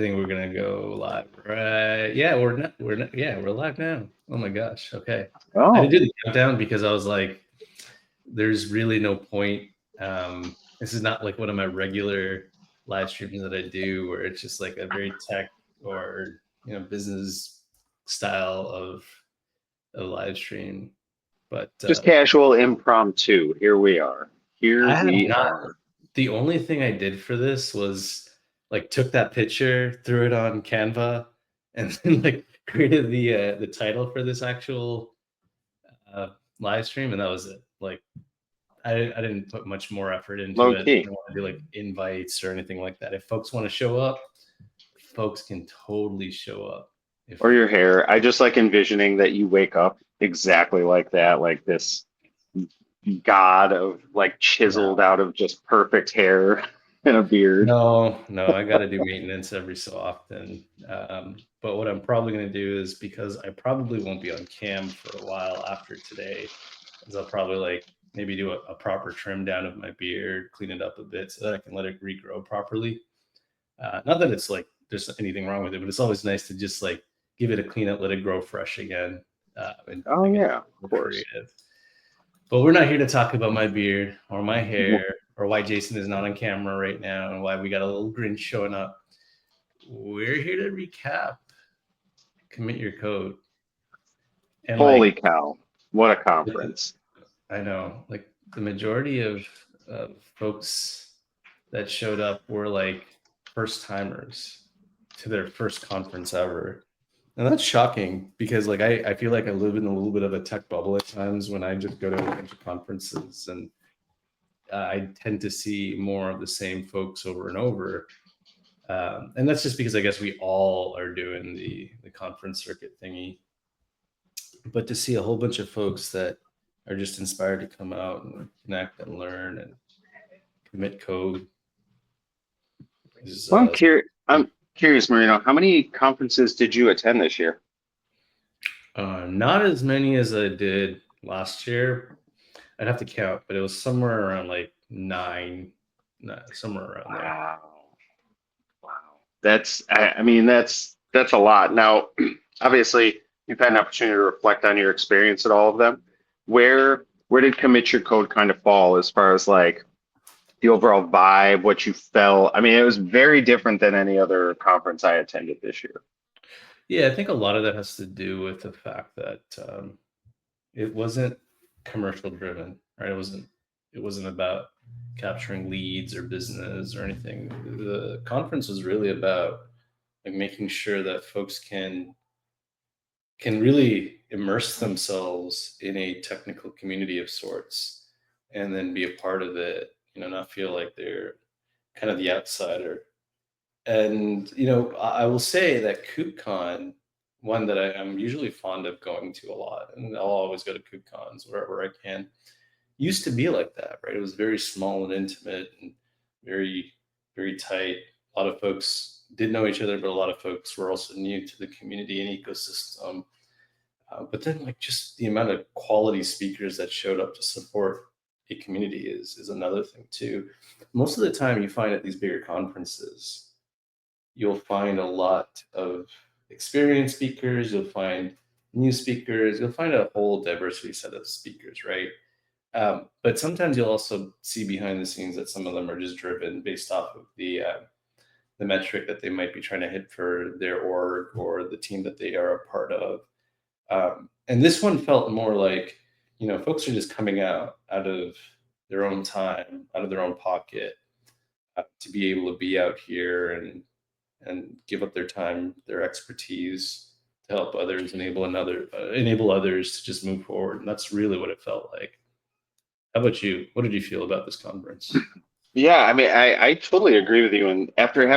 I think we're gonna go live, right? Yeah, we're live now. Oh my gosh. Okay. I Oh, didn't do the countdown because I was like, there's really no point. This is not like one of my regular live streams that I do where it's just like a very tech or business style of a live stream. But just casual impromptu. Here we are. Here I have we not. are. The only thing I did for this was like took that picture, threw it on Canva, and then like created the title for this actual uh, live stream, and that was it. Like I didn't put much more effort into Low it. I key. don't want to do like invites or anything like that. If folks want to show up, folks can totally show up. If Or your hair. I just like envisioning that you wake up exactly like that, like this god of like chiseled no, out of just perfect hair and a beard. no, I got to do maintenance every so often. But what I'm probably going to do is because I probably won't be on cam for a while after today, is I'll probably like maybe do a proper trim down of my beard, clean it up a bit so that I can let it regrow properly. Not that it's like there's anything wrong with it, but it's always nice to just like give it a clean up, let it grow fresh again, and Oh I get yeah, of more course. creative. But we're not here to talk about my beard or my hair or why Jason is not on camera right now and why we got a little Grinch showing up. We're here to recap Commit Your Code. And Holy like, cow. What a conference. I know, like the majority of folks that showed up were like first timers to their first conference ever. And that's shocking because like I feel like I live in a little bit of a tech bubble at times when I just go to a bunch of conferences and I tend to see more of the same folks over and over. And that's just because I guess we all are doing the conference circuit thingy. But to see a whole bunch of folks that are just inspired to come out and connect and learn and commit code is Well, I'm curious, Marino, how many conferences did you attend this year? not as many as I did last year. I'd have to count, but it was somewhere around like nine, somewhere around there. Wow. Wow. I mean, that's a lot. Now, obviously, you've had an opportunity to reflect on your experience at all of them. Where did Commit Your Code kind of fall as far as like the overall vibe, what you felt? I mean, it was very different than any other conference I attended this year. Yeah, I think a lot of that has to do with the fact that it wasn't commercial driven, right? It wasn't about capturing leads or business or anything. The conference was really about like making sure that folks can really immerse themselves in a technical community of sorts and then be a part of it, not feel like they're kind of the outsider. And I will say that KubeCon, one that I'm usually fond of going to a lot, and I'll always go to KubeCons wherever I can, used to be like that, right? It was very small and intimate and very, very tight. A lot of folks did know each other, but a lot of folks were also new to the community and ecosystem. But then, like, just the amount of quality speakers that showed up to support a community is another thing too. Most of the time, you find at these bigger conferences, you'll find a lot of experienced speakers. You'll find new speakers. You'll find a whole diversity set of speakers, right? But sometimes you'll also see behind the scenes that some of them are just driven based off of the metric that they might be trying to hit for their org or the team that they are a part of. And this one felt more like, folks are just coming out of their own time, out of their own pocket, to be able to be out here and give up their time, their expertise to help others, enable others to just move forward. And that's really what it felt like. How about you? What did you feel about this conference? Yeah, I mean, I totally agree with you. And after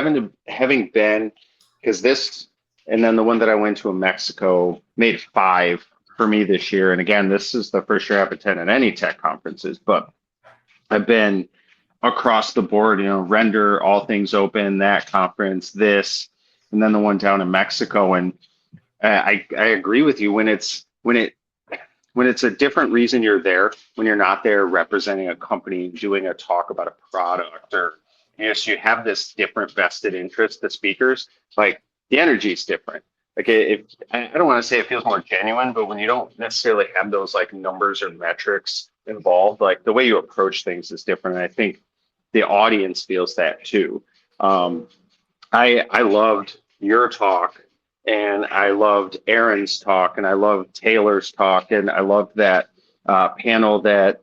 having been, because this and then the one that I went to in Mexico made five for me this year. And again, this is the first year I've attended any tech conferences, but I've been across the board, Render, All Things Open, that conference, this, and then the one down in Mexico. And I agree with you when it's a different reason you're there, when you're not there representing a company, doing a talk about a product or you have this different vested interest, the speakers, like the energy is different. Like if I don't want to say it feels more genuine, but when you don't necessarily have those like numbers or metrics involved, like the way you approach things is different. And I think the audience feels that too. Um, I loved your talk, and I loved Aaron's talk, and I loved Taylor's talk, and I loved that panel that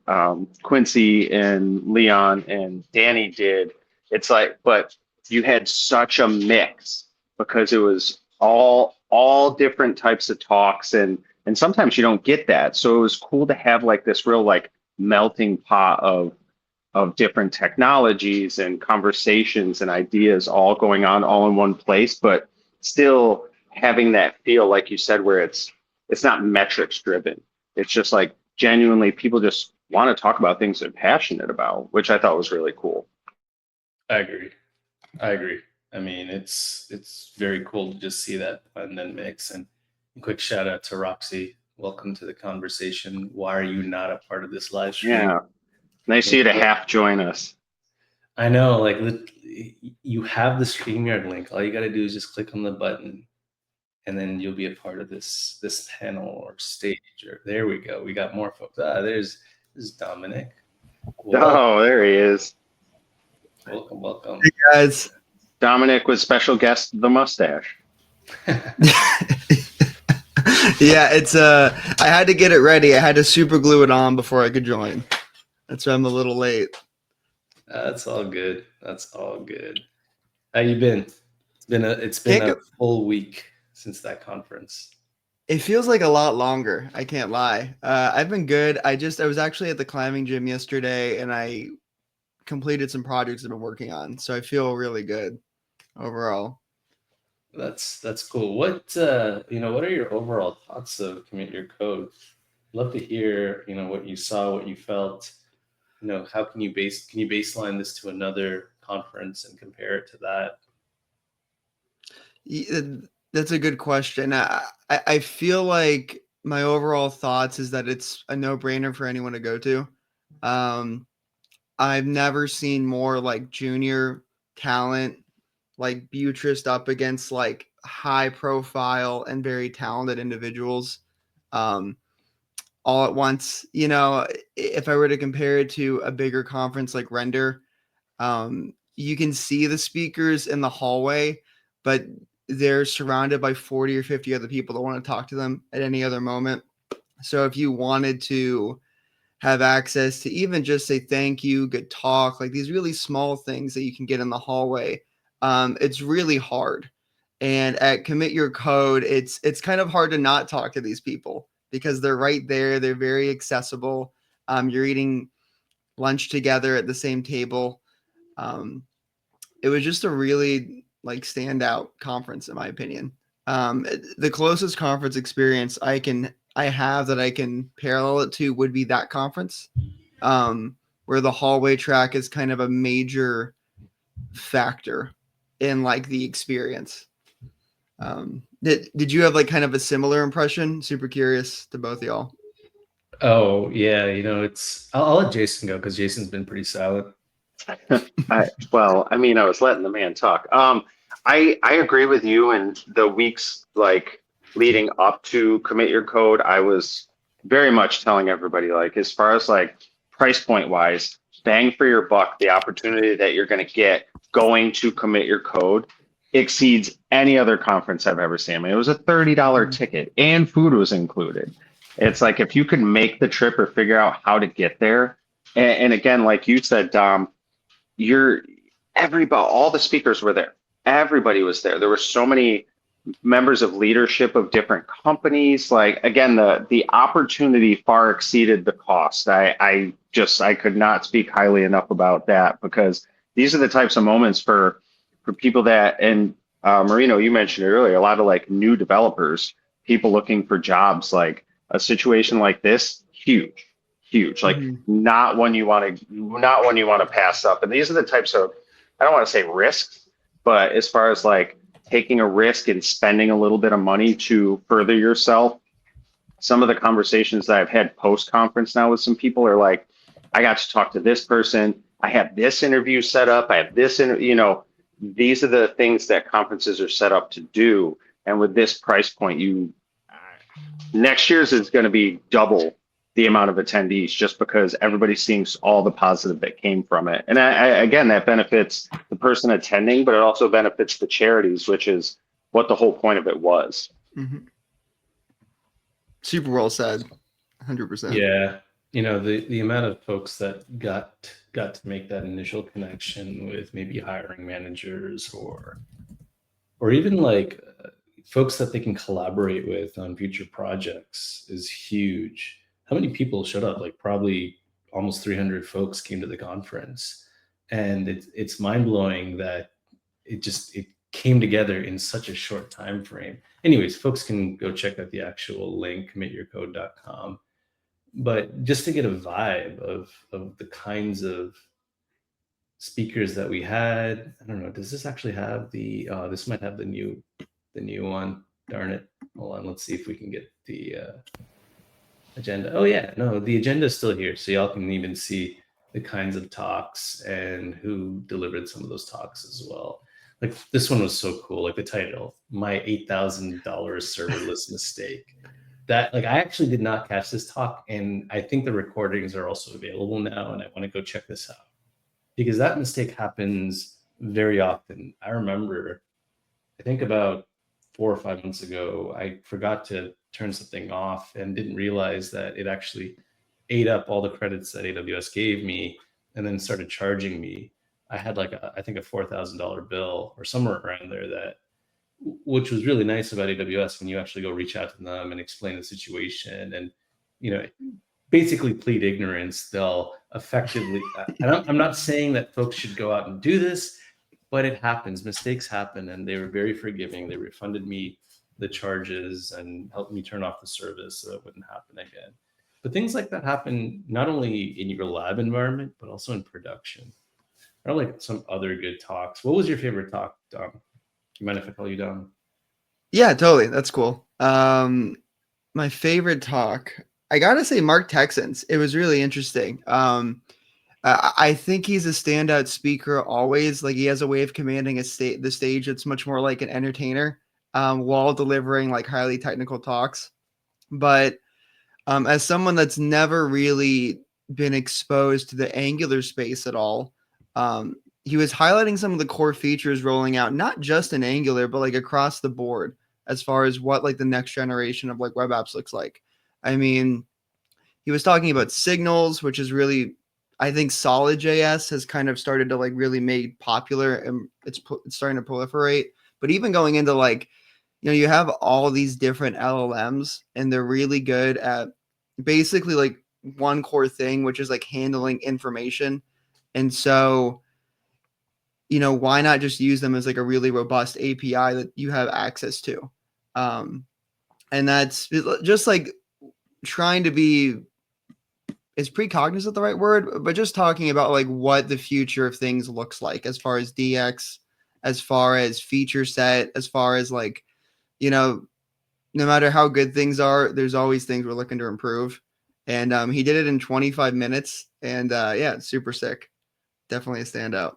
Quincy and Leon and Danny did. It's like, but you had such a mix because it was all different types of talks, and sometimes you don't get that. So it was cool to have like this real like melting pot of different technologies and conversations and ideas all going on all in one place, but still having that feel, like you said, where it's not metrics driven. It's just like genuinely people just want to talk about things they're passionate about, which I thought was really cool. I agree. I agree. I mean, it's very cool to just see that blend and mix. And a quick shout out to Roxy. Welcome to the conversation. Why are you not a part of this live stream? Yeah. Nice of you to half join us. I know, like you have the StreamYard link. All you got to do is just click on the button, and then you'll be a part of this panel or stage. Or there we go. We got more folks. There's Dominic. Oh, there he is. Welcome. Hey guys. Dominic was special guest the mustache. Yeah, it's I had to get it ready. I had to super glue it on before I could join. That's why I'm a little late. That's all good. That's all good. How you been? It's been a full week since that conference. It feels like a lot longer. I can't lie. I've been good. I was actually at the climbing gym yesterday, and I completed some projects I've been working on. So I feel really good overall. That's cool. What what are your overall thoughts of Commit Your Code? Love to hear, what you saw, what you felt. How can you baseline this to another conference and compare it to that? That's a good question. I feel like my overall thoughts is that it's a no-brainer for anyone to go to. I've never seen more like junior talent, like buttressed up against like high profile and very talented individuals all at once. If I were to compare it to a bigger conference like Render, you can see the speakers in the hallway, but they're surrounded by 40 or 50 other people that want to talk to them at any other moment. So if you wanted to have access to even just say thank you, good talk, like these really small things that you can get in the hallway, it's really hard. And at Commit Your Code, it's kind of hard to not talk to these people because they're right there. They're very accessible. You're eating lunch together at the same table. It was just a really like standout conference in my opinion. The closest conference experience I have that I can parallel it to would be that conference, where the hallway track is kind of a major factor in like the experience. Did you have like kind of a similar impression? Super curious to both of y'all. Oh yeah, I'll let Jason go because Jason's been pretty silent. I was letting the man talk. I agree with you. And the weeks like leading up to Commit Your Code, I was very much telling everybody, like, as far as like price point wise, bang for your buck, the opportunity that you're going to get going to Commit Your Code exceeds any other conference I've ever seen. I mean, it was a $30 ticket and food was included. It's like if you can make the trip or figure out how to get there. And again, like you said, Dom, all the speakers were there. Everybody was there. There were so many members of leadership of different companies. Like, again, the opportunity far exceeded the cost. I could not speak highly enough about that because these are the types of moments for people that, and Marino, you mentioned it earlier, a lot of like new developers, people looking for jobs, like a situation like this, huge, like not one you want to pass up. And these are the types of, I don't want to say risks, but as far as like taking a risk and spending a little bit of money to further yourself, some of the conversations that I've had post conference now with some people are like, I got to talk to this person. I have this interview set up. I have this, these are the things that conferences are set up to do. And with this price point, next year's is going to be double the amount of attendees just because everybody's seeing all the positive that came from it. And again, that benefits the person attending, but it also benefits the charities, which is what the whole point of it was. Mm-hmm. Super well said. 100%. Yeah. The amount of folks that got to make that initial connection with maybe hiring managers or even like folks that they can collaborate with on future projects is huge. How many people showed up? Like probably almost 300 folks came to the conference, and it's mind blowing that it came together in such a short time frame. Anyways, folks can go check out the actual link, commityourcode.com. But just to get a vibe of the kinds of speakers that we had, I don't know, does this actually have this might have the new one. Darn it. Hold on, let's see if we can get the agenda. Oh yeah, no, the agenda is still here. So y'all can even see the kinds of talks and who delivered some of those talks as well. Like this one was so cool. Like the title, My $8,000 Serverless Mistake. That like I actually did not catch this talk, and I think the recordings are also available now, and I want to go check this out because that mistake happens very often. I remember, I think about 4 or 5 months ago, I forgot to turn something off and didn't realize that it actually ate up all the credits that AWS gave me and then started charging me. I had like I think a $4,000 bill or somewhere around there, that which was really nice about AWS when you actually go reach out to them and explain the situation and basically plead ignorance. They'll effectively and I'm not saying that folks should go out and do this, but it happens. Mistakes happen, and they were very forgiving. They refunded me the charges and helped me turn off the service so it wouldn't happen again. But things like that happen not only in your lab environment, but also in production. Or like some other good talks. What was your favorite talk, Dom? You mind if I call you Dom? Yeah, totally. That's cool. My favorite talk, I gotta say, Mark Texans. It was really interesting. I think he's a standout speaker always. Like he has a way of commanding the stage. It's much more like an entertainer while delivering like highly technical talks. But as someone that's never really been exposed to the Angular space at all, he was highlighting some of the core features rolling out, not just in Angular, but like across the board as far as what like the next generation of like web apps looks like. I mean, he was talking about signals, which is really, I think Solid.js has kind of started to like really made popular, and it's starting to proliferate. But even going into like, you have all these different LLMs, and they're really good at basically like one core thing, which is like handling information. And so, why not just use them as like a really robust API that you have access to? And that's just like trying to be, is precognizant the right word, but just talking about like what the future of things looks like as far as DX, as far as feature set, as far as like, no matter how good things are, there's always things we're looking to improve. And he did it in 25 minutes, and yeah, super sick. Definitely a standout.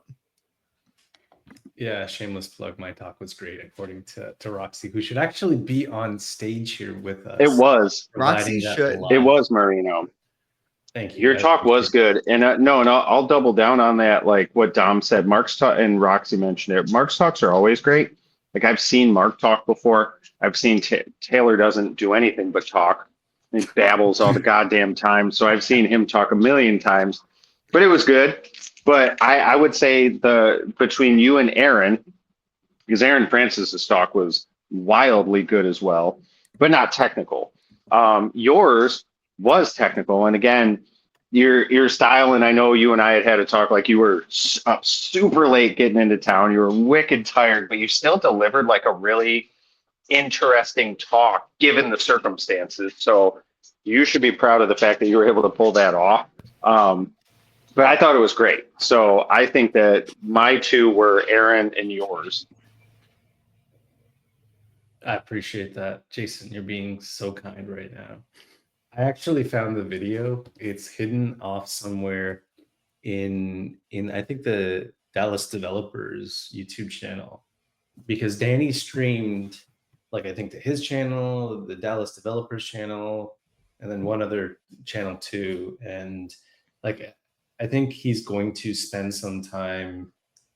Yeah, shameless plug. My talk was great, according to Roxy, who should actually be on stage here with us. It was. Roxy should. It was, Marino. Thank you. Your talk was good. And no, and I'll double down on that. Like what Dom said, Mark's talk, and Roxy mentioned it. Mark's talks are always great. Like I've seen Mark talk before. I've seen Taylor doesn't do anything but talk. He babbles all the goddamn time. So I've seen him talk a million times, but it was good. But I would say between you and Aaron, because Aaron Francis's talk was wildly good as well, but not technical. Yours was technical, and again, your style. And I know you and I had a talk. Like you were up super late getting into town. You were wicked tired, but you still delivered like a really interesting talk given the circumstances. So you should be proud of the fact that you were able to pull that off. But I thought it was great. So I think that my two were Aaron and yours. I appreciate that. Jason, you're being so kind right now. I actually found the video. It's hidden off somewhere in I think the Dallas developers YouTube channel, because Danny streamed like I think to his channel, the Dallas developers channel, and then one other channel too. And like I think he's going to spend some time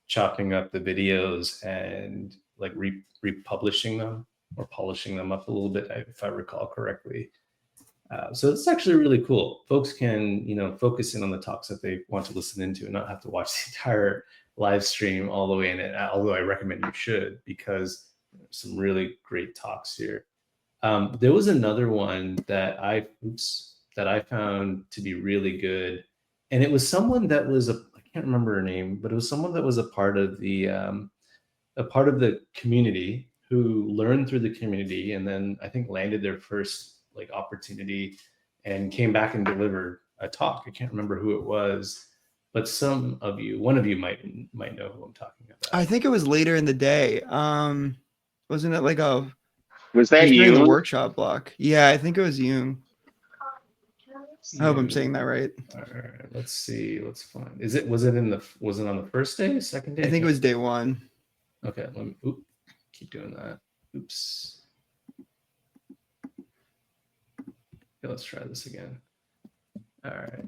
chopping up the videos and like republishing them or polishing them up a little bit, if I recall correctly. So it's actually really cool. Folks can, focus in on the talks that they want to listen into and not have to watch the entire live stream all the way in it. Although I recommend you should, because there's some really great talks here. There was another one that I found to be really good, and it was someone that was I can't remember her name, but it was someone that was a part of the community, who learned through the community, and then I think landed their first like opportunity and came back and delivered a talk. I can't remember who it was, but one of you might know who I'm talking about. I think it was later in the day. Wasn't it like Was that during the you? workshop block? Yeah, I think it was Jung. I hope I'm saying that right. All right, let's see. Let's find. Was it on the first day, second day? I think it was day one. Okay, let me keep doing that. Oops. Okay, let's try this again. All right.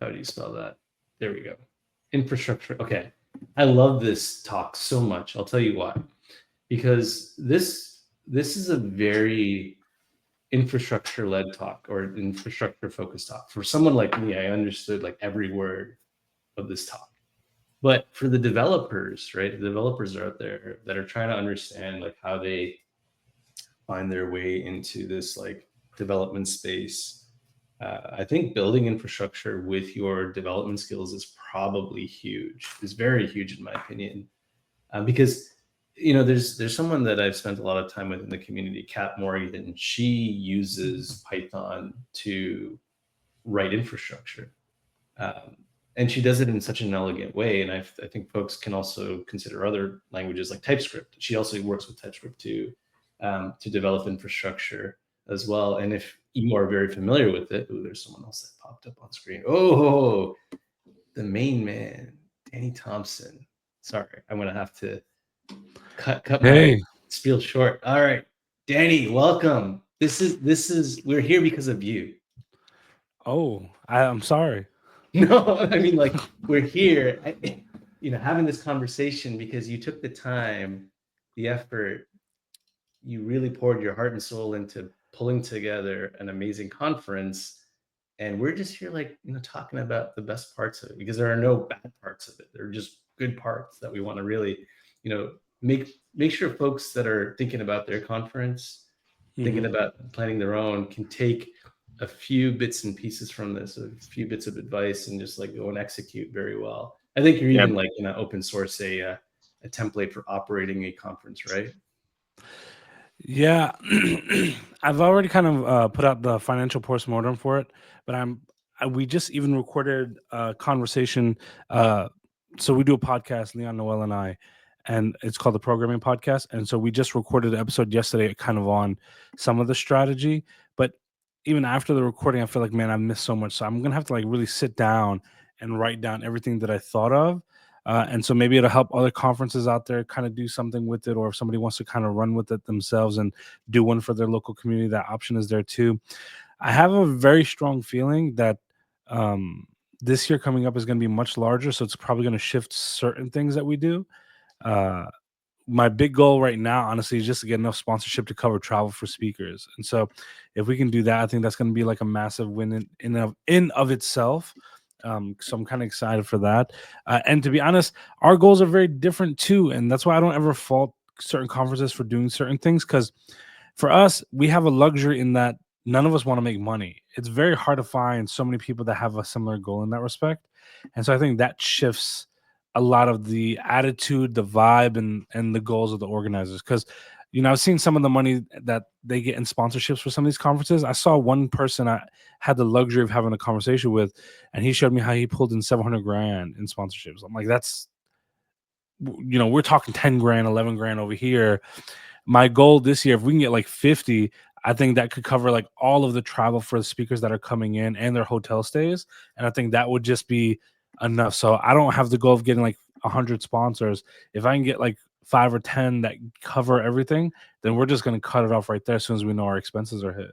How do you spell that? There we go. Infrastructure. Okay. I love this talk so much. I'll tell you why. Because this is a very infrastructure-led talk, or infrastructure-focused talk. For someone like me, I understood like every word of this talk. But for the developers, right? The developers are out there that are trying to understand like how they find their way into this like development space. I think building infrastructure with your development skills is probably huge. It's very huge in my opinion, because there's someone that I've spent a lot of time with in the community, Kat Morgan. She uses Python to write infrastructure, and she does it in such an elegant way. And I think folks can also consider other languages like TypeScript. She also works with TypeScript to develop infrastructure as well. And if you are very familiar with it, there's someone else that popped up on screen. Oh, the main man, Danny Thompson. Sorry, I'm gonna have to cut my spiel short. All right, Danny, welcome. We're here because of you. Oh, I'm sorry. No, I mean, like, we're here, having this conversation because you took the time, the effort, you really poured your heart and soul into pulling together an amazing conference. And we're just here, like, talking about the best parts of it, because there are no bad parts of it. There are just good parts that we want to really, make sure folks that are thinking about their conference, thinking about planning their own, can take a few bits and pieces from this, a few bits of advice, and just like go and execute very well. I think you're even like open source a template for operating a conference, right? Yeah, I've already kind of put out the financial postmortem for it, but we just even recorded a conversation. So we do a podcast, Leon, Noel, and I, and it's called the Programming Podcast. And so we just recorded an episode yesterday, kind of on some of the strategy. But even after the recording, I feel like, man, I missed so much. So I'm gonna have to like really sit down and write down everything that I thought of. And so maybe it'll help other conferences out there kind of do something with it, or if somebody wants to kind of run with it themselves and do one for their local community, that option is there too. I have a very strong feeling that this year coming up is going to be much larger, so it's probably going to shift certain things that we do. My big goal right now, honestly, is just to get enough sponsorship to cover travel for speakers. And so if we can do that, I think that's going to be like a massive win in of itself. So I'm kind of excited for that. And to be honest, our goals are very different too. And that's why I don't ever fault certain conferences for doing certain things, because for us, we have a luxury in that none of us want to make money. It's very hard to find so many people that have a similar goal in that respect. And so I think that shifts a lot of the attitude, the vibe, and the goals of the organizers. Because, I've seen some of the money that they get in sponsorships for some of these conferences. I saw one person I had the luxury of having a conversation with, and he showed me how he pulled in $700,000 in sponsorships. I'm like, that's, we're talking 10 grand, 11 grand over here. My goal this year, if we can get like 50, I think that could cover like all of the travel for the speakers that are coming in and their hotel stays. And I think that would just be enough. So I don't have the goal of getting like 100 sponsors. If I can get like 5 or 10 that cover everything, then we're just going to cut it off right there as soon as we know our expenses are hit.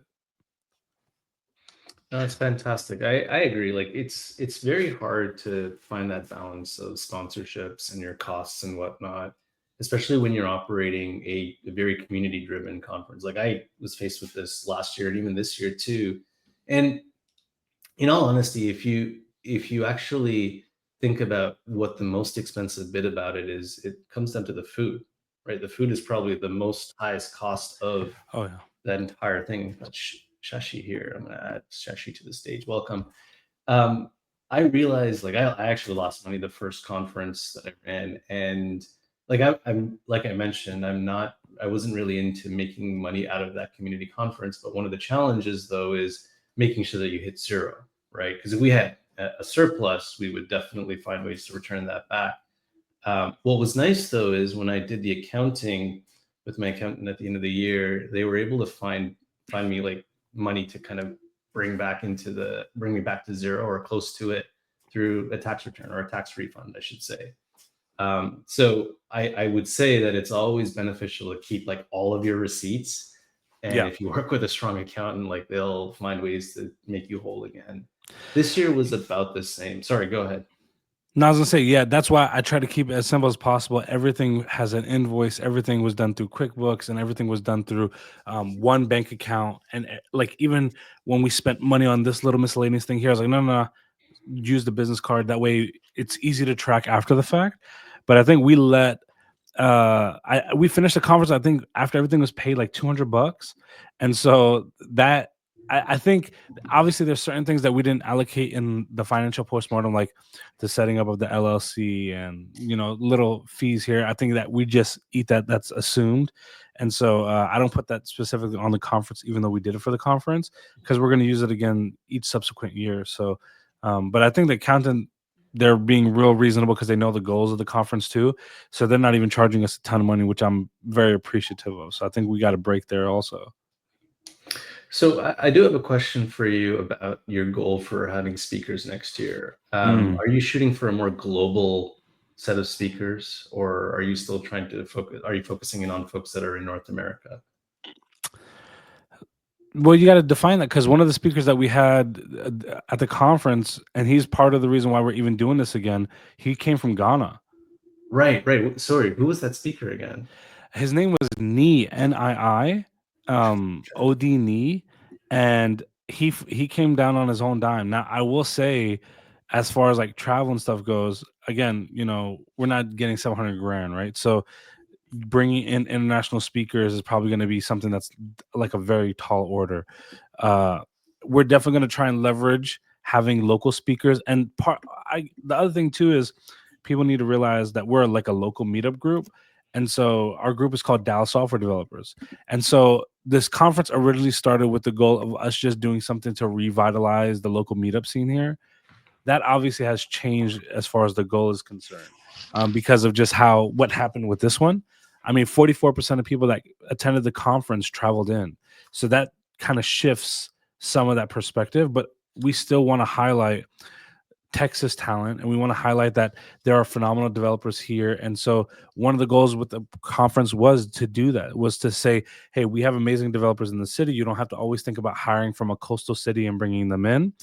No, that's fantastic. I agree. Like it's very hard to find that balance of sponsorships and your costs and whatnot, especially when you're operating a very community driven conference. Like I was faced with this last year and even this year too. And in all honesty, if you actually think about what the most expensive bit about it is, it comes down to the food, right? The food is probably the most highest cost of Oh, yeah. that entire thing. Got Shashi here. I'm gonna add Shashi to the stage. Welcome. I realized like I actually lost money the first conference that I ran, and like I'm like I mentioned, I wasn't really into making money out of that community conference. But one of the challenges though is making sure that you hit zero, right? Because if we had a surplus, we would definitely find ways to return that back. What was nice though is when I did the accounting with my accountant at the end of the year, they were able to find me like money to kind of bring me back to zero or close to it through a tax return or a tax refund, I should say. So I would say that it's always beneficial to keep like all of your receipts. And Yeah. if you work with a strong accountant, like they'll find ways to make you whole again. This year was about the same. Sorry, go ahead. No, I was gonna say, yeah, that's why I try to keep it as simple as possible. Everything has an invoice. Everything was done through QuickBooks, and everything was done through one bank account. And like even when we spent money on this little miscellaneous thing here, I was like, no, no, no, use the business card. That way, it's easy to track after the fact. But I think we let we finished the conference. I think after everything was paid, like $200, and so that I think obviously there's certain things that we didn't allocate in the financial postmortem, like the setting up of the LLC and little fees here. I think that we just eat that. That's assumed, and so I don't put that specifically on the conference, even though we did it for the conference, because we're going to use it again each subsequent year. So, but I think the accountant, they're being real reasonable because they know the goals of the conference too. So they're not even charging us a ton of money, which I'm very appreciative of. So I think we got a break there also. So I do have a question for you about your goal for having speakers next year. Are you shooting for a more global set of speakers, or are you still trying to focus? Are you focusing in on folks that are in North America? Well, you got to define that, because one of the speakers that we had at the conference, and he's part of the reason why we're even doing this again, he came from Ghana. Right, right. Sorry, who was that speaker again? His name was Nii, Nii, Od Nii, and he came down on his own dime. Now, I will say, as far as like travel and stuff goes, again, we're not getting 700 grand, right? So bringing in international speakers is probably going to be something that's like a very tall order. We're definitely going to try and leverage having local speakers. And the other thing too is people need to realize that we're like a local meetup group. And so our group is called Dallas Software Developers. And so this conference originally started with the goal of us just doing something to revitalize the local meetup scene here. That obviously has changed as far as the goal is concerned, because of just what happened with this one. I mean, 44% of people that attended the conference traveled in. So that kind of shifts some of that perspective, but we still want to highlight Texas talent, and we want to highlight that there are phenomenal developers here. And so one of the goals with the conference was to do that, was to say, hey, we have amazing developers in the city. You don't have to always think about hiring from a coastal city and bringing them in.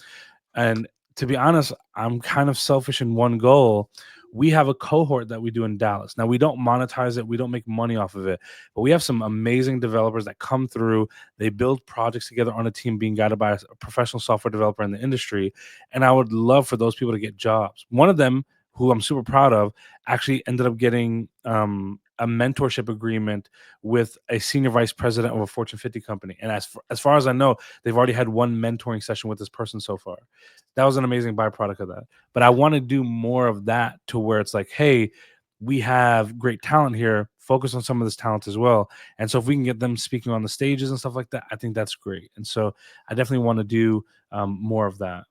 And to be honest, I'm kind of selfish in one goal. We have a cohort that we do in Dallas. Now, we don't monetize it. We don't make money off of it. But we have some amazing developers that come through. They build projects together on a team being guided by a professional software developer in the industry. And I would love for those people to get jobs. One of them, who I'm super proud of, actually ended up getting a mentorship agreement with a senior vice president of a Fortune 50 company. And as far as I know, they've already had one mentoring session with this person so far. That was an amazing byproduct of that. But I want to do more of that, to where it's like, hey, we have great talent here. Focus on some of this talent as well. And so if we can get them speaking on the stages and stuff like that, I think that's great. And so I definitely want to do more of that.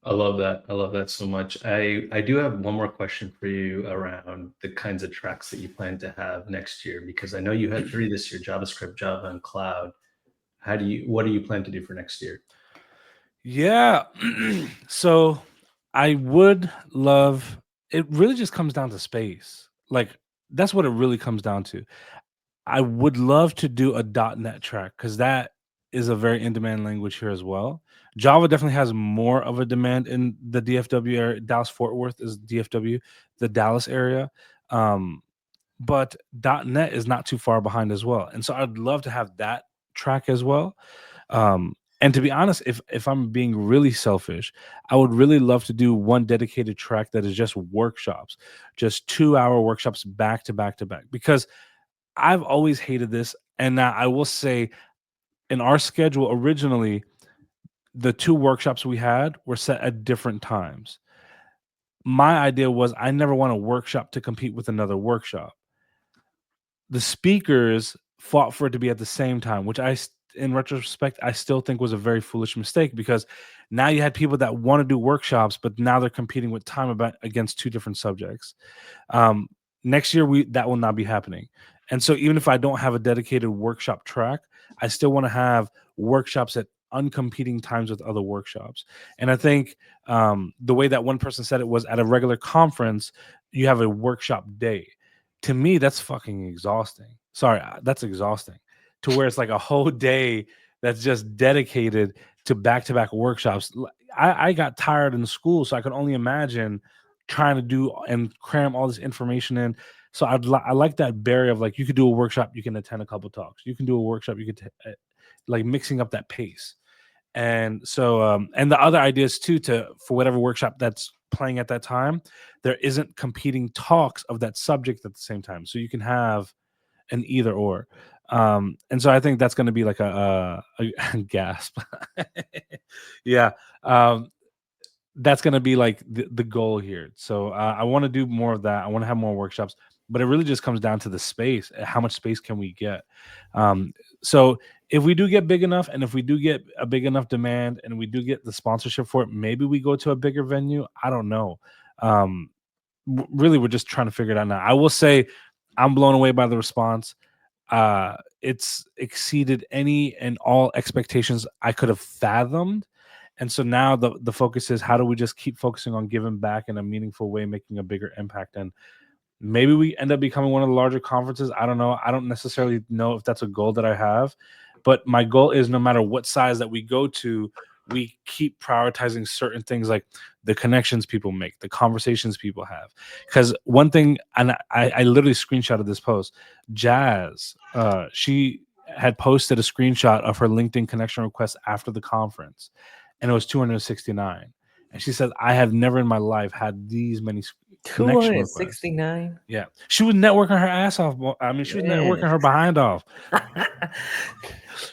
I love that. I love that so much. I do have one more question for you around the kinds of tracks that you plan to have next year, because I know you had 3 this year: JavaScript, Java, and cloud. What do you plan to do for next year? Yeah. So I would love, it really just comes down to space. Like, that's what it really comes down to. I would love to do a .NET track because that is a very in-demand language here as well. Java definitely has more of a demand in the DFW area. Dallas Fort Worth is DFW, the Dallas area. But .NET is not too far behind as well. And so I'd love to have that track as well. And to be honest, if I'm being really selfish, I would really love to do one dedicated track that is just workshops, just 2-hour workshops back to back to back. Because I've always hated this. And now I will say, in our schedule originally, the 2 workshops we had were set at different times. My idea was I never want a workshop to compete with another workshop. The speakers fought for it to be at the same time, which in retrospect, I still think was a very foolish mistake, because now you had people that want to do workshops, but now they're competing with time against 2 different subjects. Next year, that will not be happening. And so even if I don't have a dedicated workshop track, I still want to have workshops at uncompeting times with other workshops. And I think the way that one person said it was, at a regular conference, you have a workshop day. To me, that's fucking exhausting. Sorry, that's exhausting. To where it's like a whole day that's just dedicated to back-to-back workshops. I got tired in school, so I can only imagine trying to do and cram all this information in. So I like that barrier of, like, you could do a workshop, you can attend a couple talks. You can do a workshop, you could like mixing up that pace. And so and the other ideas too, for whatever workshop that's playing at that time, there isn't competing talks of that subject at the same time, so you can have an either or. And so I think that's going to be like a gasp. Yeah. That's going to be like the goal here. So I want to do more of that. I want to have more workshops, but it really just comes down to the space. How much space can we get? So if we do get big enough, and if we do get a big enough demand, and we do get the sponsorship for it, maybe we go to a bigger venue. I don't know. Really, we're just trying to figure it out now. I will say I'm blown away by the response. It's exceeded any and all expectations I could have fathomed. And so now the focus is, how do we just keep focusing on giving back in a meaningful way, making a bigger impact? And maybe we end up becoming one of the larger conferences. I don't know. I don't necessarily know if that's a goal that I have, but my goal is, no matter what size that we go to, we keep prioritizing certain things, like the connections people make, the conversations people have. Because one thing, and I literally screenshotted this post, Jazz, she had posted a screenshot of her LinkedIn connection request after the conference, and it was 269. And she said, I have never in my life had these many connection requests. 269. Yeah. She was networking her ass off. I mean, she was networking her behind off.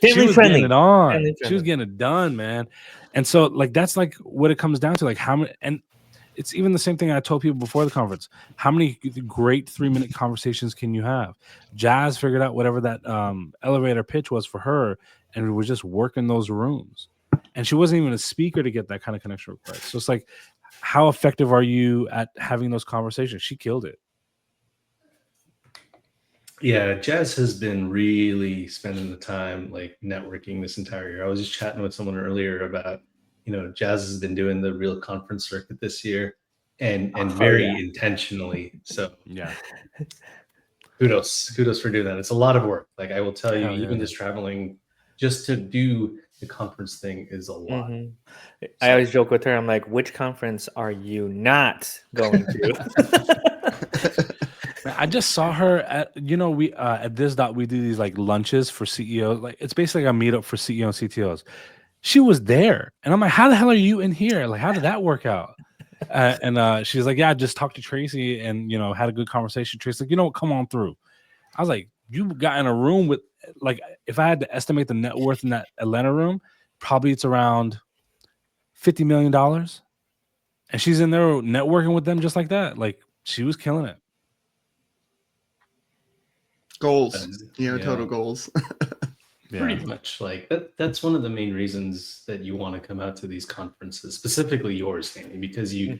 She was getting it on. She was getting it done, man. And so, like, that's like what it comes down to. Like, how many, and it's even the same thing I told people before the conference. How many great 3-minute conversations can you have? Jazz figured out whatever that elevator pitch was for her, and we were just working those rooms. And she wasn't even a speaker to get that kind of connection request. So it's like, how effective are you at having those conversations? She killed it. Yeah, Jazz has been really spending the time, like, networking this entire year. I was just chatting with someone earlier about, Jazz has been doing the real conference circuit this year, and very intentionally. So yeah, kudos for doing that. It's a lot of work. Like, I will tell you, even just traveling just to do the conference thing is a lot. Mm-hmm. I always joke with her. I'm like, which conference are you not going to? I just saw her at, we at this dot, we do these like lunches for CEOs. Like, it's basically a meetup for CEO and CTOs. She was there, and I'm like, how the hell are you in here? Like, how did that work out? And she's like, yeah, I just talked to Tracy and, had a good conversation. Tracy's like, come on through. I was like, you got in a room with, like, if I had to estimate the net worth in that Atlanta room, probably it's around $50 million. And she's in there networking with them just like that. Like, she was killing it. Goals, total goals. Pretty much. Like that's one of the main reasons that you want to come out to these conferences, specifically yours, Danny, because you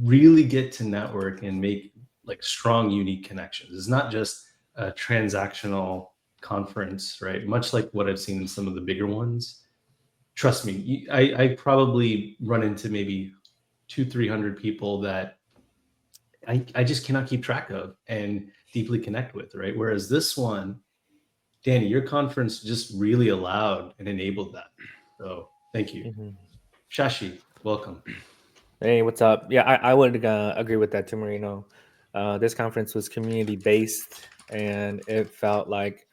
really get to network and make like strong, unique connections. It's not just a transactional conference, right? Much like what I've seen in some of the bigger ones. Trust me, I probably run into maybe 200-300 people that I just cannot keep track of and deeply connect with, right? Whereas this one, Danny, your conference just really allowed and enabled that. So thank you. Shashi, welcome. Hey, what's up? Yeah, I would agree with that too, Marino. This conference was community based, and it felt like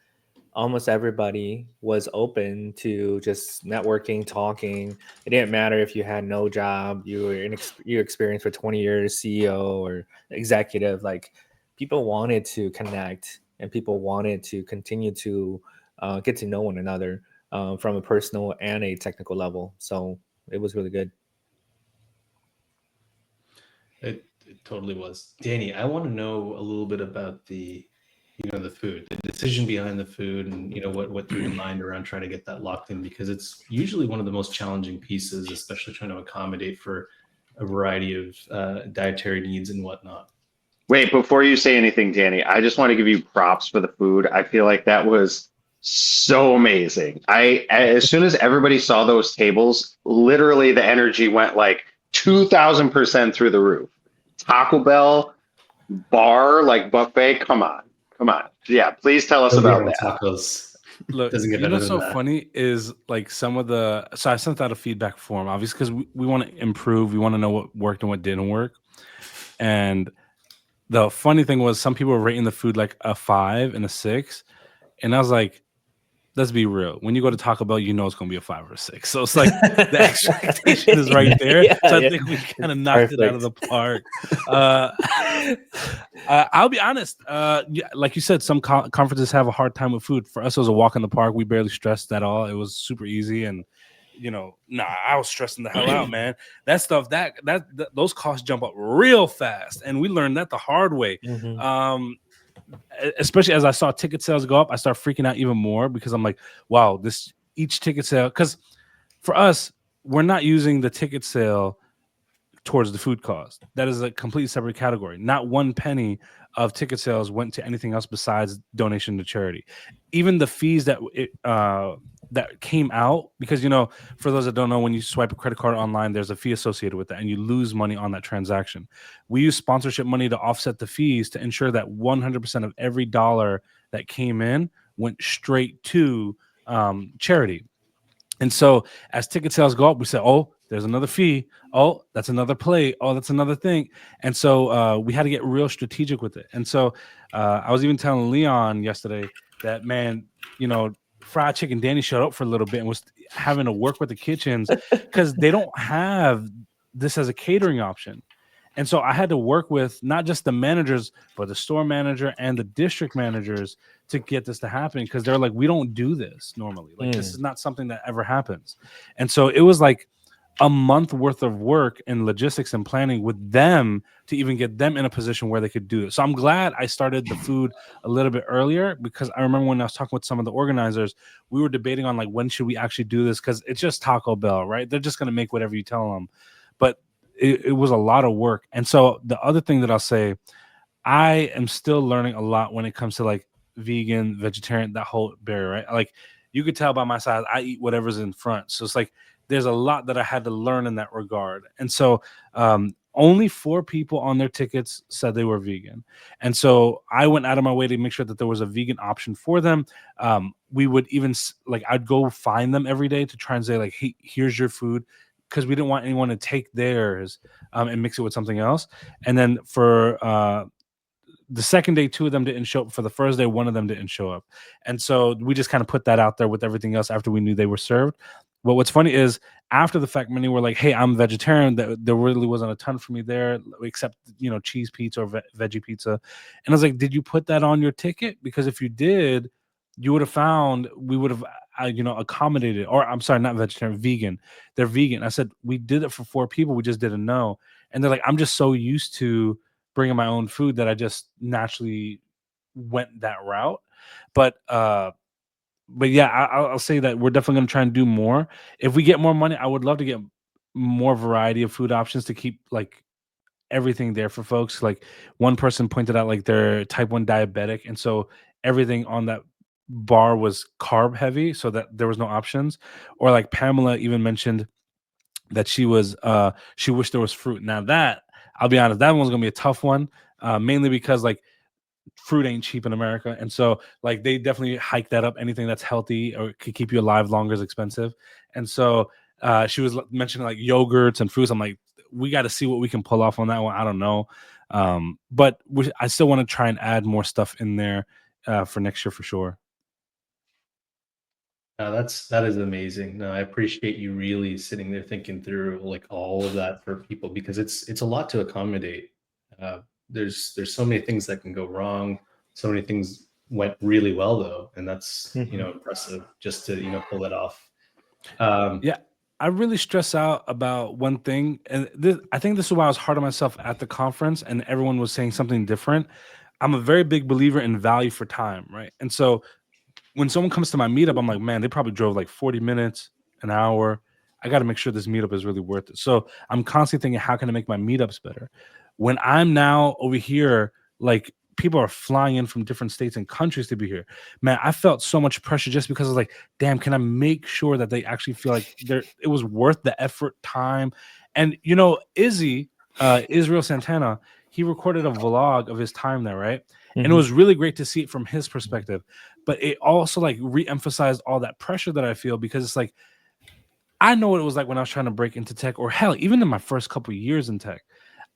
almost everybody was open to just networking, talking. It didn't matter if you had no job, you were you experienced for 20 years, CEO or executive. Like, people wanted to connect, and people wanted to continue to get to know one another from a personal and a technical level. So it was really good. It totally was. Danny, I want to know a little bit about the food, the decision behind the food, and what threw your mind around trying to get that locked in, because it's usually one of the most challenging pieces, especially trying to accommodate for a variety of dietary needs and whatnot. Wait, before you say anything, Danny, I just want to give you props for the food. I feel like that was so amazing. As soon as everybody saw those tables, literally the energy went like 2,000% through the roof. Taco Bell bar, like buffet. Come on. Yeah, please tell us about that. Tacos. Look, Doesn't get you know better what's than so that. funny is like so I sent out a feedback form, obviously, because we want to improve. We want to know what worked and what didn't work. And the funny thing was some people were rating the food like a 5 and a 6. And I was like, let's be real. When you go to Taco Bell, you know it's going to be a 5 or a 6. So it's like the expectation is right there. So I think we kind of knocked it out of the park. I'll be honest. Like you said, some conferences have a hard time with food. For us, it was a walk in the park. We barely stressed at all. It was super easy. And, I was stressing the hell out, man. That stuff, that those costs jump up real fast. And we learned that the hard way. Especially as I saw ticket sales go up, I started freaking out even more, because I'm like, wow, each ticket sale, because for us, we're not using the ticket sale towards the food cost. That is a completely separate category. Not one penny of ticket sales went to anything else besides donation to charity. Even the fees that came out, because for those that don't know, when you swipe a credit card online, there's a fee associated with that, and you lose money on that transaction. We use sponsorship money to offset the fees to ensure that 100% of every dollar that came in went straight to charity. And so as ticket sales go up, we say, oh, there's another fee. Oh, that's another plate. Oh, that's another thing. And so we had to get real strategic with it. And so I was even telling Leon yesterday that, man, fried chicken Danny showed up for a little bit and was having to work with the kitchens because they don't have this as a catering option. And so I had to work with not just the managers, but the store manager and the district managers to get this to happen, because they're like, we don't do this normally. Like, this is not something that ever happens. And so it was like a month worth of work in logistics and planning with them to even get them in a position where they could do it. So I'm glad I started the food a little bit earlier, because I remember when I was talking with some of the organizers, we were debating on like, when should we actually do this? Because it's just Taco Bell, right? They're just going to make whatever you tell them. But it was a lot of work. And so the other thing that I'll say, I am still learning a lot when it comes to like vegan, vegetarian, that whole barrier, right? Like, you could tell by my size, I eat whatever's in front. So it's like, there's a lot that I had to learn in that regard. And so only 4 people on their tickets said they were vegan. And so I went out of my way to make sure that there was a vegan option for them. We would even like, I'd go find them every day to try and say like, hey, here's your food, because we didn't want anyone to take theirs and mix it with something else. And then for the second day, 2 of them didn't show up. For the first day, 1 of them didn't show up. And so we just kind of put that out there with everything else after we knew they were served. But what's funny is, after the fact, many were like, hey, I'm vegetarian. There really wasn't a ton for me there, except, cheese pizza or veggie pizza. And I was like, did you put that on your ticket? Because if you did, you would have found we would have, accommodated. Or I'm sorry, not vegetarian, vegan. They're vegan. I said, we did it for 4 people. We just didn't know. And they're like, I'm just so used to bringing my own food that I just naturally went that route. But but yeah, I'll say that we're definitely going to try and do more. If we get more money, I would love to get more variety of food options to keep like everything there for folks. Like one person pointed out like they're type 1 diabetic, and so everything on that bar was carb heavy, so that there was no options. Or like Pamela even mentioned that she wished there was fruit. Now that, I'll be honest, that one's gonna be a tough one, mainly because like fruit ain't cheap in America, and so like they definitely hike that up. Anything that's healthy or could keep you alive longer is expensive, and so she was mentioning like yogurts and fruits. I'm like, we got to see what we can pull off on that one. I don't know, but I still want to try and add more stuff in there for next year for sure. That is amazing. No, I appreciate you really sitting there thinking through like all of that for people, because it's a lot to accommodate. There's so many things that can go wrong. So many things went really well though, and that's impressive just to pull it off. Yeah, I really stress out about one thing, and I think this is why I was hard on myself at the conference, and everyone was saying something different. I'm a very big believer in value for time, right? And so when someone comes to my meetup, I'm like, man, they probably drove like 40 minutes, an hour. I got to make sure this meetup is really worth it. So I'm constantly thinking, how can I make my meetups better? When I'm now over here, like people are flying in from different states and countries to be here. Man, I felt so much pressure just because I was like, damn, can I make sure that they actually feel like it was worth the effort, time? And Izzy, Israel Santana, he recorded a vlog of his time there, right? And it was really great to see it from his perspective. But it also like re-emphasized all that pressure that I feel, because it's like, I know what it was like when I was trying to break into tech, or hell, even in my first couple of years in tech.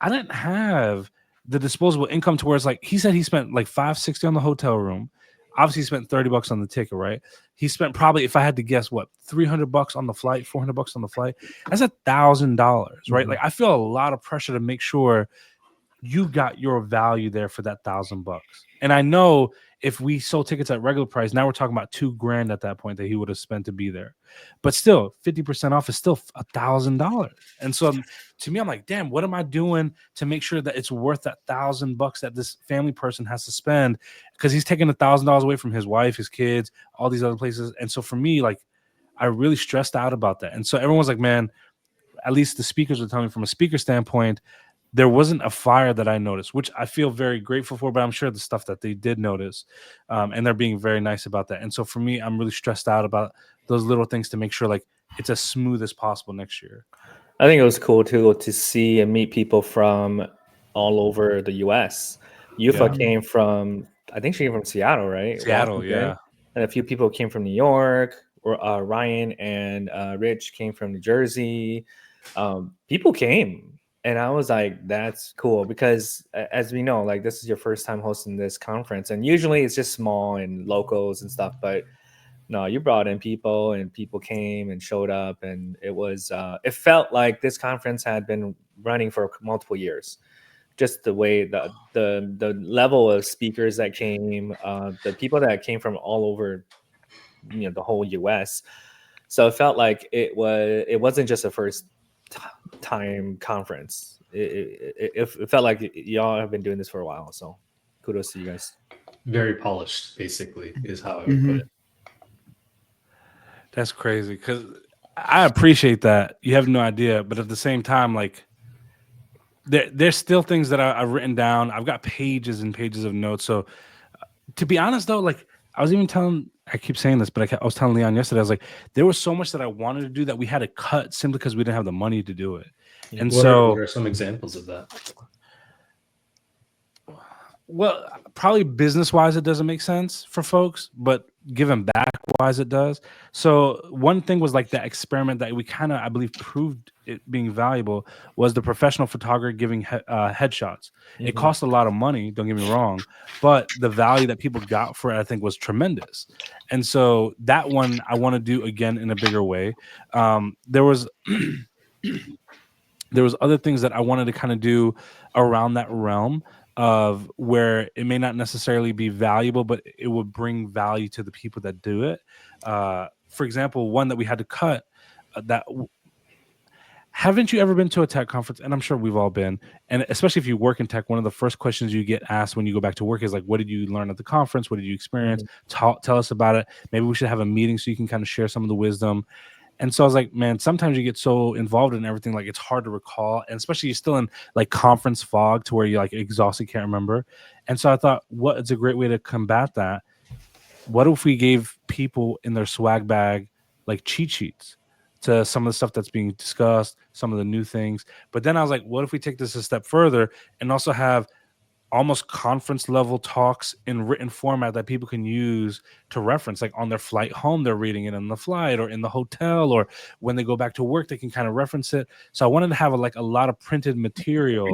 I didn't have the disposable income to where it's like, he said he spent like $560 on the hotel room. Obviously, he spent $30 on the ticket, right? He spent probably, if I had to guess, what, $300 on the flight, $400 on the flight. That's $1,000, right? Like I feel a lot of pressure to make sure you got your value there for that $1,000. And I know if we sold tickets at regular price, now we're talking about $2,000 at that point that he would have spent to be there. But still, 50% off is still $1,000. And so to me, I'm like, damn, what am I doing to make sure that it's worth that $1,000 that this family person has to spend? Because he's taking $1,000 away from his wife, his kids, all these other places. And so for me, like, I really stressed out about that. And so everyone's like, man, at least the speakers were telling me from a speaker standpoint, there wasn't a fire that I noticed, which I feel very grateful for, but I'm sure the stuff that they did notice, and they're being very nice about that. And so for me, I'm really stressed out about those little things to make sure like it's as smooth as possible next year. I think it was cool too to see and meet people from all over the U.S. Yufa came from, I think she came from Seattle, right? Seattle, Washington. yeah. And a few people came from New York. Ryan and Rich came from New Jersey. People came, and I was like, that's cool, because as we know, like, this is your first time hosting this conference, and usually it's just small and locals and stuff, but no, you brought in people, and people came and showed up, and it was it felt like this conference had been running for multiple years. Just the way the level of speakers that came, the people that came from all over, the whole US. So it felt like it wasn't just a first time conference. It felt like y'all have been doing this for a while. So kudos to you guys. Very polished, basically, is how I would put it. That's crazy, because I appreciate that. You have no idea, but at the same time, like there's still things that I've written down. I've got pages and pages of notes. So to be honest, though, like I was even telling, I keep saying this, but I was telling Leon yesterday, I was like, there was so much that I wanted to do that we had to cut simply because we didn't have the money to do it. And what are some examples of that? Well, probably business-wise, it doesn't make sense for folks, but giving back-wise, it does. So one thing was like that experiment that we kind of, I believe, proved it being valuable was the professional photographer giving headshots. It cost a lot of money, don't get me wrong, but the value that people got for it, I think, was tremendous. And so that one I want to do again in a bigger way. There was there was other things that I wanted to kind of do around that realm of where it may not necessarily be valuable, but it would bring value to the people that do it. For example, one that we had to cut that haven't you ever been to a tech conference? And I'm sure we've all been. And especially if you work in tech, one of the first questions you get asked when you go back to work is like, what did you learn at the conference? What did you experience? Tell us about it. Maybe we should have a meeting so you can kind of share some of the wisdom. And so I was like, man, sometimes you get so involved in everything, like it's hard to recall. And especially you're still in like conference fog to where you're like exhausted, can't remember. And so I thought, what is a great way to combat that? What if we gave people in their swag bag like cheat sheets to some of the stuff that's being discussed, some of the new things? But then I was like, what if we take this a step further and also have almost conference level talks in written format that people can use to reference, like on their flight home, they're reading it on the flight, or in the hotel, or when they go back to work, they can kind of reference it. So I wanted to have a lot of printed material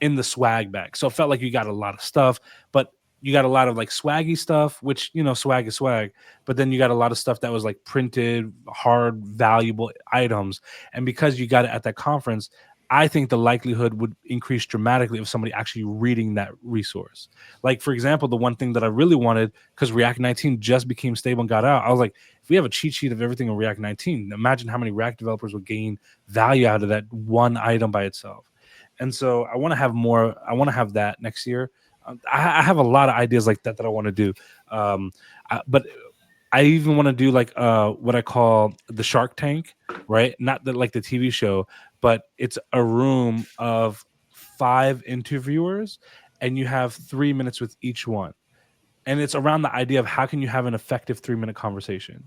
in the swag bag. So it felt like you got a lot of stuff, but you got a lot of like swaggy stuff, which, you know, swag is swag, but then you got a lot of stuff that was like printed, hard, valuable items. And because you got it at that conference, I think the likelihood would increase dramatically of somebody actually reading that resource. Like, for example, the one thing that I really wanted, because React 19 just became stable and got out, I was like, if we have a cheat sheet of everything in React 19, imagine how many React developers would gain value out of that one item by itself. And so I want to have more. I want to have that next year. I have a lot of ideas like that I want to do. But I even want to do like what I call the Shark Tank, right? Not like the TV show, but it's a room of 5 interviewers and you have 3 minutes with each one. And it's around the idea of how can you have an effective 3-minute conversation.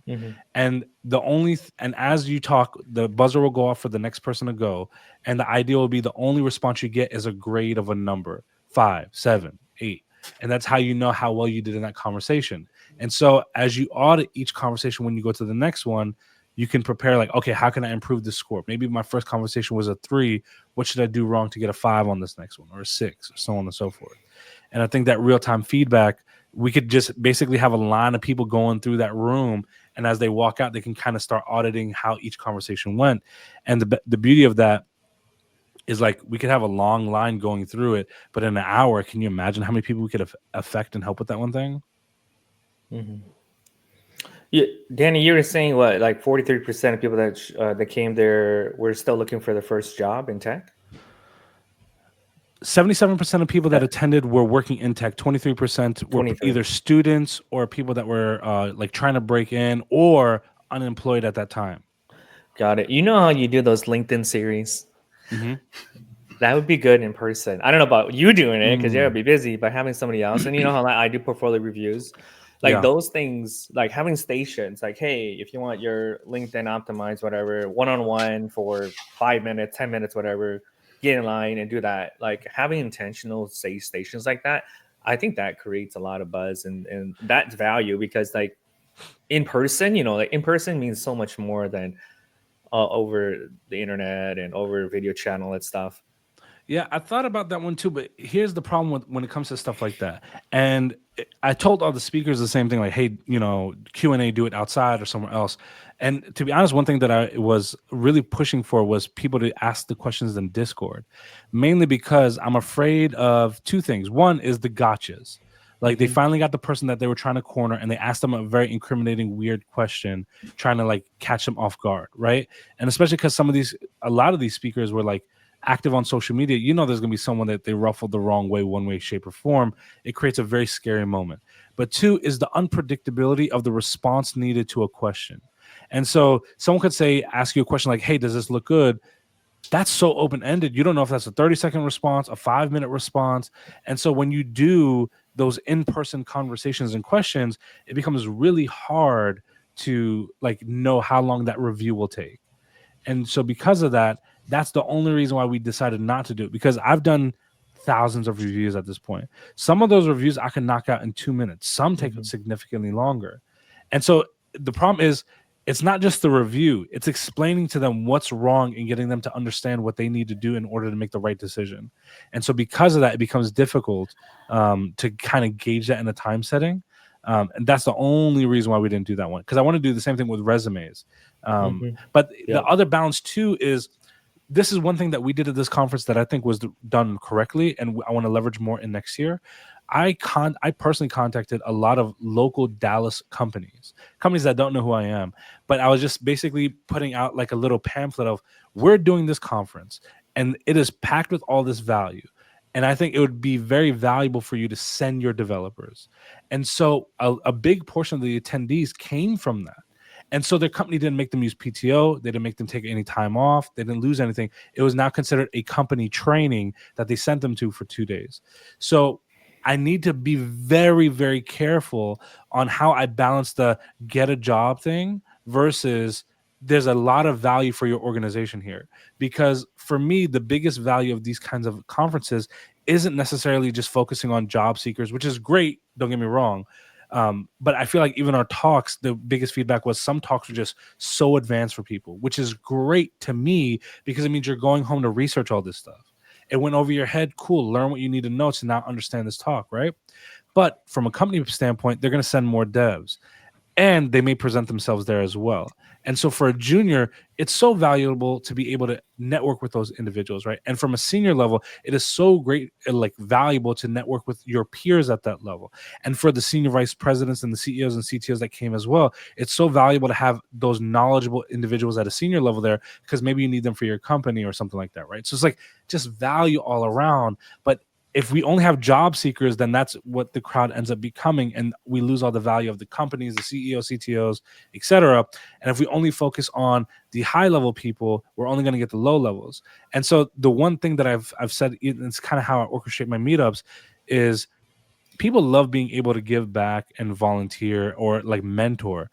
And and as you talk, the buzzer will go off for the next person to go. And the idea will be the only response you get is a grade of a number, 5, 7, 8. And that's how you know how well you did in that conversation. And so as you audit each conversation, when you go to the next one, you can prepare like, okay, how can I improve this score? Maybe my first conversation was a 3. What should I do wrong to get a 5 on this next one, or a 6, or so on and so forth? And I think that real-time feedback, we could just basically have a line of people going through that room. And as they walk out, they can kind of start auditing how each conversation went. And the beauty of that is like we could have a long line going through it, but in an hour, can you imagine how many people we could affect and help with that one thing? Yeah, Danny, you were saying what, like 43% of people that came there were still looking for their first job in tech? 77% of people that attended were working in tech. 23% were 23. either students or people that were like trying to break in or unemployed at that time. Got it. You know how you do those LinkedIn series? That would be good in person. I don't know about you doing it because you're gonna be busy, but having somebody else, and you know how I do portfolio reviews, like those things, like having stations, like, hey, if you want your LinkedIn optimized, whatever, one-on-one for 5 minutes, 10 minutes, whatever, get in line and do that. Like having intentional stations like that, I think that creates a lot of buzz and that's value, because like in person, you know, like in person means so much more than over the internet and over video channel and stuff. Yeah, I thought about that one too, but here's the problem with when it comes to stuff like that. And I told all the speakers the same thing, like, hey, you know, Q&A, do it outside or somewhere else. And to be honest, one thing that I was really pushing for was people to ask the questions in Discord, mainly because I'm afraid of 2 things. One is the gotchas. Like they finally got the person that they were trying to corner and they asked them a very incriminating, weird question, trying to like catch them off guard, right? And especially because a lot of these speakers were like active on social media, you know, there's going to be someone that they ruffled the wrong way, one way, shape, or form. It creates a very scary moment. But 2 is the unpredictability of the response needed to a question. And so someone could ask you a question like, hey, does this look good? That's so open-ended. You don't know if that's a 30-second response, a 5-minute response. And so when you do those in-person conversations and questions, it becomes really hard to like know how long that review will take. And so because of that, that's the only reason why we decided not to do it, because I've done thousands of reviews at this point. Some of those reviews I can knock out in 2 minutes. Some take significantly longer. And so the problem is it's not just the review. It's explaining to them what's wrong and getting them to understand what they need to do in order to make the right decision. And so because of that, it becomes difficult to kind of gauge that in a time setting. And that's the only reason why we didn't do that one, because I want to do the same thing with resumes. But the other balance too is this is one thing that we did at this conference that I think was done correctly, and I want to leverage more in next year. I personally contacted a lot of local Dallas companies that don't know who I am, but I was just basically putting out like a little pamphlet of, we're doing this conference and it is packed with all this value. And I think it would be very valuable for you to send your developers. And so a big portion of the attendees came from that. And so their company didn't make them use PTO. They didn't make them take any time off. They didn't lose anything. It was now considered a company training that they sent them to for 2 days. So I need to be very, very careful on how I balance the get a job thing versus there's a lot of value for your organization here. Because for me, the biggest value of these kinds of conferences isn't necessarily just focusing on job seekers, which is great. Don't get me wrong. But I feel like even our talks, the biggest feedback was some talks were just so advanced for people, which is great to me because it means you're going home to research all this stuff. It went over your head. Cool. Learn what you need to know to now understand this talk, right? But from a company standpoint, they're going to send more devs and they may present themselves there as well. And so for a junior, it's so valuable to be able to network with those individuals, right? And from a senior level, it is so great, like valuable to network with your peers at that level. And for the senior vice presidents and the CEOs and CTOs that came as well, it's so valuable to have those knowledgeable individuals at a senior level there because maybe you need them for your company or something like that, right? So it's like just value all around. But if we only have job seekers, then that's what the crowd ends up becoming, and we lose all the value of the companies, the CEOs, CTOs, etc. And if we only focus on the high-level people, we're only going to get the low levels. And so the one thing that I've said, it's kind of how I orchestrate my meetups, is people love being able to give back and volunteer or like mentor.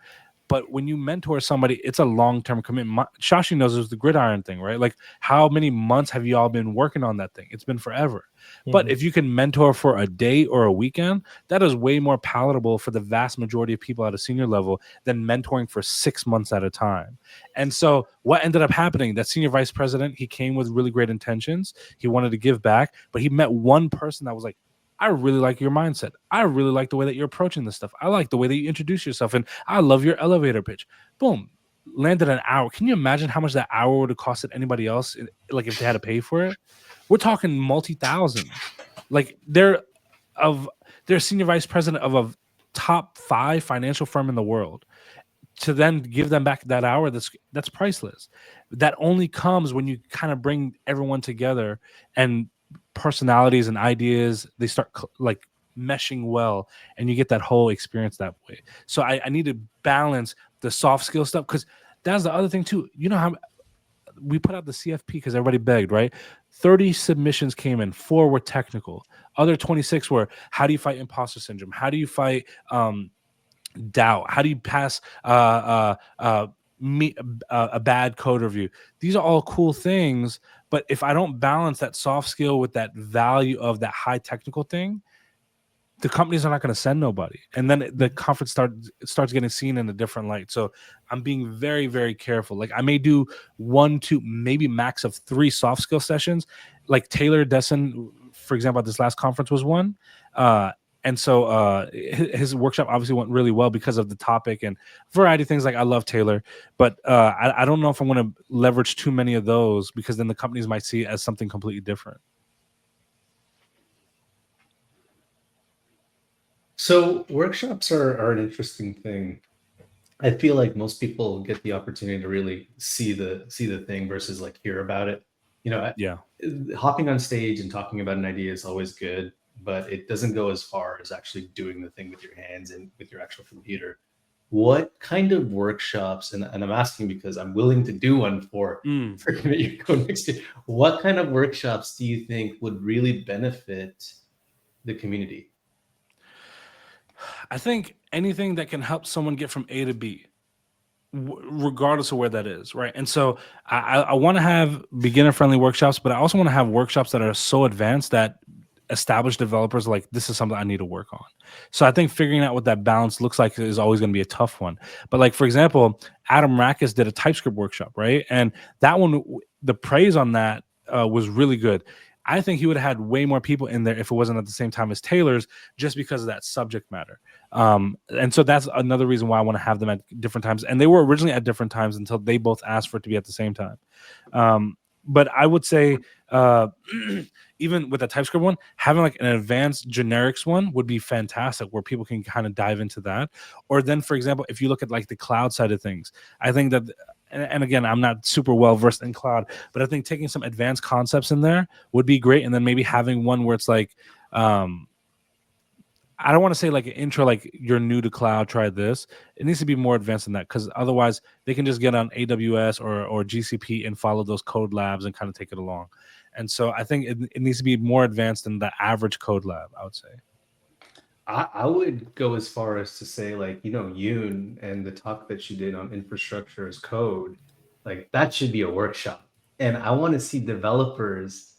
But when you mentor somebody, it's a long-term commitment. Shashi knows it was the gridiron thing, right? Like, how many months have you all been working on that thing? It's been forever. But if you can mentor for a day or a weekend, that is way more palatable for the vast majority of people at a senior level than mentoring for 6 months at a time. And so what ended up happening, that senior vice president, he came with really great intentions. He wanted to give back, but he met one person that was like, I really like your mindset. I really like the way that you're approaching this stuff. I like the way that you introduce yourself, and I love your elevator pitch. Boom. Landed an hour. Can you imagine how much that hour would have costed anybody else, like if they had to pay for it? We're talking multi-thousands. Like they're senior vice president of a top 5 financial firm in the world. To then give them back that hour, that's priceless. That only comes when you kind of bring everyone together and personalities and ideas, they start like meshing well, and you get that whole experience that way. So I need to balance the soft skill stuff, because that's the other thing too. You know how we put out the CFP because everybody begged, right? 30 submissions came in, 4 were technical, other 26 were how do you fight imposter syndrome, how do you fight doubt, how do you pass a bad code review. These are all cool things, but if I don't balance that soft skill with that value of that high technical thing, the companies are not going to send nobody, and then the conference starts getting seen in a different light. So I'm being very, very careful. Like I may do 1, 2, maybe max of 3 soft skill sessions. Like Taylor Dessen, for example, at this last conference was one. And so his workshop obviously went really well because of the topic and variety of things. Like I love Taylor, but I don't know if I'm going to leverage too many of those, because then the companies might see it as something completely different. So workshops are an interesting thing. I feel like most people get the opportunity to really see the thing versus like hear about it. You know, Yeah. hopping on stage and talking about an idea is always good, but it doesn't go as far as actually doing the thing with your hands and with your actual computer. What kind of workshops, and I'm asking because I'm willing to do one for Commit Your Code next year. What kind of workshops do you think would really benefit the community? I think anything that can help someone get from A to B, regardless of where that is, right? And so I want to have beginner-friendly workshops, but I also want to have workshops that are so advanced that established developers are like, this is something I need to work on. So I think figuring out what that balance looks like is always going to be a tough one. But like, for example, Adam Rackus did a TypeScript workshop, right? And that one, the praise on that was really good. I think he would have had way more people in there if it wasn't at the same time as Taylor's, just because of that subject matter. And so that's another reason why I want to have them at different times. And they were originally at different times until they both asked for it to be at the same time. but I would say even with the TypeScript one, having like an advanced generics one would be fantastic, where people can kind of dive into that. Or then, for example, if you look at like the cloud side of things, I think that, and again, I'm not super well versed in cloud, but I think taking some advanced concepts in there would be great. And then maybe having one where it's like, I don't want to say like an intro, like you're new to cloud, try this. It needs to be more advanced than that, because otherwise they can just get on AWS or GCP and follow those code labs and kind of take it along. And so I think it needs to be more advanced than the average code lab, I would say. I would go as far as to say, like, Yoon and the talk that she did on infrastructure as code, like that should be a workshop. And I want to see developers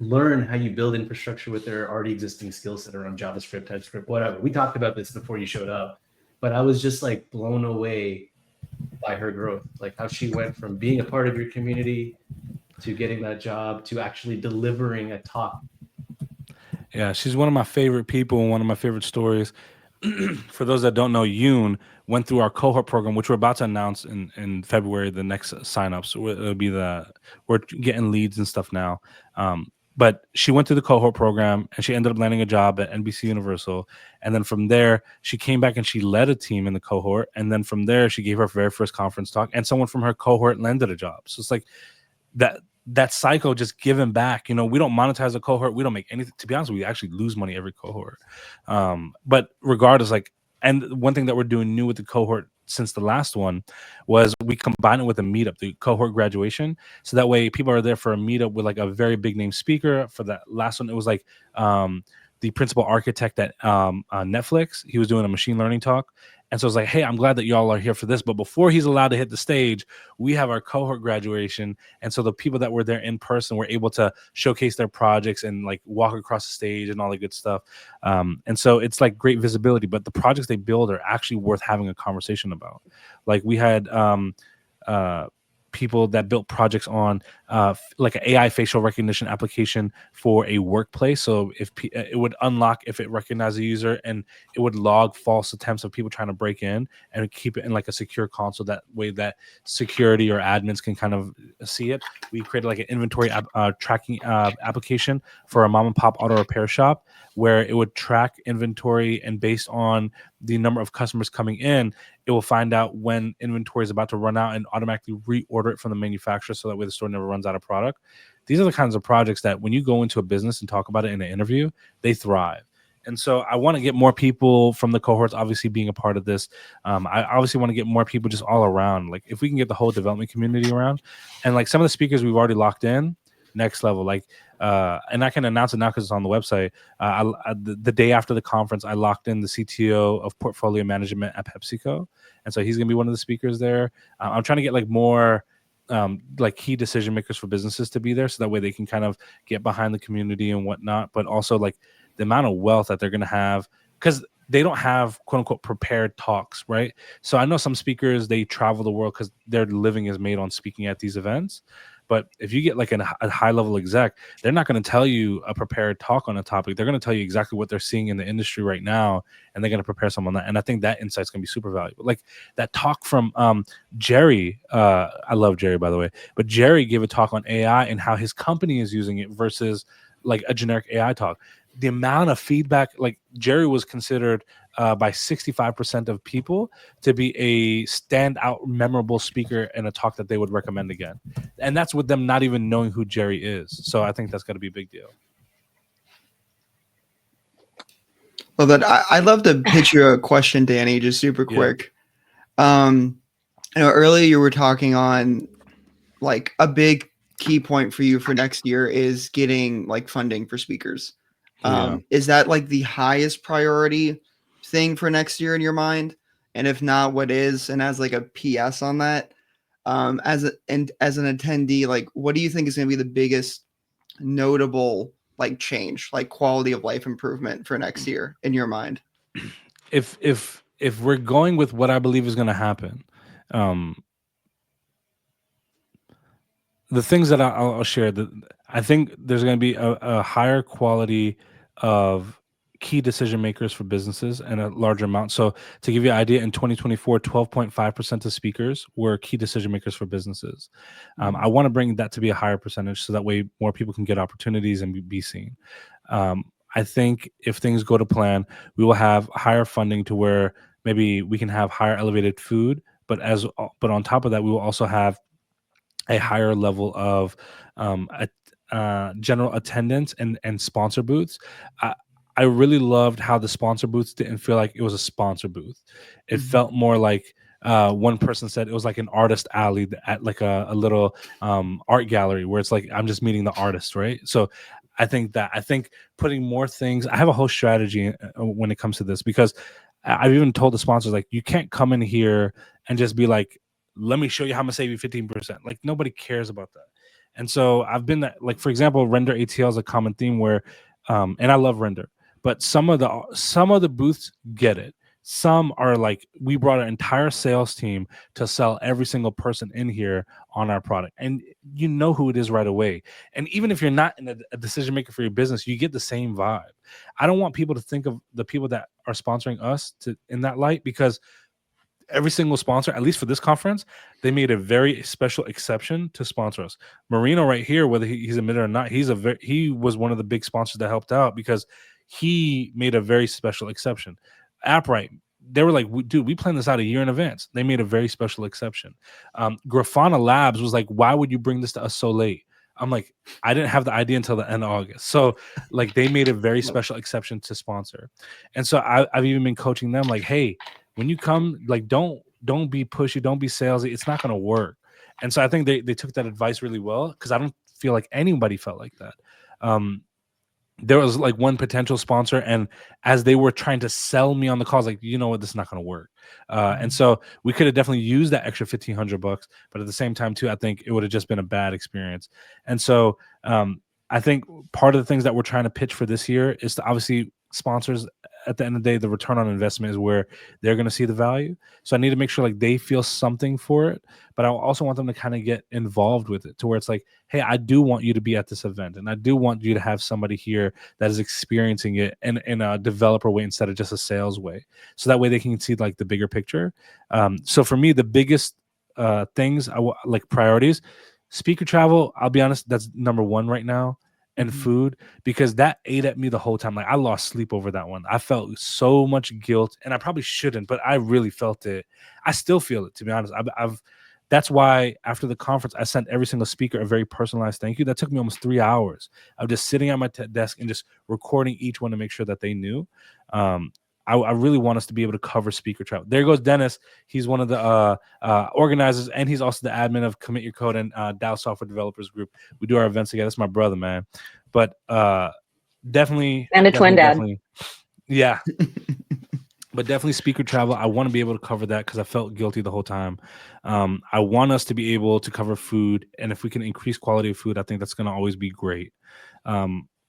learn how you build infrastructure with their already existing skill set around JavaScript, TypeScript, whatever. We talked about this before you showed up, but I was just like blown away by her growth, like how she went from being a part of your community to getting that job to actually delivering a talk. Yeah, she's one of my favorite people and one of my favorite stories. For those that don't know, Yoon went through our cohort program, which we're about to announce in February, the next signups. It'll be we're getting leads and stuff now. But she went through the cohort program and she ended up landing a job at NBC Universal. And then from there, she came back and she led a team in the cohort. And then from there, she gave her very first conference talk, and someone from her cohort landed a job. So it's like that cycle, just giving back. We don't monetize a cohort. We don't make anything. To be honest, we actually lose money every cohort. But regardless, like, and one thing that we're doing new with the cohort since the last one was we combine it with a meetup, the cohort graduation. So that way people are there for a meetup with like a very big name speaker. For that last one, it was like the principal architect at Netflix. He was doing a machine learning talk. And so it's like, hey, I'm glad that y'all are here for this. But before he's allowed to hit the stage, we have our cohort graduation. And so the people that were there in person were able to showcase their projects and like walk across the stage and all the good stuff. And so it's like great visibility. But the projects they build are actually worth having a conversation about. Like we had people that built projects on like an AI facial recognition application for a workplace. So if it would unlock if it recognized a user, and it would log false attempts of people trying to break in and keep it in like a secure console. That way that security or admins can kind of see it. We created like an inventory tracking application for a mom and pop auto repair shop, where it would track inventory, and based on the number of customers coming in, it will find out when inventory is about to run out and automatically reorder it from the manufacturer, so that way the store never runs out of product. These are the kinds of projects that when you go into a business and talk about it in an interview, they thrive. And so I want to get more people from the cohorts obviously being a part of this. I obviously want to get more people just all around. Like if we can get the whole development community around, and like some of the speakers we've already locked in, next level. Like and I can announce it now because it's on the website. The day after the conference, I locked in the CTO of portfolio management at PepsiCo, and so he's gonna be one of the speakers there. I'm trying to get like more like key decision makers for businesses to be there, so that way they can kind of get behind the community and whatnot. But also like the amount of wealth that they're gonna have, because they don't have quote unquote prepared talks, right? So I know some speakers, they travel the world because their living is made on speaking at these events. But if you get like a high level exec, they're not going to tell you a prepared talk on a topic. They're going to tell you exactly what they're seeing in the industry right now, and they're going to prepare some on that. And I think that insight's going to be super valuable. Like that talk from Jerry, I love Jerry, by the way, but Jerry gave a talk on AI and how his company is using it versus like a generic AI talk. The amount of feedback, like Jerry was considered by 65% of people to be a standout, memorable speaker in a talk that they would recommend again. And that's with them not even knowing who Jerry is. So I think that's got to be a big deal. Well, then I'd love to pitch you a question, Danny, just super quick. I know earlier you were talking on like a big key point for you for next year is getting like funding for speakers. Is that like the highest priority thing for next year in your mind? And if not, what is? And as like a PS on that, as an attendee, like what do you think is going to be the biggest notable like change, like quality of life improvement for next year in your mind? If we're going with what I believe is going to happen, the things that I'll share, that I think there's going to be a higher quality of key decision makers for businesses and a larger amount. So to give you an idea, in 2024, 12.5% of speakers were key decision makers for businesses. I want to bring that to be a higher percentage so that way more people can get opportunities and be seen. I think if things go to plan, we will have higher funding to where maybe we can have higher elevated food, but on top of that, we will also have a higher level of general attendance and sponsor booths. I really loved how the sponsor booths didn't feel like it was a sponsor booth. It felt more like one person said it was like an artist alley at like a little art gallery where it's like I'm just meeting the artist, right? So I think putting more things. I have a whole strategy when it comes to this because I've even told the sponsors like you can't come in here and just be like, let me show you how I'm gonna save you 15%. Like nobody cares about that. And so I've been that, like, for example, render ATL is a common theme where, and I love render, but some of the booths get it. Some are like, we brought an entire sales team to sell every single person in here on our product. And you know who it is right away. And even if you're not a decision maker for your business, you get the same vibe. I don't want people to think of the people that are sponsoring us in that light, because every single sponsor, at least for this conference, they made a very special exception to sponsor us. Marino right here, whether he's admitted or not, he was one of the big sponsors that helped out because he made a very special exception. Appright, they were like, dude, we planned this out a year in advance. They made a very special exception. Grafana Labs was like, why would you bring this to us so late? I'm like, I didn't have the idea until the end of August. So like they made a very special exception to sponsor. And so I've even been coaching them like, hey, when you come, like, don't be pushy, don't be salesy. It's not going to work. And so I think they took that advice really well because I don't feel like anybody felt like that. There was like one potential sponsor, and as they were trying to sell me on the calls, like, you know what, this is not going to work. And so we could have definitely used that extra $1,500, but at the same time too, I think it would have just been a bad experience. And so I think part of the things that we're trying to pitch for this year is to obviously sponsors, at the end of the day, the return on investment is where they're going to see the value. So I need to make sure like they feel something for it, but I also want them to kind of get involved with it to where it's like, hey, I do want you to be at this event, and I do want you to have somebody here that is experiencing it in a developer way instead of just a sales way. So that way they can see like the bigger picture. So for me, the biggest things like priorities, speaker travel, I'll be honest, that's number one right now. And food, because that ate at me the whole time. Like I lost sleep over that one. I felt so much guilt, and I probably shouldn't, but I really felt it. I still feel it, to be honest. That's why after the conference, I sent every single speaker a very personalized thank you. That took me almost 3 hours of just sitting at my desk and just recording each one to make sure that they knew. I really want us to be able to cover speaker travel. There goes Dennis. He's one of the organizers, and he's also the admin of Commit Your Code and Dow Software Developers Group. We do our events together. That's my brother, man. But definitely, and a twin dad. Yeah. But definitely speaker travel. I want to be able to cover that because I felt guilty the whole time. I want us to be able to cover food, and if we can increase quality of food, I think that's going to always be great.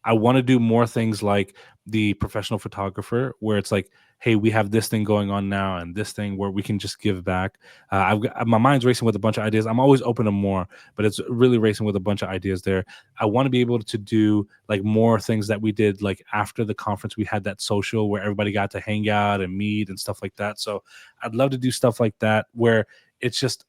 I want to do more things like the professional photographer, where it's like, hey, we have this thing going on now and this thing where we can just give back. My mind's racing with a bunch of ideas. I'm always open to more, but it's really racing with a bunch of ideas there. I want to be able to do like more things that we did, like after the conference, we had that social where everybody got to hang out and meet and stuff like that. So I'd love to do stuff like that where it's just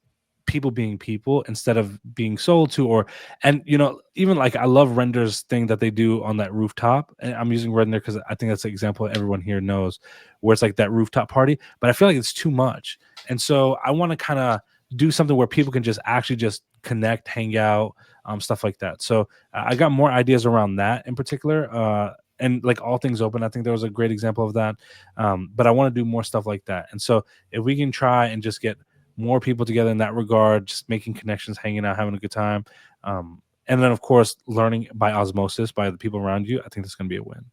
people being people instead of being sold to, and you know, even like I love Render's thing that they do on that rooftop, and I'm using Render because I think that's an example everyone here knows, where it's like that rooftop party, but I feel like it's too much. And so I want to kind of do something where people can just actually just connect, hang out, stuff like that. So I got more ideas around that in particular, and like All Things Open, I think there was a great example of that. But I want to do more stuff like that. And so if we can try and just get more people together in that regard, just making connections, hanging out, having a good time. And then, of course, learning by osmosis by the people around you. I think that's going to be a win.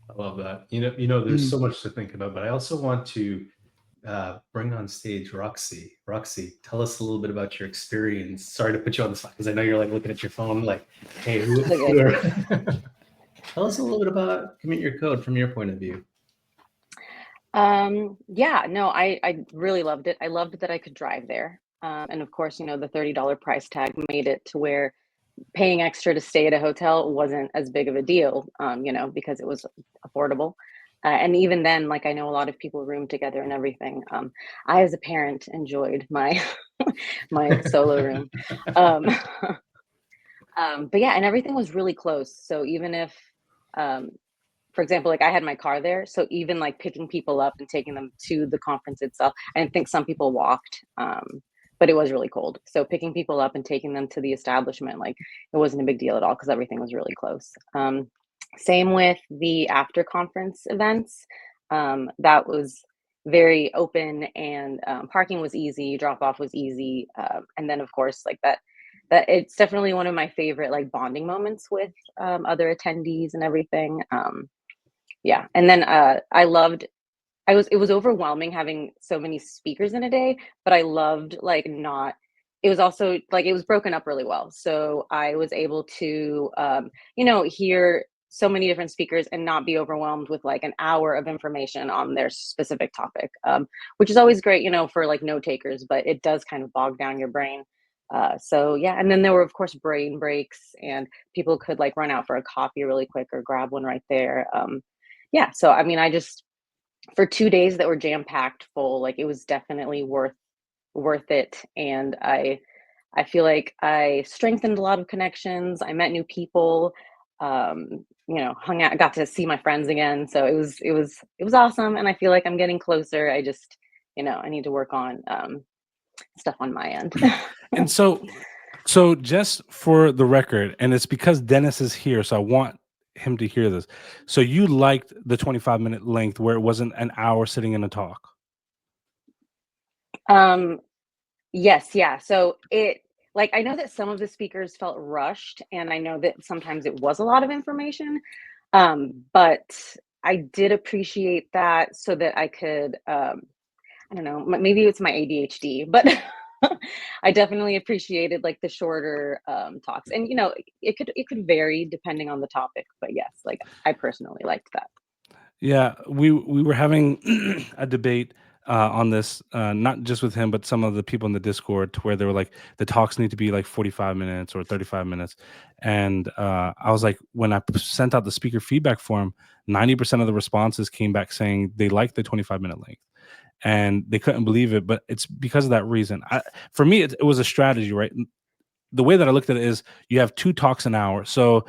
I love that. You know, there's so much to think about, but I also want to bring on stage Roxy. Roxy, tell us a little bit about your experience. Sorry to put you on the spot because I know you're like looking at your phone like, hey, tell us a little bit about Commit Your Code from your point of view. Yeah, no, I really loved it. I loved that I could drive there. And of course, you know, the $30 price tag made it to where paying extra to stay at a hotel wasn't as big of a deal, because it was affordable. And even then, like, I know a lot of people room together and everything. I, as a parent, enjoyed my my solo room. Um, but yeah, and everything was really close. So even if, um, for example, like I had my car there, so even like picking people up and taking them to the conference itself, I think some people walked, but it was really cold. So picking people up and taking them to the establishment, like it wasn't a big deal at all because everything was really close. Same with the after conference events. That was very open, and parking was easy, drop off was easy, and then of course like that it's definitely one of my favorite like bonding moments with other attendees and everything. Yeah, and then it was overwhelming having so many speakers in a day, but I loved like not it was also like it was broken up really well. So I was able to hear so many different speakers and not be overwhelmed with like an hour of information on their specific topic. Which is always great, for like note takers, but it does kind of bog down your brain. So yeah, and then there were of course brain breaks, and people could like run out for a coffee really quick or grab one right there. Yeah, so I mean, I just for 2 days that were jam packed full, like it was definitely worth it, and I feel like I strengthened a lot of connections. I met new people, hung out, got to see my friends again. So it was awesome, and I feel like I'm getting closer. I just I need to work on stuff on my end. And so just for the record, and it's because Dennis is here, so I want him to hear this. So you liked the 25-minute length where it wasn't an hour sitting in a talk? Yes, yeah. So I know that some of the speakers felt rushed, and I know that sometimes it was a lot of information. But I did appreciate that so that I could, I don't know, maybe it's my ADHD, but I definitely appreciated like the shorter talks. And it could vary depending on the topic, but yes, like I personally liked that. Yeah, we were having a debate on this, not just with him, but some of the people in the Discord, to where they were like, the talks need to be like 45 minutes or 35 minutes. And I was like, when I sent out the speaker feedback form, 90% of the responses came back saying they liked the 25-minute length. And they couldn't believe it, but it's because of that reason. For me, it was a strategy, right? The way that I looked at it is you have 2 talks an hour. So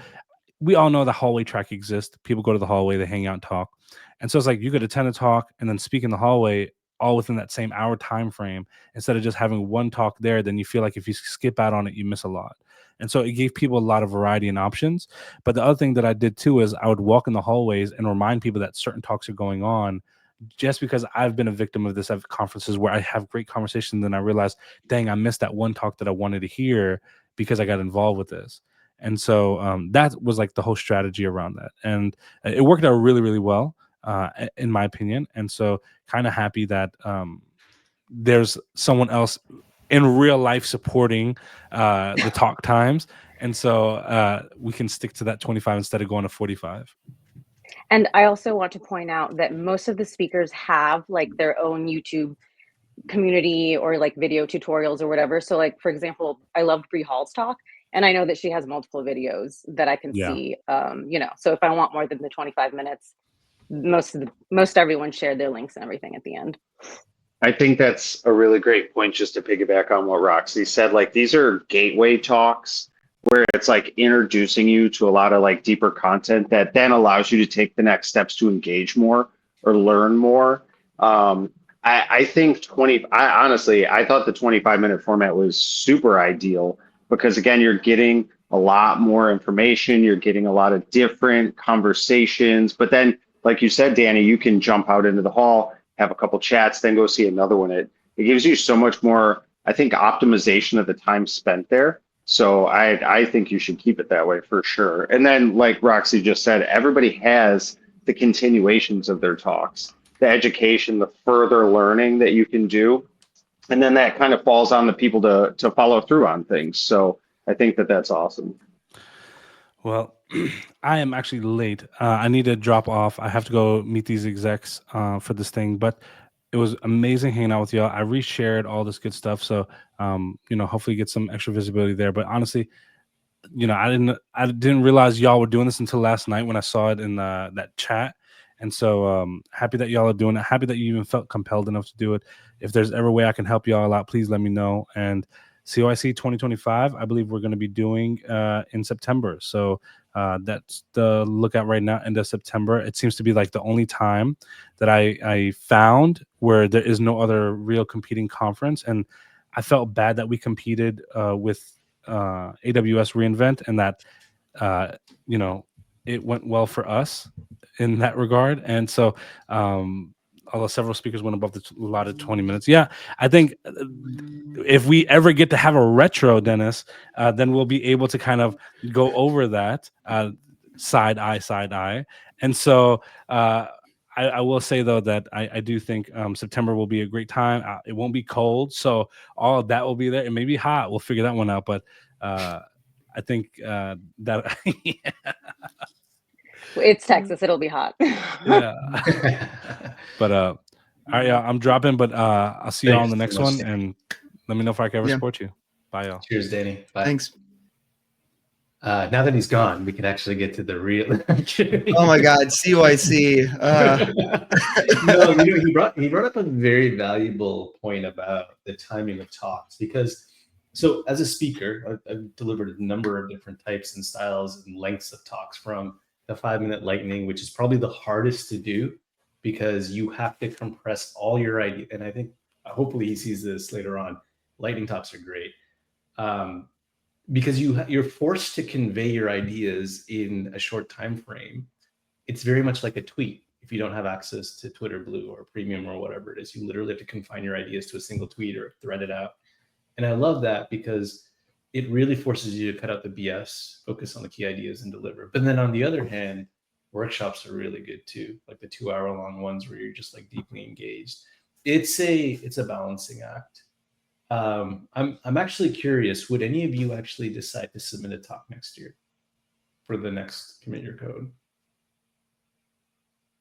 we all know the hallway track exists. People go to the hallway, they hang out and talk. And so it's like you could attend a talk and then speak in the hallway all within that same hour time frame, instead of just having one talk there. Then you feel like if you skip out on it, you miss a lot. And so it gave people a lot of variety and options. But the other thing that I did too is I would walk in the hallways and remind people that certain talks are going on, just because I've been a victim of this at conferences where I have great conversations, and then I realize, dang, I missed that one talk that I wanted to hear because I got involved with this. And so that was like the whole strategy around that. And it worked out really, really well, in my opinion. And so kind of happy that there's someone else in real life supporting the talk times. And so we can stick to that 25 instead of going to 45. And I also want to point out that most of the speakers have like their own YouTube community or like video tutorials or whatever. So like, for example, I loved Bree Hall's talk, and I know that she has multiple videos that I can Yeah. see. So if I want more than the 25 minutes, most everyone shared their links and everything at the end. I think that's a really great point, just to piggyback on what Roxy said. Like, these are gateway talks where it's like introducing you to a lot of like deeper content that then allows you to take the next steps to engage more or learn more. I think I thought the 25-minute format was super ideal because, again, you're getting a lot more information, you're getting a lot of different conversations, but then, like you said, Danny, you can jump out into the hall, have a couple chats, then go see another one. It gives you so much more, I think, optimization of the time spent there. So I think you should keep it that way for sure. And then, like Roxy just said, everybody has the continuations of their talks, the education, the further learning that you can do. And then that kind of falls on the people to follow through on things. So I think that that's awesome. Well, I am actually late. I need to drop off. I have to go meet these execs for this thing, but it was amazing hanging out with y'all. I reshared all this good stuff. So, hopefully get some extra visibility there. But honestly, I didn't realize y'all were doing this until last night when I saw it in that chat. And so happy that y'all are doing it. Happy that you even felt compelled enough to do it. If there's ever way I can help y'all out, please let me know. And COIC 2025, I believe we're going to be doing in September. So that's the lookout right now, end of September. It seems to be like the only time that I found where there is no other real competing conference. And I felt bad that we competed with AWS reInvent, and that it went well for us in that regard. And so although several speakers went above the allotted 20 minutes, I think if we ever get to have a retro, Dennis, then we'll be able to kind of go over that side eye. And so I will say, though, that I do think September will be a great time. It won't be cold, so all of that will be there. It may be hot. We'll figure that one out. But I think that It's Texas. It'll be hot. yeah. But all right, y'all, I'm dropping. But I'll see y'all on the next one, and let me know if I can ever support you. Bye, y'all. Cheers, Danny. Bye. Thanks. Now that he's gone, we can actually get to the real. Oh my God, CYC. He brought up a very valuable point about the timing of talks, because so as a speaker, I've delivered a number of different types and styles and lengths of talks, from the 5-minute lightning, which is probably the hardest to do because you have to compress all your ideas. And I think hopefully he sees this later on. Lightning talks are great. Because you're forced to convey your ideas in a short time frame. It's very much like a tweet. If you don't have access to Twitter Blue or Premium or whatever it is, you literally have to confine your ideas to a single tweet or thread it out. And I love that because it really forces you to cut out the BS, focus on the key ideas, and deliver. But then on the other hand, workshops are really good too, like the 2-hour-long ones where you're just like deeply engaged. It's a balancing act. I'm actually curious, would any of you actually decide to submit a talk next year for the next Commit Your Code?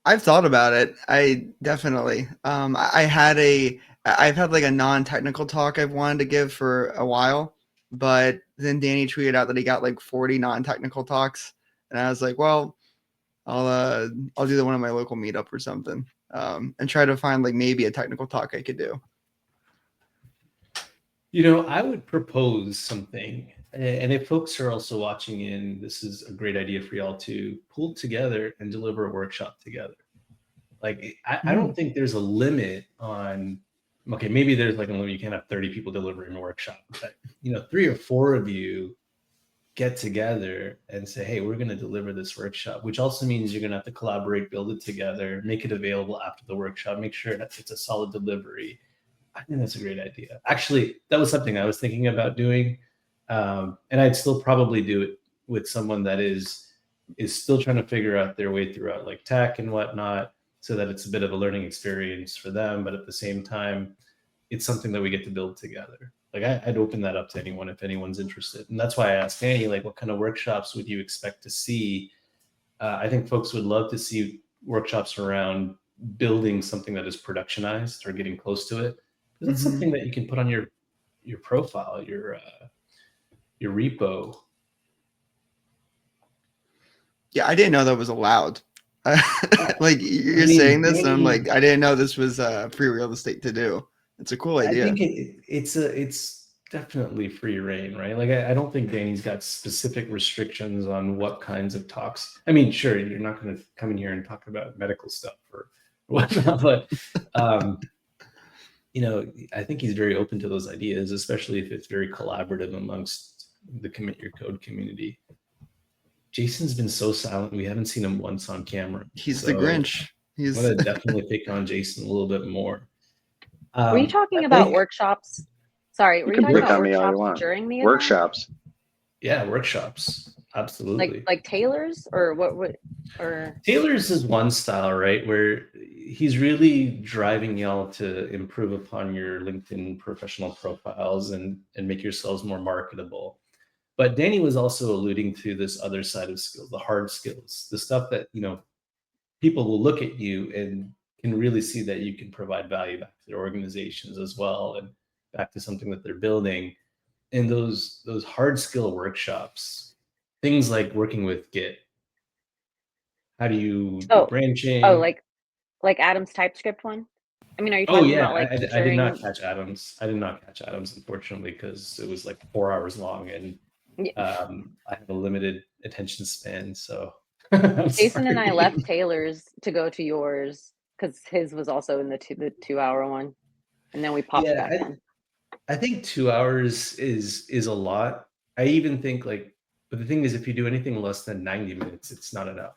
I've thought about it. I definitely. I've had like a non-technical talk I've wanted to give for a while, but then Danny tweeted out that he got like 40 non-technical talks, and I was like, well, I'll do the one at my local meetup or something, and try to find like maybe a technical talk I could do. I would propose something, and if folks are also watching in, this is a great idea for y'all to pull together and deliver a workshop together. Like, I don't think there's a limit on, okay, maybe there's like a limit, you can't have 30 people delivering a workshop, but 3 or 4 of you get together and say, hey, we're going to deliver this workshop, which also means you're going to have to collaborate, build it together, make it available after the workshop, make sure that it's a solid delivery. I think that's a great idea. Actually, that was something I was thinking about doing. And I'd still probably do it with someone that is still trying to figure out their way throughout like tech and whatnot, so that it's a bit of a learning experience for them. But at the same time, it's something that we get to build together. Like I'd open that up to anyone if anyone's interested. And that's why I asked Danny, like, what kind of workshops would you expect to see? I think folks would love to see workshops around building something that is productionized or getting close to it. That's something that you can put on your profile, your repo. Yeah, I didn't know that was allowed. Like you're saying this, and I'm like, I didn't know this was free real estate to do. It's a cool idea. I think it's definitely free reign, right? Like I don't think Danny's got specific restrictions on what kinds of talks. I mean, sure, you're not going to come in here and talk about medical stuff or whatnot, but I think he's very open to those ideas, especially if it's very collaborative amongst the Commit Your Code community. Jason's been so silent. We haven't seen him once on camera. He's the Grinch. I'm going to definitely pick on Jason a little bit more. Were you talking about workshops? Sorry, were you talking about workshops during the event? Workshops? Yeah, workshops. Absolutely. Like Taylor's or what? Or Taylor's is one style, right? Where he's really driving y'all to improve upon your LinkedIn professional profiles and make yourselves more marketable. But Danny was also alluding to this other side of skills, the hard skills, the stuff that, people will look at you and can really see that you can provide value back to their organizations as well, and back to something that they're building. And those hard skill workshops things like working with Git. How do you do Oh, branching? like Adam's TypeScript one. I mean, are you Oh talking yeah, about like I did not featuring? catch Adams. I did not catch Adams, unfortunately, because it was like 4 hours long, and I have a limited attention span. So I'm Jason and I sorry. left Taylor's to go to yours because his was also in the 2 hour one, and then we popped back Yeah, in. I think 2 hours is a lot. I even think like, but the thing is, if you do anything less than 90 minutes, it's not enough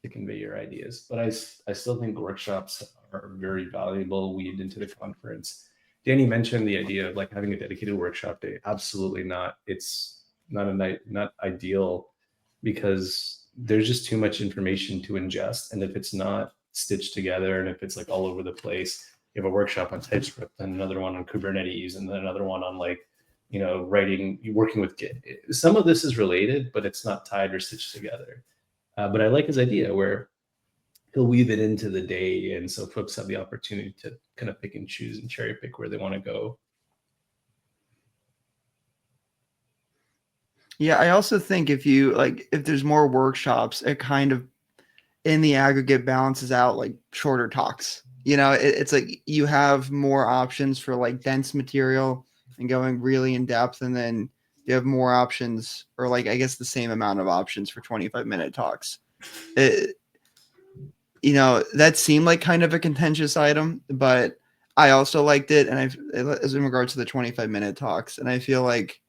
to convey your ideas. But I still think workshops are very valuable weaved into the conference. Danny mentioned the idea of like having a dedicated workshop day. Absolutely not. It's not ideal because there's just too much information to ingest. And if it's not stitched together and if it's like all over the place, you have a workshop on TypeScript and another one on Kubernetes and then another one on like, working with Git. Some of this is related, but it's not tied or stitched together. But I like his idea where he'll weave it into the day, and so folks have the opportunity to kind of pick and choose and cherry pick where they want to go. Yeah, I also think if there's more workshops, it kind of in the aggregate balances out like shorter talks. It's like you have more options for like dense material and going really in depth, and then you have more options, or like I guess the same amount of options for 25-minute talks. That seemed like kind of a contentious item, but I also liked it, and as in regards to the 25-minute talks, and I feel like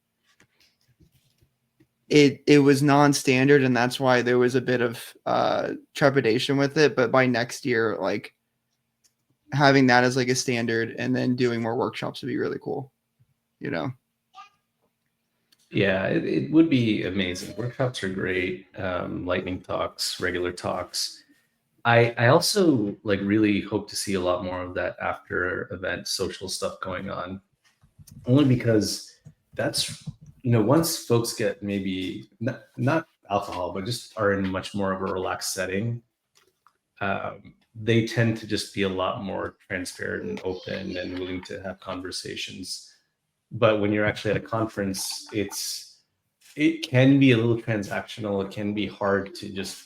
it was non-standard, and that's why there was a bit of trepidation with it. But by next year, like having that as like a standard and then doing more workshops would be really cool. Yeah, it would be amazing. Workshops are great. Lightning talks, regular talks. I also like really hope to see a lot more of that after event social stuff going on, only because that's once folks get maybe not alcohol but just are in much more of a relaxed setting, they tend to just be a lot more transparent and open and willing to have conversations. But when you're actually at a conference, it can be a little transactional. It can be hard to just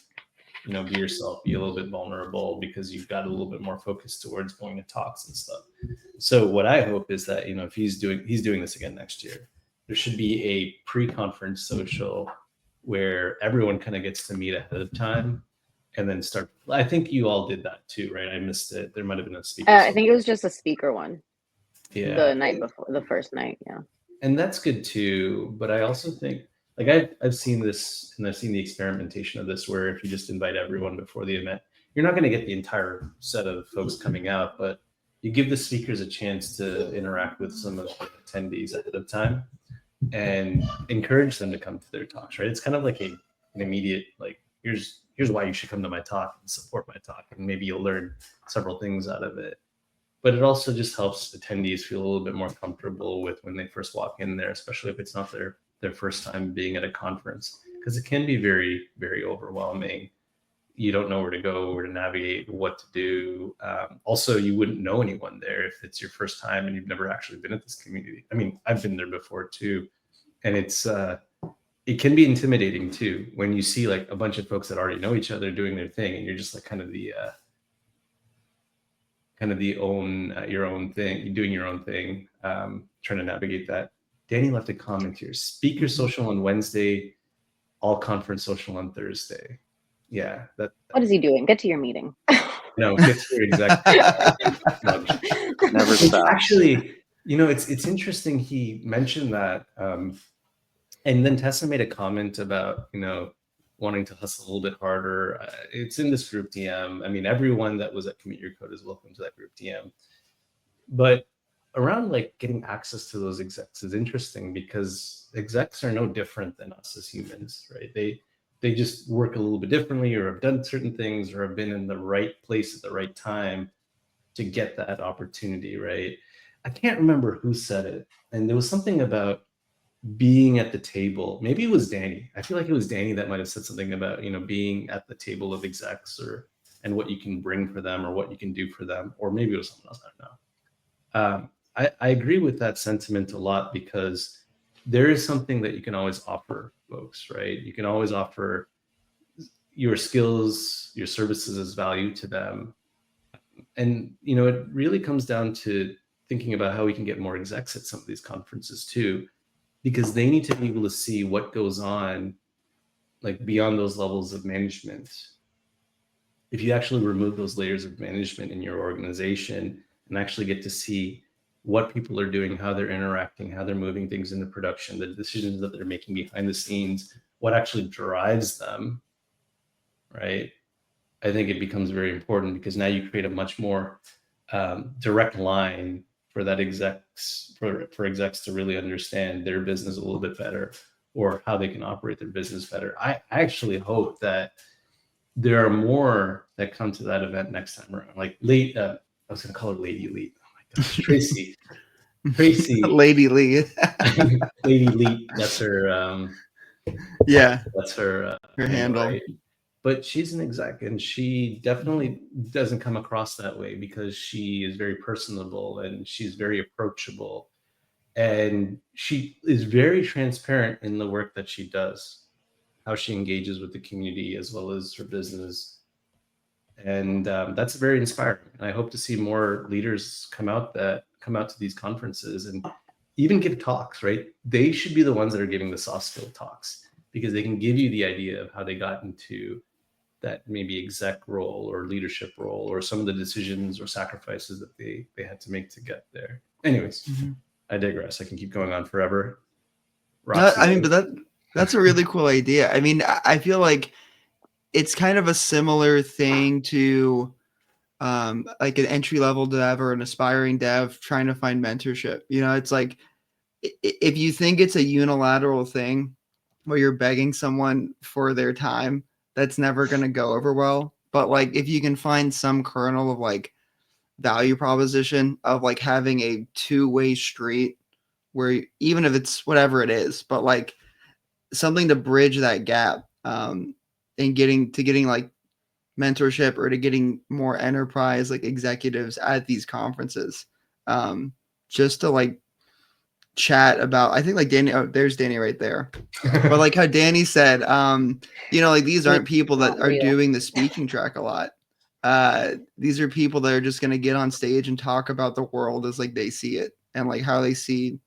be yourself, be a little bit vulnerable because you've got a little bit more focus towards going to talks and stuff. So what I hope is that if he's doing this again next year, there should be a pre-conference social where everyone kind of gets to meet ahead of time and then start. I think you all did that too, right? I missed it. There might have been a speaker. I think it was just a speaker one. Yeah. The night before, the first night. Yeah. And that's good too. But I also think like I've seen this, and I've seen the experimentation of this where if you just invite everyone before the event, you're not going to get the entire set of folks coming out, but you give the speakers a chance to interact with some of the attendees ahead of time and encourage them to come to their talks, right? It's kind of like an immediate, like, here's why you should come to my talk and support my talk. And maybe you'll learn several things out of it. But it also just helps attendees feel a little bit more comfortable with when they first walk in there, especially if it's not their first time being at a conference, because it can be very, very overwhelming. You don't know where to go, where to navigate, what to do. Also, you wouldn't know anyone there if it's your first time and you've never actually been at this community. I mean, I've been there before too, and it can be intimidating too when you see like a bunch of folks that already know each other doing their thing, and you're just like kind of the your own thing, you're doing your own thing, trying to navigate that. Danny left a comment here: speaker social on Wednesday, all conference social on Thursday. Yeah, What is he doing? Get to your meeting. No, get to your exact. Never stop. Actually, it's interesting he mentioned that, and then Tessa made a comment about wanting to hustle a little bit harder. It's in this group DM. I mean, everyone that was at Commit Your Code is welcome to that group DM. But around like getting access to those execs is interesting because execs are no different than us as humans, right? They just work a little bit differently, or have done certain things, or have been in the right place at the right time to get that opportunity, right? I can't remember who said it. And there was something about being at the table. Maybe it was Danny. I feel like it was Danny that might have said something about, being at the table of execs, and what you can bring for them or what you can do for them. Or maybe it was someone else, I don't know. I agree with that sentiment a lot, because there is something that you can always offer folks, right? You can always offer your skills, your services as value to them. And, it really comes down to thinking about how we can get more execs at some of these conferences too, because they need to be able to see what goes on like beyond those levels of management. If you actually remove those layers of management in your organization and actually get to see what people are doing, how they're interacting, how they're moving things into production, the decisions that they're making behind the scenes, what actually drives them, right? I think it becomes very important because now you create a much more direct line for that for execs to really understand their business a little bit better, or how they can operate their business better. I actually hope that there are more that come to that event next time around. Like I was going to call her Lady Elite. Oh my gosh, Tracy, Lady Lee. Lady Elite. That's her. Yeah, That's her. her handle. Right? But she's an exec, and she definitely doesn't come across that way because she is very personable and she's very approachable, and she is very transparent in the work that she does, how she engages with the community as well as her business. And that's very inspiring. And I hope to see more leaders come out to these conferences and even give talks, right? They should be the ones that are giving the soft skill talks, because they can give you the idea of how they got into that maybe exec role or leadership role, or some of the decisions or sacrifices that they had to make to get there. Anyways, I digress. I can keep going on forever. I mean, but that's a really cool idea. I mean, I feel like it's kind of a similar thing to like an entry level dev or an aspiring dev trying to find mentorship. It's like, if you think it's a unilateral thing where you're begging someone for their time, that's never going to go over well. But like, if you can find some kernel of like value proposition of like having a two-way street where even if it's whatever it is, but like something to bridge that gap, and getting like mentorship, or to getting more enterprise like executives at these conferences, just to like chat about, I think like Danny, oh, there's Danny right there. But like how Danny said, like these aren't people that are doing the speaking track a lot. These are people that are just going to get on stage and talk about the world as like they see it, and like how they see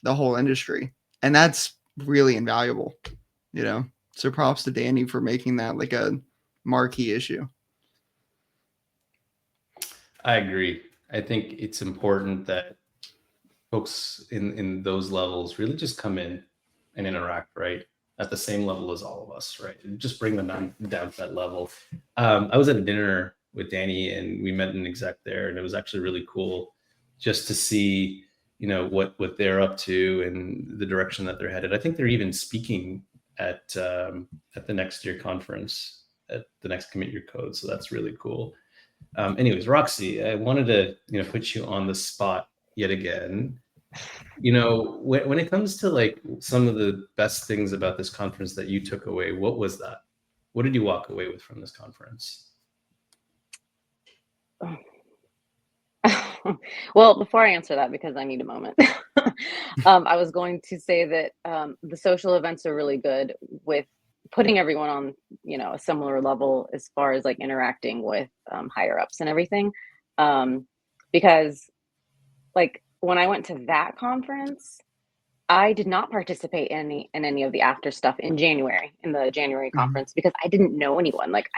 the whole industry. And that's really invaluable, so props to Danny for making that like a marquee issue. I agree. I think it's important that folks in those levels really just come in and interact, right, at the same level as all of us, right? And just bring them down to that level. I was at a dinner with Danny, and we met an exec there, and it was actually really cool just to see, what they're up to and the direction that they're headed. I think they're even speaking at the next year conference, at the next Commit Your Code. So that's really cool. Anyways, Roxy, I wanted to, put you on the spot yet again. When it comes to like some of the best things about this conference that you took away, what was that? What did you walk away with from this conference? Well, before I answer that, because I need a moment, I was going to say that the social events are really good with putting everyone on, a similar level as far as like interacting with higher ups and everything. Because like when I went to that conference, I did not participate in any of the after stuff in the January conference, because I didn't know anyone. Like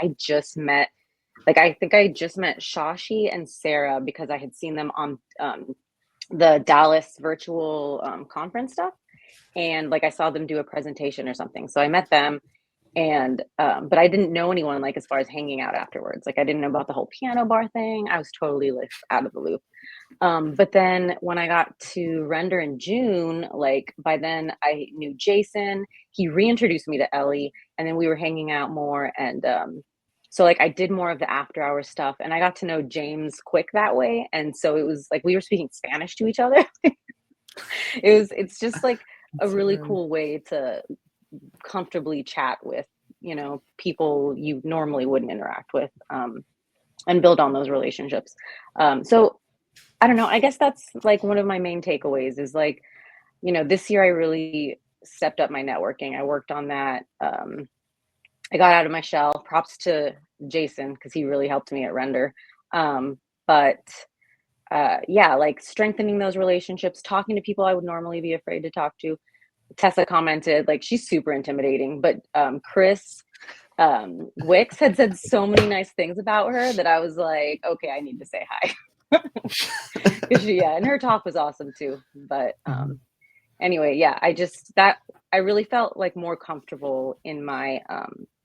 I think I just met Shashi and Sarah because I had seen them on the Dallas virtual conference stuff. And like I saw them do a presentation or something. So I met them, and but I didn't know anyone like as far as hanging out afterwards. Like I didn't know about the whole piano bar thing. I was totally like out of the loop. But then when I got to Render in June, like by then I knew Jason. He reintroduced me to Ellie, and then we were hanging out more. And so like I did more of the after hour stuff, and I got to know James quick that way. And so it was like we were speaking Spanish to each other. It's just like a really cool way to comfortably chat with, people you normally wouldn't interact with, and build on those relationships. So I don't know, I guess that's like one of my main takeaways is like, this year I really stepped up my networking. I worked on that. I got out of my shell. Props to Jason because he really helped me at Render. But yeah, like strengthening those relationships, talking to people I would normally be afraid to talk to. Tessa commented, like, she's super intimidating, but Chris Wicks had said so many nice things about her that I was like, okay, I need to say hi. Yeah, and her talk was awesome too. But anyway, yeah, I really felt like more comfortable in my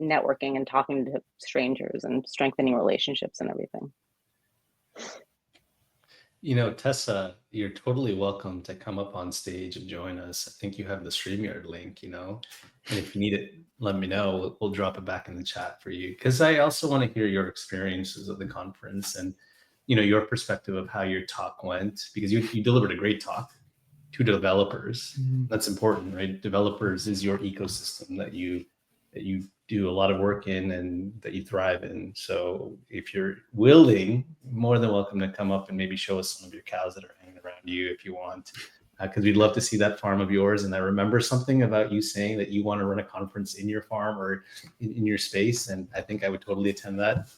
networking and talking to strangers and strengthening relationships and everything. You know, Tessa, you're totally welcome to come up on stage and join us. I think you have the StreamYard link, you know, and if you need it, let me know. We'll drop it back in the chat for you, because I also want to hear your experiences of the conference and, you know, your perspective of how your talk went, because you delivered a great talk to developers. That's important, right? Developers is your ecosystem that you do a lot of work in and that you thrive in. So if you're willing, more than welcome to come up and maybe show us some of your cows that are hanging around you if you want, because we'd love to see that farm of yours. And I remember something about you saying that you want to run a conference in your farm or in your space, and I think I would totally attend that.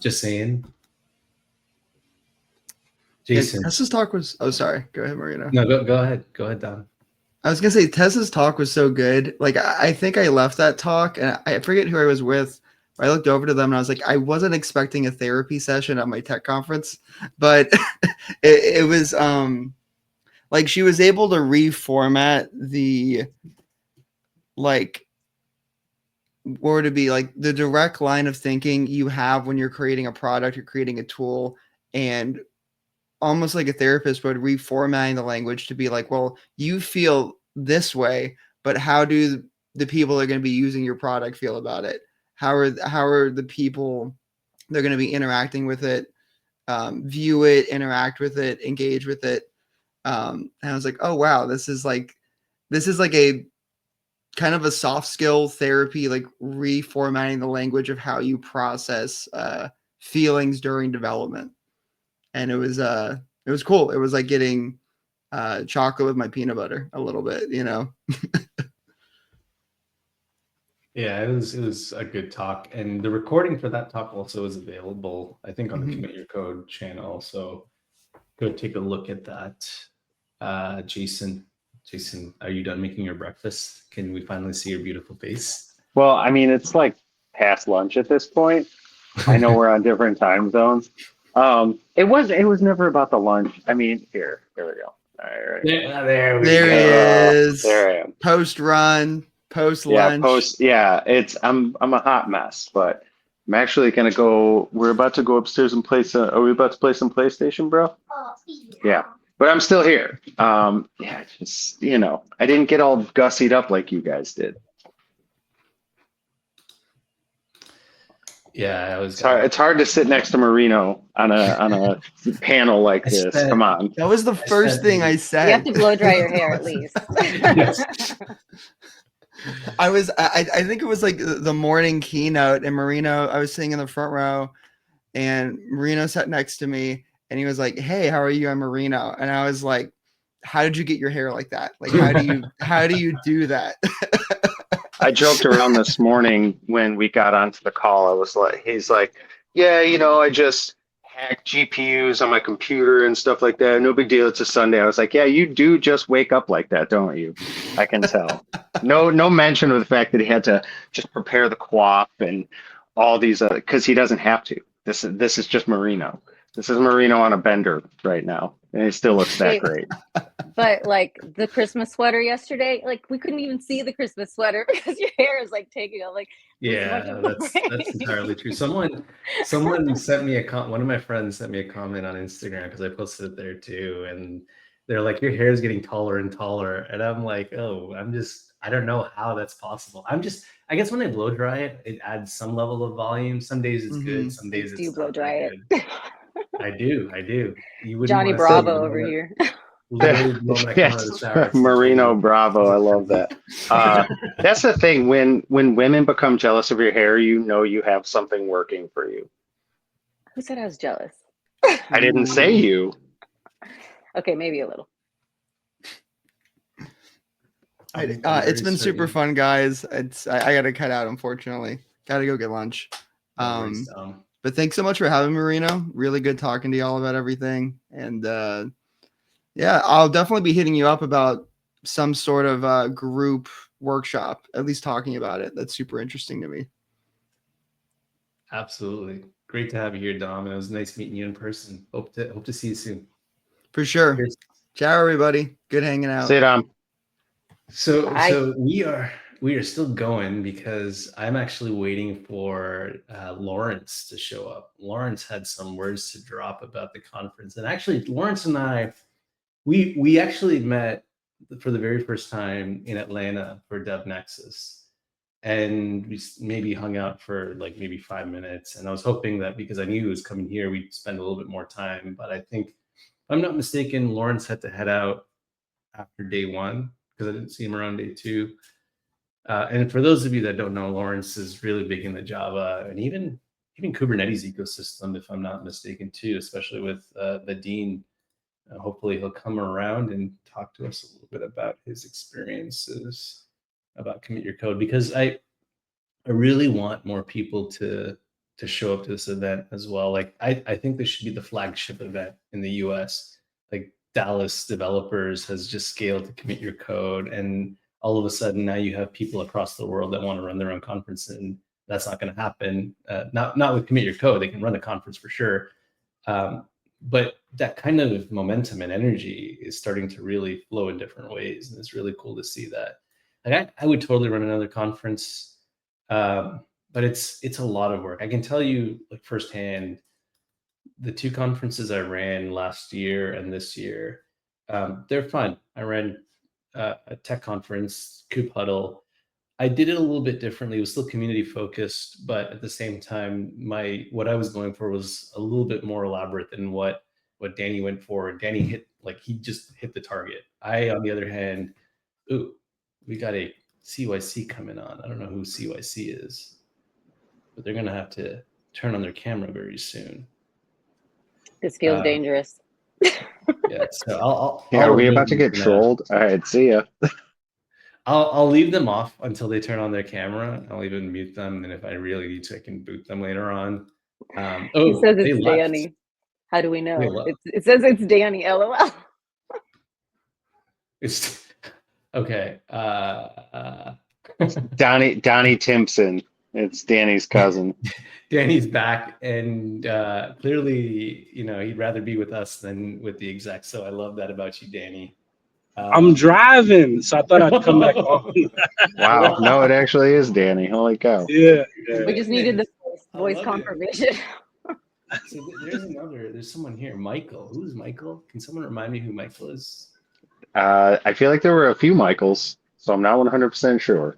Just saying. Jason. Tessa's talk was, oh, sorry. Go ahead, Marino. No, go ahead. Go ahead, Don. I was going to say, Tessa's talk was so good. Like, I think I left that talk, and I forget who I was with. I looked over to them, and I was like, I wasn't expecting a therapy session at my tech conference, but it was, like, she was able to reformat the, like, or to be like the direct line of thinking you have when you're creating a product or creating a tool, and almost like a therapist, but reformatting the language to be like, well, you feel this way, but how do the people that are going to be using your product feel about it? How are the people they're going to be interacting with it, view it, interact with it, engage with it? And I was like, oh wow, this is like a kind of a soft skill therapy, like reformatting the language of how you process feelings during development. And it was cool. It was like getting chocolate with my peanut butter a little bit, you know? Yeah, it was a good talk, and the recording for that talk also is available, I think, on the Commit Your Code channel. So go take a look at that. Jason, are you done making your breakfast? Can we finally see your beautiful face? Well, I mean, it's like past lunch at this point. I know we're on different time zones. It was never about the lunch. I mean, here we go. All right. There we There go. he is. There I am. Post run, post lunch. I'm a hot mess, but I'm actually gonna go. We're about to go upstairs and play some. Are we about to play some PlayStation, bro? Yeah. But I'm still here. Yeah, just, you know, I didn't get all gussied up like you guys did. Yeah, It's hard to sit next to Marino on a panel like this. Come on. That was the first thing I said. You have to blow dry your hair at least. I think it was like the morning keynote, and Marino, I was sitting in the front row, and Marino sat next to me, and he was like, "Hey, how are you? I'm Marino." And I was like, "How did you get your hair like that? Like, how do you do that?" I joked around this morning when we got onto the call. He's like, yeah, you know, I just hack GPUs on my computer and stuff like that. No big deal. It's a Sunday. I was like, yeah, you do just wake up like that, don't you? I can tell. No mention of the fact that he had to just prepare the quaff and all these, because he doesn't have to. This is just Marino. This is Marino on a bender right now, and he still looks that great. But like the Christmas sweater yesterday, like we couldn't even see the Christmas sweater because your hair is like taking up. Like, yeah, that's entirely true. Someone sent me one of my friends sent me a comment on Instagram because I posted it there too, and they're like, your hair is getting taller and taller, and I'm like, oh, I don't know how that's possible. I guess when I blow dry it, it adds some level of volume. Some days it's good, some days it's do blow not dry that it. good. I do. You wouldn't Johnny wanna Bravo over here. Literally blowing my corner of the shower. Marino Bravo, I love that. That's the thing. When women become jealous of your hair, you know you have something working for you. Who said I was jealous? I didn't say you. Okay, maybe a little. It's been super fun, guys. I got to cut out, unfortunately. Got to go get lunch. But thanks so much for having me, Marino. Really good talking to y'all about everything. And yeah, I'll definitely be hitting you up about some sort of group workshop, at least talking about it. That's super interesting to me. Absolutely. Great to have you here, Dom. And it was nice meeting you in person. Hope to see you soon. For sure. Cheers. Ciao, everybody. Good hanging out. See you, Dom. So we are still going because I'm actually waiting for Lawrence to show up. Lawrence had some words to drop about the conference, and actually, Lawrence and I, we actually met for the very first time in Atlanta for Dev Nexus, and we maybe hung out for like maybe 5 minutes. And I was hoping that because I knew he was coming here, we'd spend a little bit more time. But I think, if I'm not mistaken, Lawrence had to head out after day one, because I didn't see him around day two. And for those of you that don't know, Lawrence is really big in the Java and even Kubernetes ecosystem, if I'm not mistaken, too, especially with the Dean. Hopefully he'll come around and talk to us a little bit about his experiences about Commit Your Code, because I really want more people to show up to this event as well. Like I think this should be the flagship event in the US. Like Dallas developers has just scaled to Commit Your Code, and all of a sudden now you have people across the world that want to run their own conference, and that's not going to happen. Not with Commit Your Code. They can run the conference for sure, but that kind of momentum and energy is starting to really flow in different ways, and it's really cool to see that. Like I would totally run another conference, but it's a lot of work. I can tell you, like, firsthand, the two conferences I ran last year and this year, they're fun. I ran a tech conference, KubeHuddle. I did it a little bit differently. It was still community focused, but at the same time, what I was going for was a little bit more elaborate than what Danny went for. Danny he just hit the target. I, on the other hand, we got a CYC coming on. I don't know who CYC is, but they're gonna have to turn on their camera very soon. This feels dangerous. Yeah, so are we about to get trolled? All right, see ya. I'll leave them off until they turn on their camera. I'll even mute them, and if I really need to, I can boot them later on. He says it's Danny. How do we know? It says it's Danny. LOL. It's okay. Donnie Timpson. It's Danny's cousin. Danny's back, and clearly, he'd rather be with us than with the execs. So I love that about you, Danny. I'm driving, so I thought I'd come back on. Wow, no, it actually is Danny. Holy cow! Yeah. We just needed the voice confirmation. So there's someone here, Michael. Who's Michael? Can someone remind me who Michael is? I feel like there were a few Michaels, so I'm not 100% sure.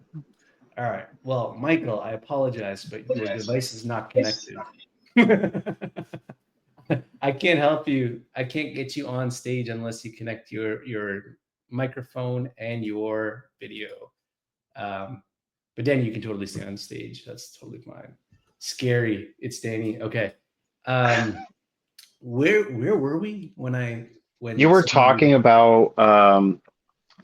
All right. Well, Michael, I apologize, but your device is not connected. I can't help you. I can't get you on stage unless you connect your microphone and your video. But Danny, you can totally stay on stage. That's totally fine. Scary. It's Danny. Okay. Where were we when you were talking about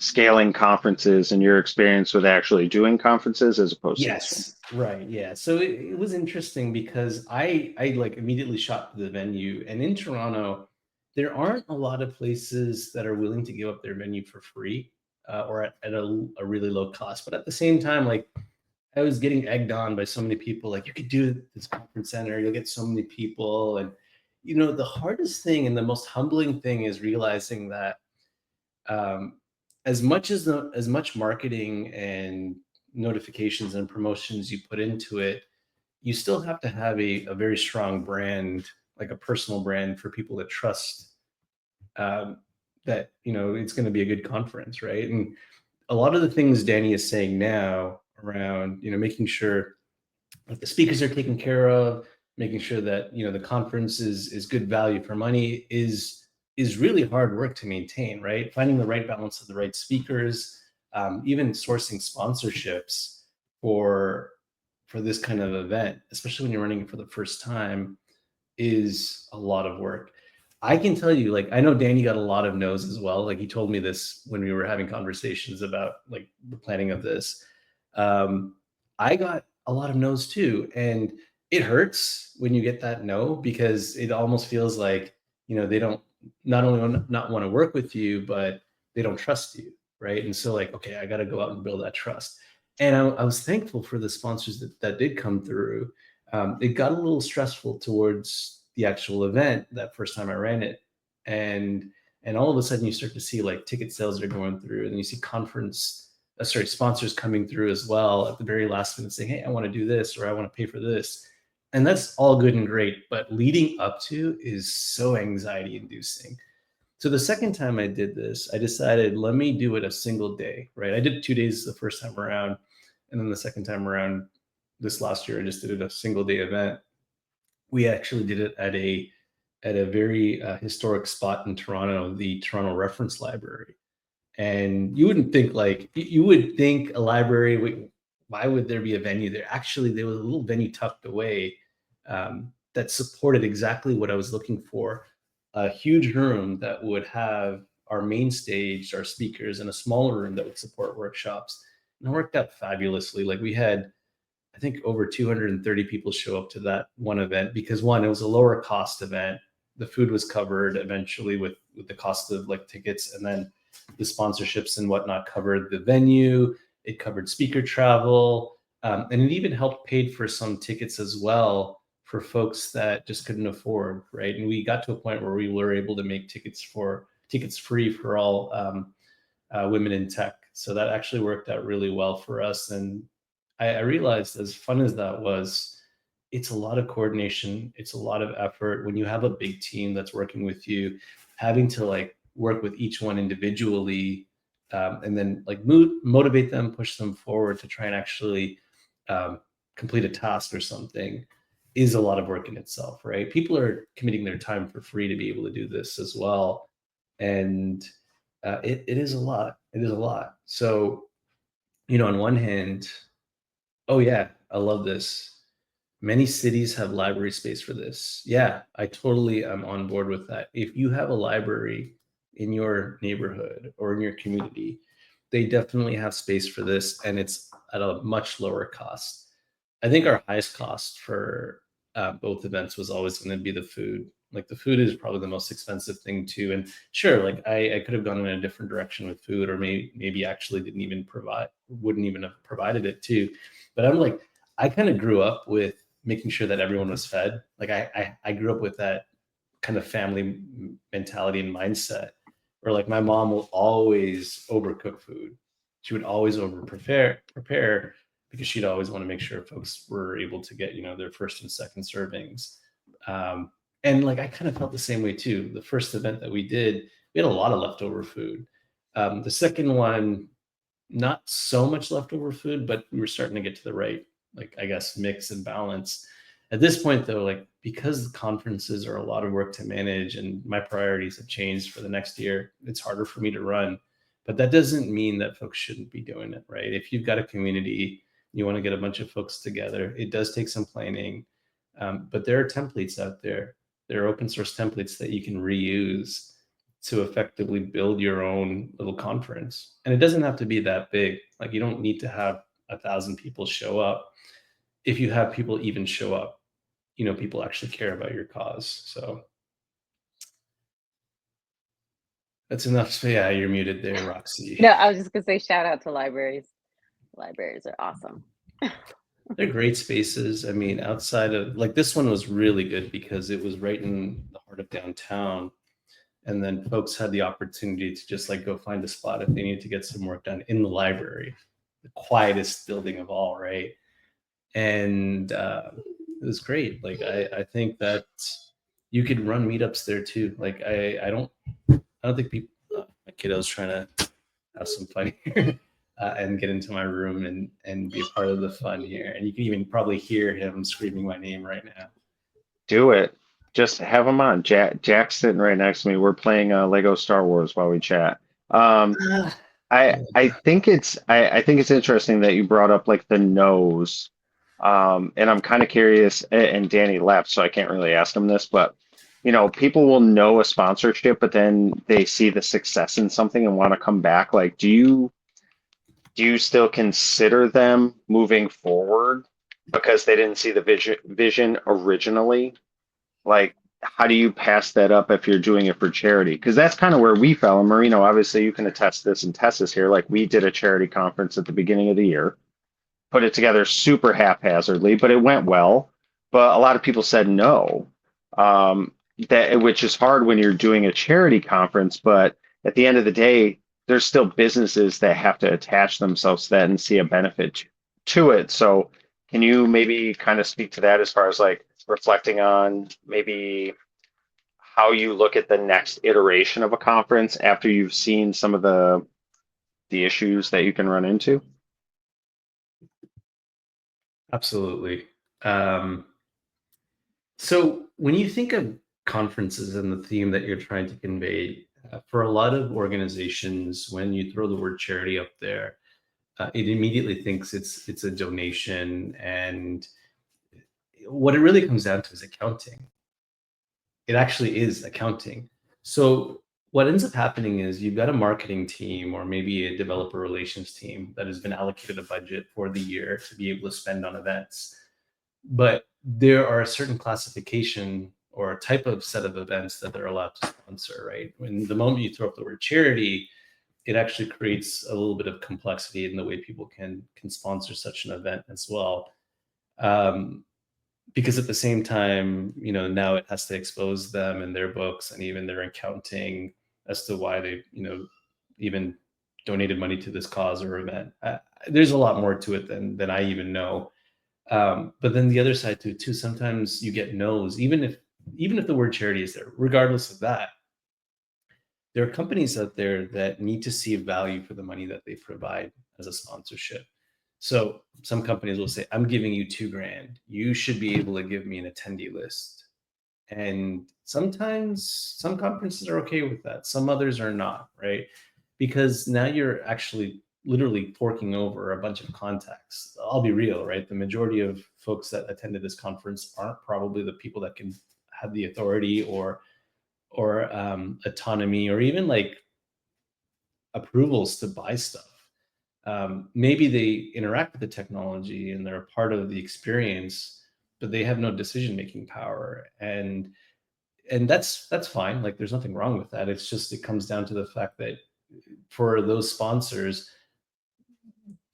scaling conferences and your experience with actually doing conferences as opposed to this one? Right. Yeah. So it was interesting because I like immediately shot to the venue, and in Toronto, there aren't a lot of places that are willing to give up their venue for free or at a really low cost. But at the same time, like, I was getting egged on by so many people, like, you could do this conference center, you'll get so many people. And, the hardest thing and the most humbling thing is realizing that as much marketing and notifications and promotions you put into it, you still have to have a very strong brand, like a personal brand for people to trust that, it's going to be a good conference, right? And a lot of the things Danny is saying now around, making sure that the speakers are taken care of, making sure that, the conference is good value for money is really hard work to maintain, right? Finding the right balance of the right speakers, even sourcing sponsorships for this kind of event, especially when you're running it for the first time, is a lot of work. I can tell you, like, I know Danny got a lot of no's as well. Like, he told me this when we were having conversations about like the planning of this. Um, I got a lot of no's too, and it hurts when you get that no, because it almost feels like, they don't not only not want to work with you, but they don't trust you, right? And so, like, okay, I got to go out and build that trust. And I was thankful for the sponsors that did come through. It got a little stressful towards the actual event that first time I ran it, and all of a sudden you start to see like ticket sales are going through, and you see sponsors coming through as well at the very last minute saying, "Hey, I want to do this," or "I want to pay for this," and that's all good and great. But leading up to is so anxiety inducing. So the second time I did this, I decided, let me do it a single day, right? I did 2 days the first time around, and then the second time around this last year, I just did it a single day event. We actually did it at a very historic spot in Toronto, the Toronto Reference Library. And you wouldn't think, like, you would think a library, why would there be a venue there? Actually, there was a little venue tucked away that supported exactly what I was looking for. A huge room that would have our main stage, our speakers, and a smaller room that would support workshops. And it worked out fabulously. Like, we had, I think, over 230 people show up to that one event because, one, it was a lower cost event. The food was covered eventually with the cost of like tickets, and then the sponsorships and whatnot covered the venue. It covered speaker travel, and it even helped paid for some tickets as well for folks that just couldn't afford, right? And we got to a point where we were able to make tickets free for all women in tech. So that actually worked out really well for us. And I realized, as fun as that was, it's a lot of coordination. It's a lot of effort when you have a big team that's working with you, having to like work with each one individually, and then like motivate them, push them forward to try and actually complete a task or something, is a lot of work in itself, right? People are committing their time for free to be able to do this as well. And it is a lot. It is a lot. So, on one hand, oh yeah, I love this. Many cities have library space for this. Yeah, I totally am on board with that. If you have a library in your neighborhood or in your community, they definitely have space for this, and it's at a much lower cost. I think our highest cost for both events was always going to be the food. Like, the food is probably the most expensive thing too. And sure, like I could have gone in a different direction with food, or maybe actually wouldn't even have provided it too. But I'm like, I kind of grew up with making sure that everyone was fed. Like, I grew up with that kind of family mentality and mindset, where like my mom will always overcook food. She would always prepare because she'd always want to make sure folks were able to get, their first and second servings. And like, I kind of felt the same way too. The first event that we did, we had a lot of leftover food. The second one, not so much leftover food, but we were starting to get to the right, like, I guess, mix and balance. At this point though, like, because the conferences are a lot of work to manage and my priorities have changed for the next year, it's harder for me to run. But that doesn't mean that folks shouldn't be doing it, right? If you've got a community, you want to get a bunch of folks together, it does take some planning. But there are templates out there. There are open source templates that you can reuse to effectively build your own little conference. And it doesn't have to be that big. Like, you don't need to have 1,000 people show up. If you have people even show up, people actually care about your cause. So that's enough. So yeah, you're muted there, Roxy. No, I was just gonna say shout out to libraries. Libraries are awesome. They're great spaces. I mean, outside of, like, this one was really good because it was right in the heart of downtown. And then folks had the opportunity to just like go find a spot if they needed to get some work done in the library, the quietest building of all, right? And it was great. Like, I think that you could run meetups there too. Like, I don't think people, my kiddo's trying to have some fun here. And get into my room and be a part of the fun here. And you can even probably hear him screaming my name right now. Do it. Just have him on. Jack's sitting right next to me. We're playing Lego Star Wars while we chat. I think it's interesting that you brought up like the no's. And I'm kind of curious, and Danny left, so I can't really ask him this, but people will know a sponsorship, but then they see the success in something and want to come back. Like, do you still consider them moving forward because they didn't see the vision originally? Like, how do you pass that up if you're doing it for charity? Because that's kind of where we fell. And Marino, obviously you can attest this and test this here. Like, we did a charity conference at the beginning of the year, put it together super haphazardly, but it went well. But a lot of people said no, which is hard when you're doing a charity conference. But at the end of the day, there's still businesses that have to attach themselves to that and see a benefit to it. So can you maybe kind of speak to that as far as like reflecting on maybe how you look at the next iteration of a conference after you've seen some of the issues that you can run into? Absolutely. So when you think of conferences and the theme that you're trying to convey, for a lot of organizations, when you throw the word charity up there, it immediately thinks it's a donation, and what it really comes down to is accounting. It actually is accounting. So what ends up happening is you've got a marketing team or maybe a developer relations team that has been allocated a budget for the year to be able to spend on events. But there are a certain classification or a type of set of events that they're allowed to sponsor, right? When the moment you throw up the word charity, it actually creates a little bit of complexity in the way people can sponsor such an event as well. Because at the same time, now it has to expose them and their books and even their accounting as to why they, even donated money to this cause or event. There's a lot more to it than I even know. But then the other side to it too, sometimes you get no's, even if the word charity is there. Regardless of that, there are companies out there that need to see value for the money that they provide as a sponsorship. So some companies will say, I'm giving you $2,000. You should be able to give me an attendee list. And sometimes some conferences are okay with that. Some others are not, right? Because now you're actually literally forking over a bunch of contacts. I'll be real, right? The majority of folks that attended this conference aren't probably the people that can have the authority or autonomy or even like approvals to buy stuff. Maybe they interact with the technology and they're a part of the experience, but they have no decision-making power. And that's fine. Like, there's nothing wrong with that. It's just, it comes down to the fact that for those sponsors,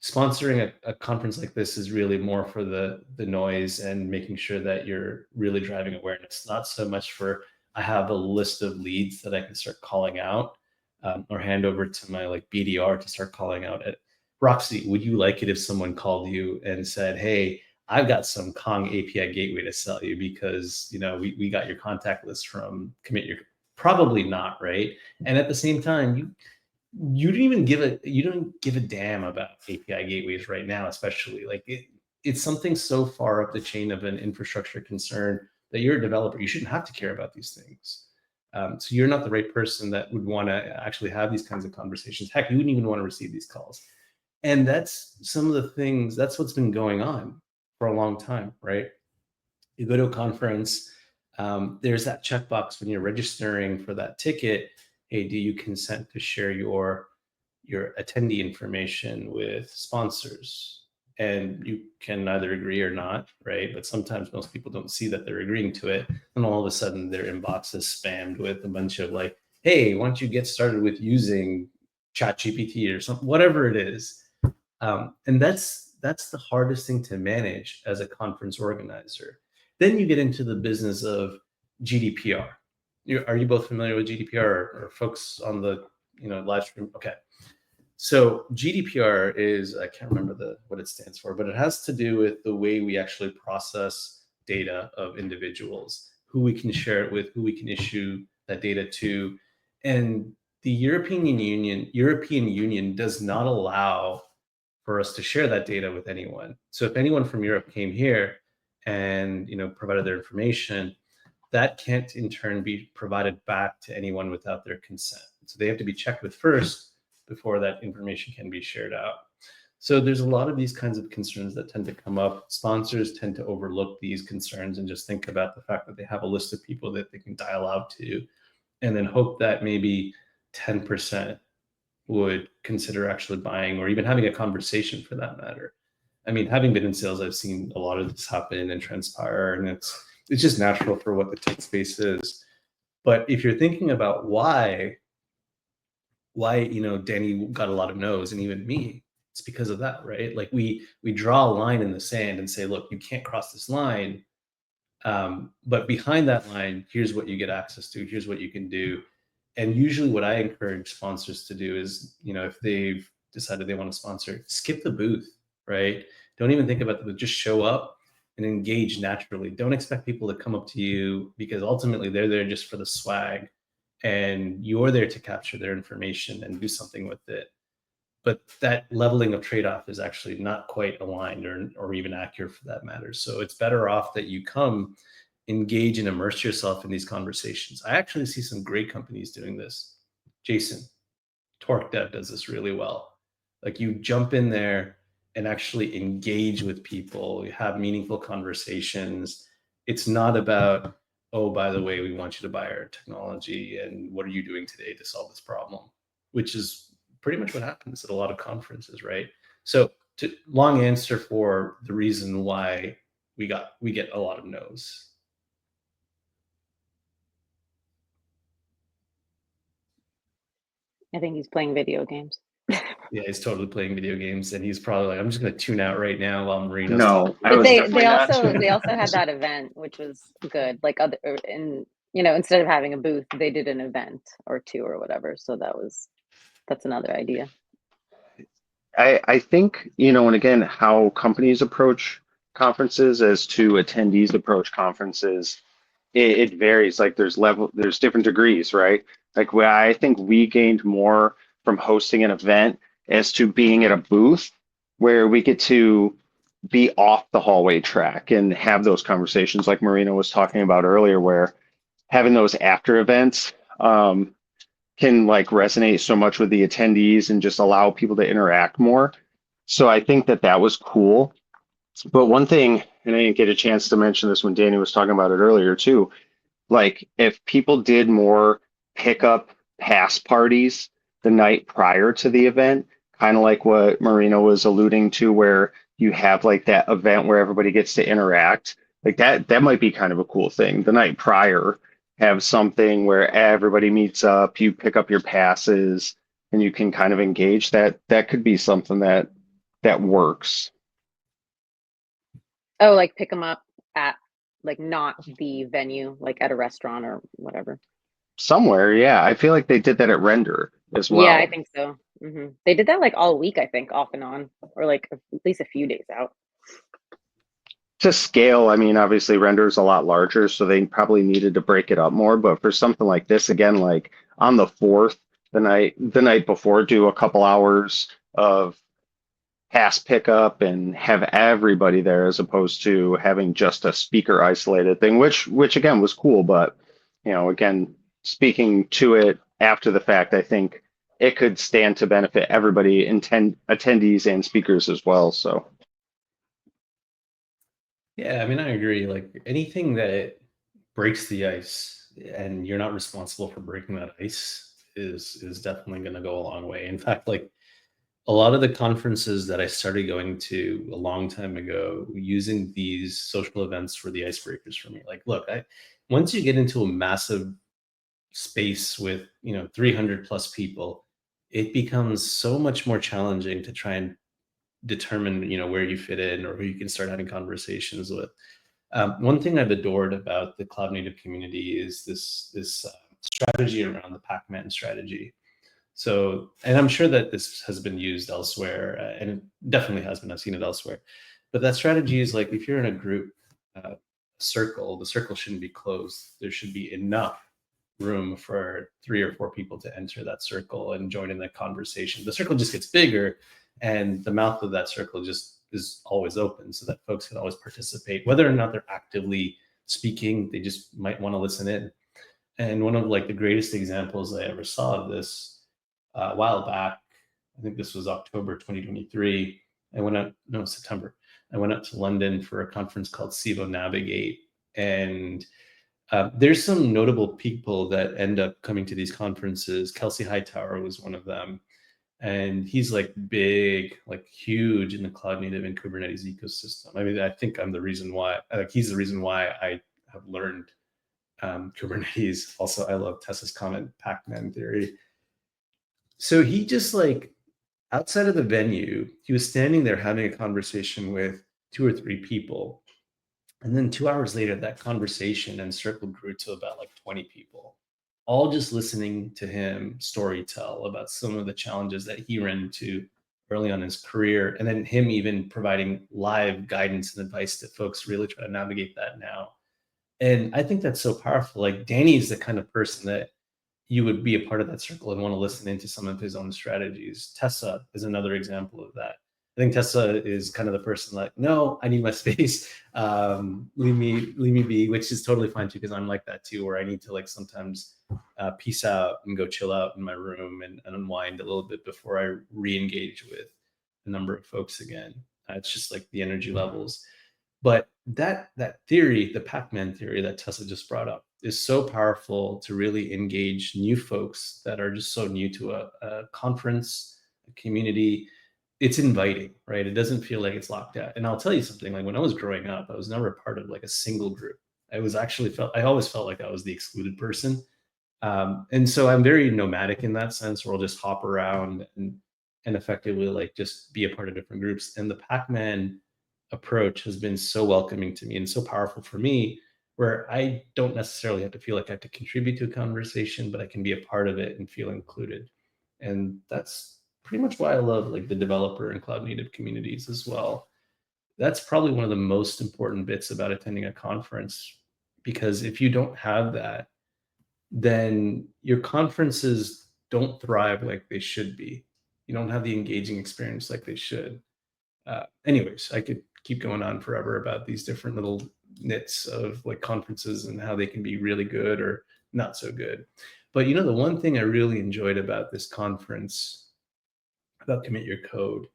sponsoring a conference like this is really more for the noise and making sure that you're really driving awareness, not so much for, I have a list of leads that I can start calling out, or hand over to my like BDR to start calling out at Roxy. Would you like it if someone called you and said, hey, I've got some Kong API gateway to sell you because we got your contact list from Commit Your, probably not, right? And at the same time, you don't give a damn about API gateways right now, especially like it's something so far up the chain of an infrastructure concern that you're a developer. You shouldn't have to care about these things. So you're not the right person that would want to actually have these kinds of conversations. Heck, you wouldn't even want to receive these calls. And that's some of the things, that's what's been going on for a long time, right? You go to a conference, there's that checkbox when you're registering for that ticket. Hey, do you consent to share your attendee information with sponsors? And you can either agree or not, right? But sometimes most people don't see that they're agreeing to it. And all of a sudden their inbox is spammed with a bunch of like, hey, why don't you get started with using ChatGPT or something, whatever it is. And that's the hardest thing to manage as a conference organizer. Then you get into the business of GDPR. Are you both familiar with GDPR, or folks on the live stream? Okay. So GDPR is, I can't remember what it stands for, but it has to do with the way we actually process data of individuals, who we can share it with, who we can issue that data to. And the European Union does not allow for us to share that data with anyone. So if anyone from Europe came here and provided their information, that can't in turn be provided back to anyone without their consent. So they have to be checked with first before that information can be shared out. So there's a lot of these kinds of concerns that tend to come up. Sponsors tend to overlook these concerns and just think about the fact that they have a list of people that they can dial out to, and then hope that maybe 10% would consider actually buying or even having a conversation for that matter. I mean, having been in sales, I've seen a lot of this happen and transpire, and it's just natural for what the tech space is. But if you're thinking about why Danny got a lot of no's, and even me, it's because of that, right? Like we draw a line in the sand and say, look, you can't cross this line. But behind that line, here's what you get access to. Here's what you can do. And usually what I encourage sponsors to do is, if they've decided they want to sponsor, skip the booth, right? Don't even think about the booth. Just show up and engage naturally. Don't expect people to come up to you, because ultimately they're there just for the swag, and you're there to capture their information and do something with it. But that leveling of trade-off is actually not quite aligned or even accurate for that matter. So it's better off that you come, engage and immerse yourself in these conversations. I actually see some great companies doing this. Jason, Torque Dev does this really well. Like, you jump in there and actually engage with people, you have meaningful conversations. It's not about, oh, by the way, we want you to buy our technology, and what are you doing today to solve this problem? Which is pretty much what happens at a lot of conferences, right? So, long answer for the reason why we get a lot of no's. I think he's playing video games. Yeah, he's totally playing video games, and he's probably like, I'm just going to tune out right now while Marino's No, talking. I But was they definitely not also tuning they in. also had that event, which was good. Like instead of having a booth, they did an event or two or whatever. So that's another idea. I think, and again, how companies approach conferences as to attendees approach conferences, it varies. Like there's different degrees, right? Like where I think we gained more from hosting an event as to being at a booth where we get to be off the hallway track and have those conversations like Marina was talking about earlier, where having those after events can like resonate so much with the attendees and just allow people to interact more. So I think that was cool. But one thing, and I didn't get a chance to mention this when Danny was talking about it earlier too, like if people did more pickup pass parties the night prior to the event, kind of like what Marina was alluding to, where you have like that event where everybody gets to interact, like that might be kind of a cool thing. The night prior, have something where everybody meets up, you pick up your passes, and you can kind of engage. That could be something that works. Oh, like pick them up at like not the venue, like at a restaurant or whatever. Somewhere, yeah. I feel like they did that at Render as well. Yeah, I think so. They did that like all week, I think, off and on, or like at least a few days out. To scale, I mean, obviously Render's a lot larger, so they probably needed to break it up more. But for something like this, again, like on the 4th, the night before, do a couple hours of pass pickup and have everybody there, as opposed to having just a speaker isolated thing, which again was cool. But again, speaking to it after the fact, I think it could stand to benefit everybody, attendees and speakers as well. So Yeah, I mean, I agree. Like, anything that breaks the ice and you're not responsible for breaking that ice is definitely going to go a long way. In fact, like, a lot of the conferences that I started going to a long time ago, using these social events for the icebreakers for me. Like, look, once you get into a massive space with 300 plus people, it becomes so much more challenging to try and determine where you fit in or who you can start having conversations with. One thing I've adored about the cloud native community is this strategy around the Pac-Man strategy. So, and I'm sure that this has been used elsewhere, and it definitely has been. I've seen it elsewhere. But that strategy is like, if you're in a group circle, the circle shouldn't be closed. There should be enough room for 3 or 4 people to enter that circle and join in the conversation. The circle just gets bigger, and the mouth of that circle just is always open, so that folks can always participate, whether or not they're actively speaking. They just might want to listen in. And one of like the greatest examples I ever saw of this, a while back, I think this was October 2023, I went out, no, September. I went out to London for a conference called SIVO Navigate. And there's some notable people that end up coming to these conferences. Kelsey Hightower was one of them. And he's like big, like huge in the cloud native and Kubernetes ecosystem. I mean, I think I'm the reason why, like he's the reason why I have learned Kubernetes. Also, I love Tessa's comment, Pac-Man theory. So he just like, outside of the venue, he was standing there having a conversation with 2 or 3 people. And then 2 hours later, that conversation and circle grew to about like 20 people, all just listening to him storytell about some of the challenges that he ran into early on in his career. And then him even providing live guidance and advice to folks really try to navigate that now. And I think that's so powerful. Like Danny is the kind of person that you would be a part of that circle and want to listen into some of his own strategies. Tessa is another example of that. I think Tessa is kind of the person like, no, I need my space. Leave me be, which is totally fine too, because I'm like that too, where I need to like sometimes peace out and go chill out in my room and unwind a little bit before I re-engage with a number of folks again. It's just like the energy levels. But that theory, the Pac-Man theory that Tessa just brought up, is so powerful to really engage new folks that are just so new to a conference, a community. It's inviting, right? It doesn't feel like it's locked out. And I'll tell you something, like when I was growing up, I was never a part of like a single group. I always felt like I was the excluded person. And so I'm very nomadic in that sense, where I'll just hop around and effectively like just be a part of different groups. And the Pac-Man approach has been so welcoming to me and so powerful for me, where I don't necessarily have to feel like I have to contribute to a conversation, but I can be a part of it and feel included. And that's pretty much why I love like the developer and cloud native communities as well. That's probably one of the most important bits about attending a conference, because if you don't have that, then your conferences don't thrive like they should be. You don't have the engaging experience like they should. Anyways, I could keep going on forever about these different little nits of like conferences and how they can be really good or not so good. But the one thing I really enjoyed about this conference, about Commit Your Code,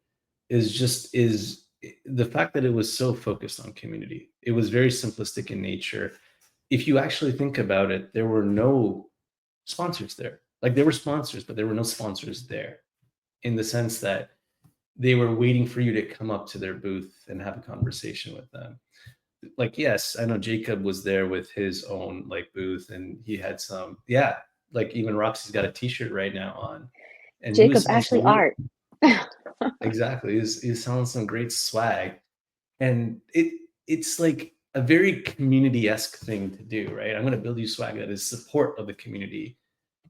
is the fact that it was so focused on community. It was very simplistic in nature. If you actually think about it, there were no sponsors there. Like there were sponsors, but there were no sponsors there, in the sense that they were waiting for you to come up to their booth and have a conversation with them. Like, yes, I know Jacob was there with his own like booth, and he had some, like even Roxy's got a t-shirt right now on. And Jacob Ashley Art. Exactly. He's selling some great swag. And it's like a very community-esque thing to do, right? I'm going to build you swag that is support of the community.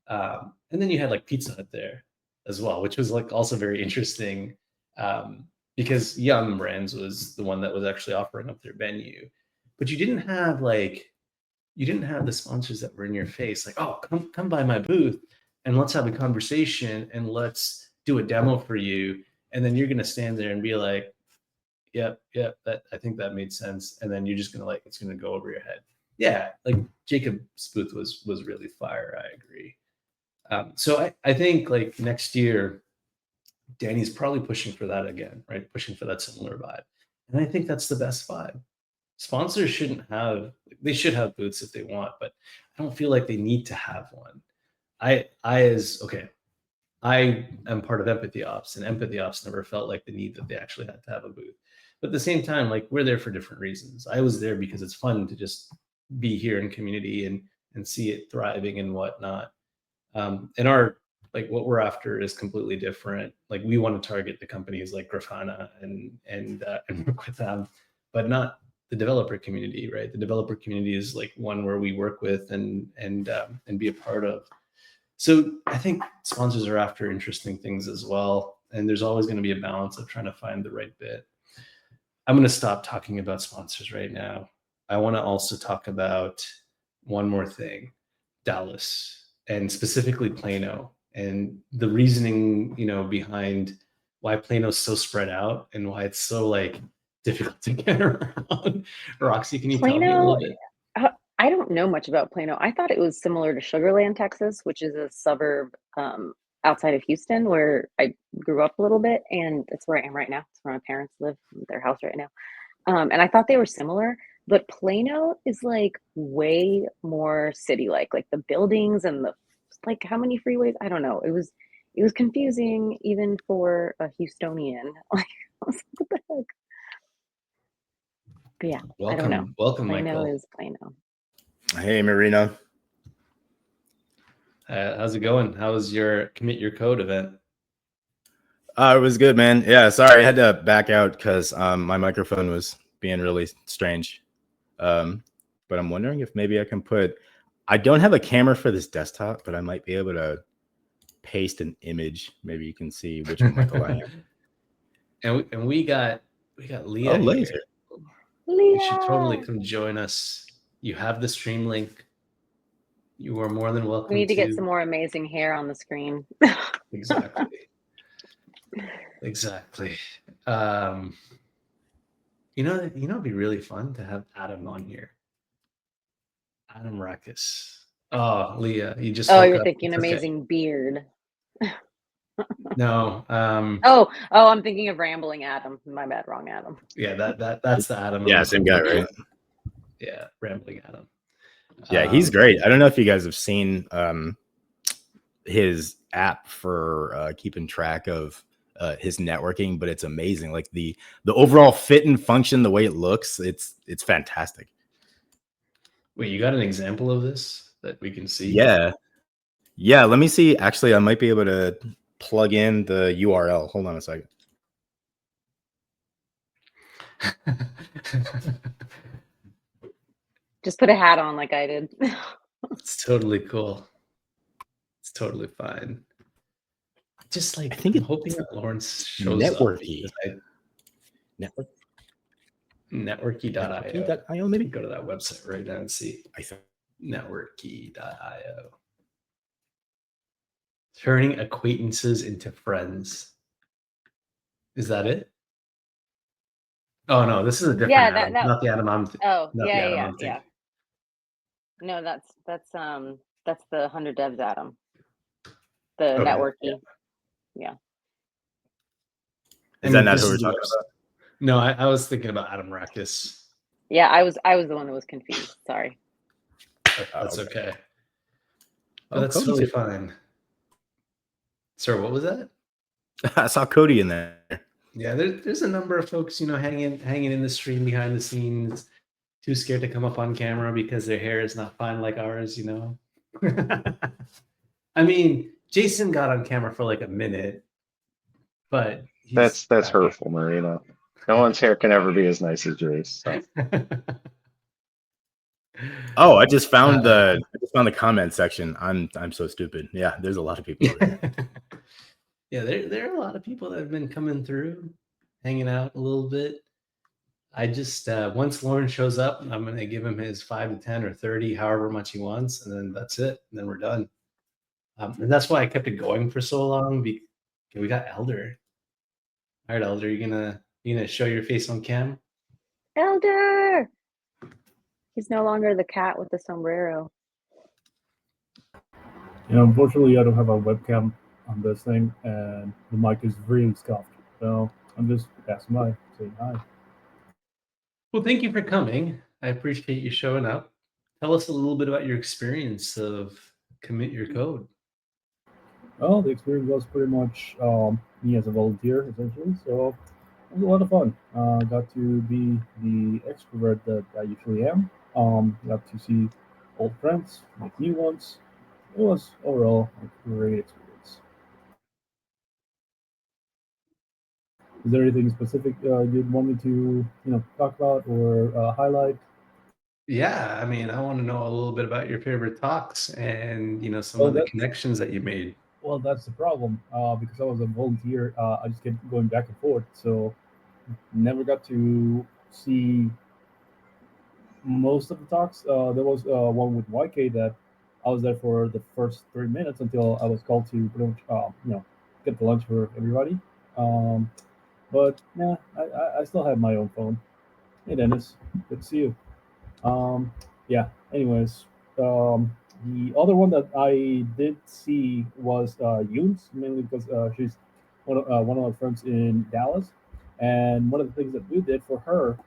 And then you had like Pizza Hut there as well, which was like also very interesting, because Young Brands was the one that was actually offering up their venue. But you didn't have the sponsors that were in your face, like, oh, come by my booth and let's have a conversation and let's do a demo for you. And then you're going to stand there and be like, yep, that I think that made sense. And then you're just going to it's going to go over your head. Yeah, like Jacob's booth was really fire. I agree. So I think like next year, Danny's probably pushing for that again, right? Pushing for that similar vibe. And I think that's the best vibe. Sponsors they should have booths if they want, but I don't feel like they need to have one. I am part of EmpathyOps, and EmpathyOps never felt like the need that they actually had to have a booth. But at the same time, like we're there for different reasons. I was there because it's fun to just be here in community and see it thriving and whatnot. And what we're after is completely different. Like we want to target the companies like Grafana and work with them, but not the developer community, right? The developer community is like one where we work with and be a part of. So I think sponsors are after interesting things as well. And there's always going to be a balance of trying to find the right bit. I'm going to stop talking about sponsors right now. I want to also talk about one more thing, Dallas, and specifically Plano, and the reasoning, behind why Plano's so spread out and why it's so like difficult to get around. Roxy, can you tell me a little bit? I don't know much about Plano. I thought it was similar to Sugar Land, Texas, which is a suburb outside of Houston, where I grew up a little bit, and that's where I am right now. It's where my parents live, their house right now. And I thought they were similar, but Plano is like way more city-like, like the buildings and the like how many freeways? I don't know. It was confusing even for a Houstonian. Like I was like, what the heck? But yeah, I don't know. Welcome, Plano Michael. is Plano. Hey, Marina. How's it going? How was your Commit Your Code event? It was good, man. Yeah, sorry, I had to back out because my microphone was being really strange. But I'm wondering if maybe I can I don't have a camera for this desktop, but I might be able to paste an image. Maybe you can see which Michael I am. And we got Leah. Oh, here. laser. You should totally come join us. You have the stream link. You are more than welcome. We need to get some more amazing hair on the screen. Exactly. Exactly. It'd be really fun to have Adam on here. Adam Rakis. Oh, Leah, you just. Oh, you're thinking amazing beard. No. Oh, I'm thinking of Rambling Adam. My bad, wrong Adam. Yeah, that's the Adam. Yeah, same guy, right? Yeah, Rambling Adam. Yeah, he's great. I don't know if you guys have seen his app for keeping track of his networking, but it's amazing. Like the overall fit and function, the way it looks, it's fantastic. Wait, you got an example of this that we can see? Yeah. Let me see. Actually, I might be able to plug in the URL. Hold on a second. Just put a hat on like I did. It's totally cool. It's totally fine. Just like I'm hoping that Lawrence shows Networky. up. Networky.io. Networky.io, maybe go to that website right now and see. Networky.io. Turning acquaintances into friends. Is that it? Oh no, this is a different Adam. Not the Adam I'm thinking. Yeah. No, that's the 100 Devs Adam. The networky. Yeah. Is that not who we're talking about? No, I was thinking about Adam Rakis. Yeah, I was the one that was confused. Sorry. That's okay. But that's totally fine. Sir, what was that? I saw Cody in there. Yeah, there's a number of folks, hanging in the stream behind the scenes, too scared to come up on camera because their hair is not fine like ours, I mean, Jason got on camera for like a minute, but that's hurtful, Marina. No one's hair can ever be as nice as yours. So. Oh, I just found the comment section. I'm so stupid. Yeah, there's a lot of people over here. Yeah, there are a lot of people that have been coming through, hanging out a little bit. I just once Lauren shows up, I'm gonna give him his 5 to 10 or 30, however much he wants, and then that's it. And then we're done. And that's why I kept it going for so long. We got Elder. All right, Elder, you gonna show your face on cam? Elder. He's no longer the cat with the sombrero. Yeah, unfortunately, I don't have a webcam on this thing, and the mic is really scuffed. So I'm just passing by, saying hi. Well, thank you for coming. I appreciate you showing up. Tell us a little bit about your experience of Commit Your Code. Well, the experience was pretty much me as a volunteer, essentially. So it was a lot of fun. Got to be the extrovert that I usually am. Got to see old friends, make new ones. It was overall a great experience. Is there anything specific you'd want me to, talk about or highlight? Yeah, I mean, I want to know a little bit about your favorite talks and some of the connections that you made. Well, that's the problem. Because I was a volunteer, I just kept going back and forth, so never got to see most of the talks. There was one with YK that I was there for the first 3 minutes until I was called to pretty much, get the lunch for everybody. But yeah, I still have my own phone. Hey, Dennis, good to see you. Yeah. Anyways, The other one that I did see was Yoon's, mainly because she's one of my friends in Dallas. And one of the things that we did for her,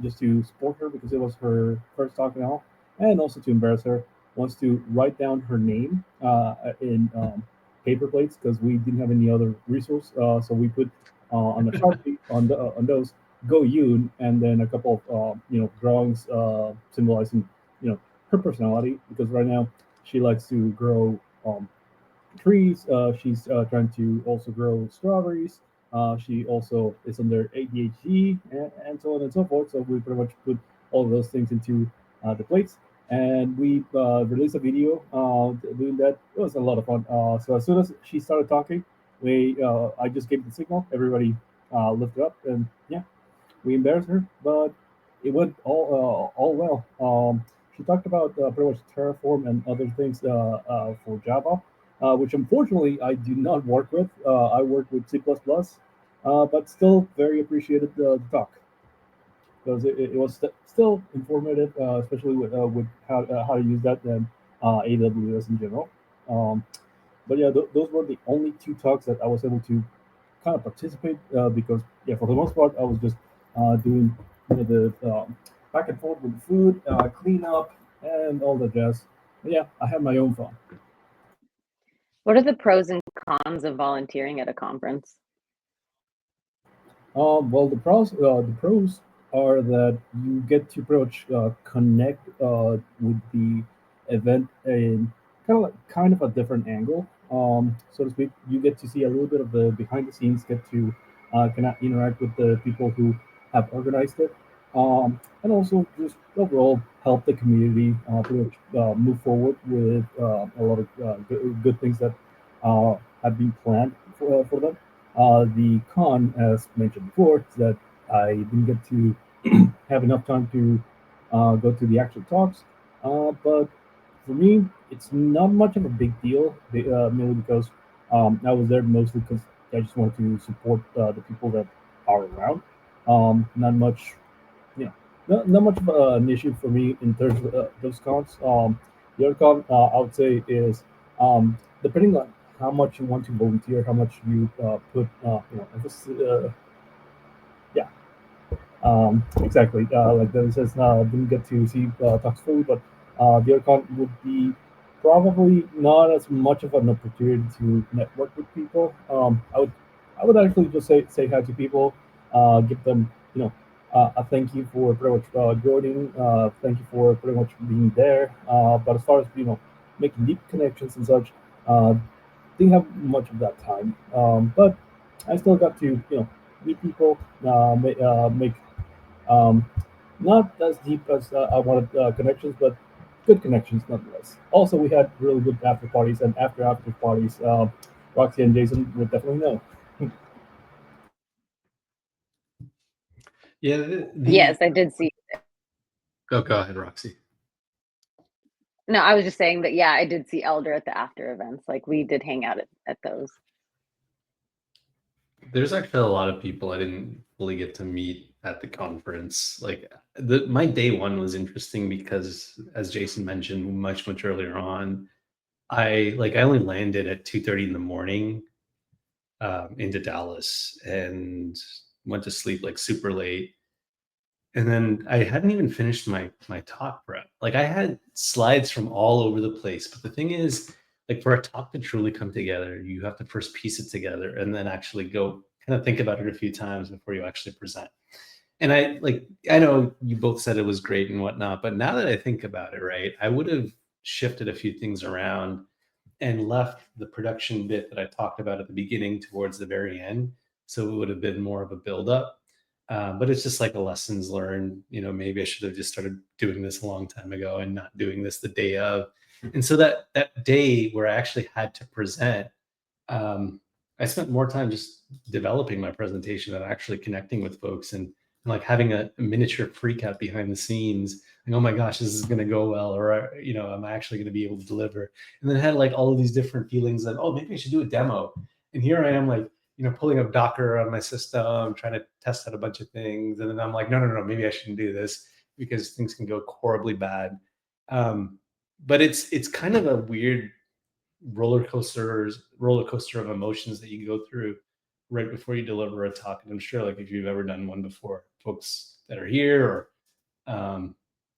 just to support her because it was her first talk now, and also to embarrass her, was to write down her name in paper plates because we didn't have any other resource. So we put on the Sharpie on those Go Yoon, and then a couple of drawings symbolizing her personality, because right now she likes to grow trees. She's trying to also grow strawberries. She also is under ADHD and so on and so forth. So we pretty much put all of those things into the plates, and we released a video doing that. It was a lot of fun. So as soon as she started talking, we I just gave the signal. Everybody lifted up, and yeah, we embarrassed her, but it went all well. She talked about pretty much Terraform and other things for Java, which unfortunately I do not work with. I work with C++, but still very appreciated the talk because it was still informative, especially with how to use that and AWS in general. Um, but yeah, those were the only two talks that I was able to kind of participate because yeah, for the most part, I was just doing the back and forth with the food, cleanup, and all the jazz. But yeah, I had my own fun. What are the pros and cons of volunteering at a conference? Well, the pros are that you get to pretty much connect with the event in kind of a different angle, so to speak. You get to see a little bit of the behind the scenes, get to kind of interact with the people who have organized it, and also just overall help the community pretty much move forward with a lot of good things that have been planned for them. The con, as mentioned before, is that I didn't get to have enough time to go to the actual talks. But for me, it's not much of a big deal, mainly because I was there mostly because I just wanted to support the people that are around. Not much, you know, not much of an issue for me in terms of those cons. The other con I would say is depending on how much you want to volunteer, how much you put, emphasis. Yeah, exactly. Like that says, didn't get to see talks fully, but the other con would be probably not as much of an opportunity to network with people. I would actually just say hi to people, give them, a thank you for pretty much joining, thank you for pretty much being there. But as far as making deep connections and such, didn't have much of that time. But I still got to meet people, make um, not as deep as I wanted connections, but good connections nonetheless. Also, we had really good after parties, and after parties, Roxy and Jason would definitely know. Yeah. Yes, I did see. Go ahead, Roxy. No, I was just saying that, yeah, I did see Elder at the after events. Like, we did hang out at those. There's actually a lot of people I didn't fully get to meet at the conference. Like my day one was interesting because, as Jason mentioned much earlier on, I only landed at 2:30 in the morning into Dallas and went to sleep like super late. And then I hadn't even finished my talk prep. Like I had slides from all over the place. But the thing is, like for a talk to truly come together, you have to first piece it together and then actually go kind of think about it a few times before you actually present. And I know you both said it was great and whatnot, but now that I think about it, right, I would have shifted a few things around and left the production bit that I talked about at the beginning towards the very end. So it would have been more of a buildup. But it's just like a lessons learned. Maybe I should have just started doing this a long time ago and not doing this the day of. And so that day where I actually had to present, I spent more time just developing my presentation and actually connecting with folks and like having a miniature freak out behind the scenes. Like, oh my gosh, this is going to go well, or am I actually going to be able to deliver? And then I had like all of these different feelings that, oh, maybe I should do a demo. And here I am, like, pulling up Docker on my system, trying to test out a bunch of things, and then I'm like, no, maybe I shouldn't do this because things can go horribly bad. but it's kind of a weird roller coaster of emotions that you go through right before you deliver a talk. And I'm sure, like, if you've ever done one before, folks that are here or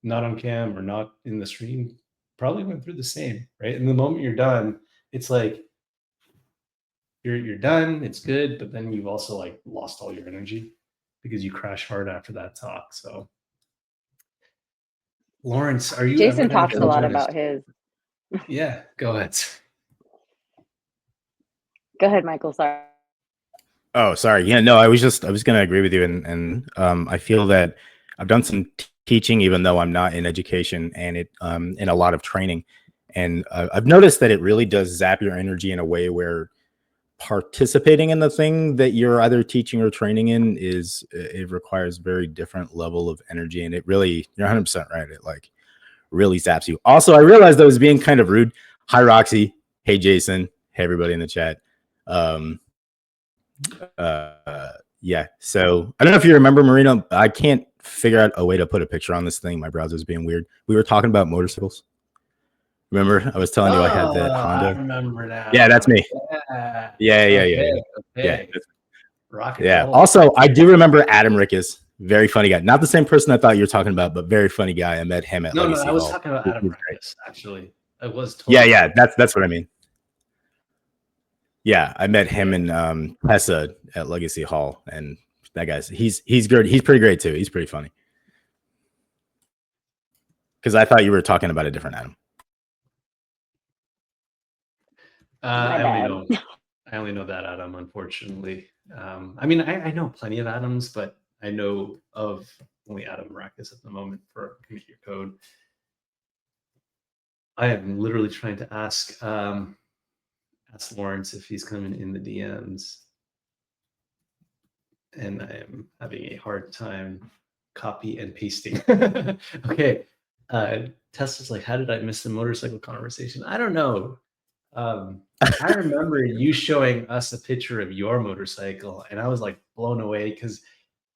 not on cam or not in the stream probably went through the same, right? And the moment you're done, it's like you're done, it's good, but then you've also like lost all your energy because you crash hard after that talk. So Lawrence, are you Jason ever gonna talks a come lot join us? about his. Yeah, go ahead. Go ahead, Michael. Sorry. Oh, sorry. Yeah, no, I was going to agree with you. And I feel that I've done some teaching, even though I'm not in education and in a lot of training. And I've noticed that it really does zap your energy in a way where participating in the thing that you're either teaching or training in it requires very different level of energy. And it really, you're 100% right. It like really zaps you. Also, I realized I was being kind of rude. Hi, Roxy. Hey, Jason. Hey, everybody in the chat. Yeah, so I don't know if you remember, Marino. I can't figure out a way to put a picture on this thing. My browser's being weird. We were talking about motorcycles. Remember, I was telling you I had that Honda. I remember now. Yeah, that's me. Yeah. Yeah. Rock and Yeah. roll. Also, I do remember Adam Rickus. Very funny guy. Not the same person I thought you were talking about, but very funny guy. I met him at Legacy I was Hall. talking about He Adam was great. Rickus, actually. I was totally Yeah. That's what I mean. Yeah, I met him and Tessa at Legacy Hall, and that guy's he's good. He's pretty great too. He's pretty funny. Because I thought you were talking about a different Adam. I only know that Adam, unfortunately. I mean, I know plenty of Adams, but I know of only Adam Rackus at the moment for Commit Your Code. I am literally trying to ask Lawrence if he's coming in the DMs, and I am having a hard time copy and pasting. Okay. Tesla's like, how did I miss the motorcycle conversation? I don't know. I remember you showing us a picture of your motorcycle, and I was like blown away because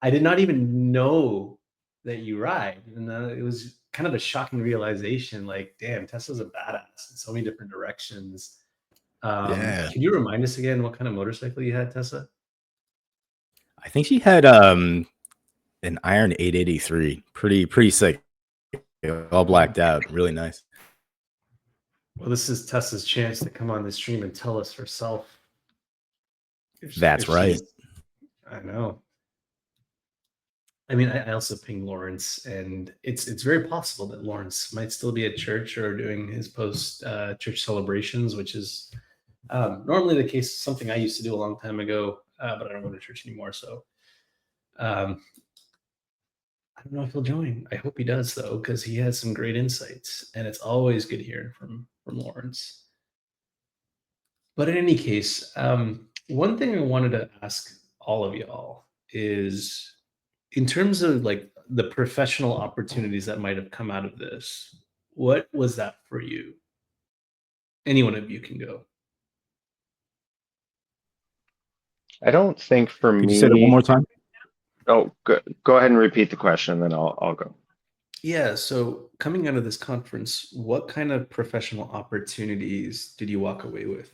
I did not even know that you ride. And it was kind of a shocking realization, like, damn, Tesla's a badass in so many different directions. Yeah. Can you remind us again what kind of motorcycle you had, Tessa? I think she had an Iron 883. Pretty sick. All blacked out. Really nice. Well, this is Tessa's chance to come on the stream and tell us herself. That's right. I know. I mean, I also pinged Lawrence, and it's very possible that Lawrence might still be at church or doing his post church celebrations, which is normally the case. Something I used to do a long time ago, but I don't go to church anymore. So I don't know if he'll join. I hope he does, though, because he has some great insights, and it's always good hearing from Lawrence. But in any case, one thing I wanted to ask all of y'all is, in terms of like the professional opportunities that might have come out of this, what was that for you? Any one of you can go. I don't think for Could me. you say that one more time? Oh, go ahead and repeat the question, then I'll go. Yeah. So coming out of this conference, what kind of professional opportunities did you walk away with?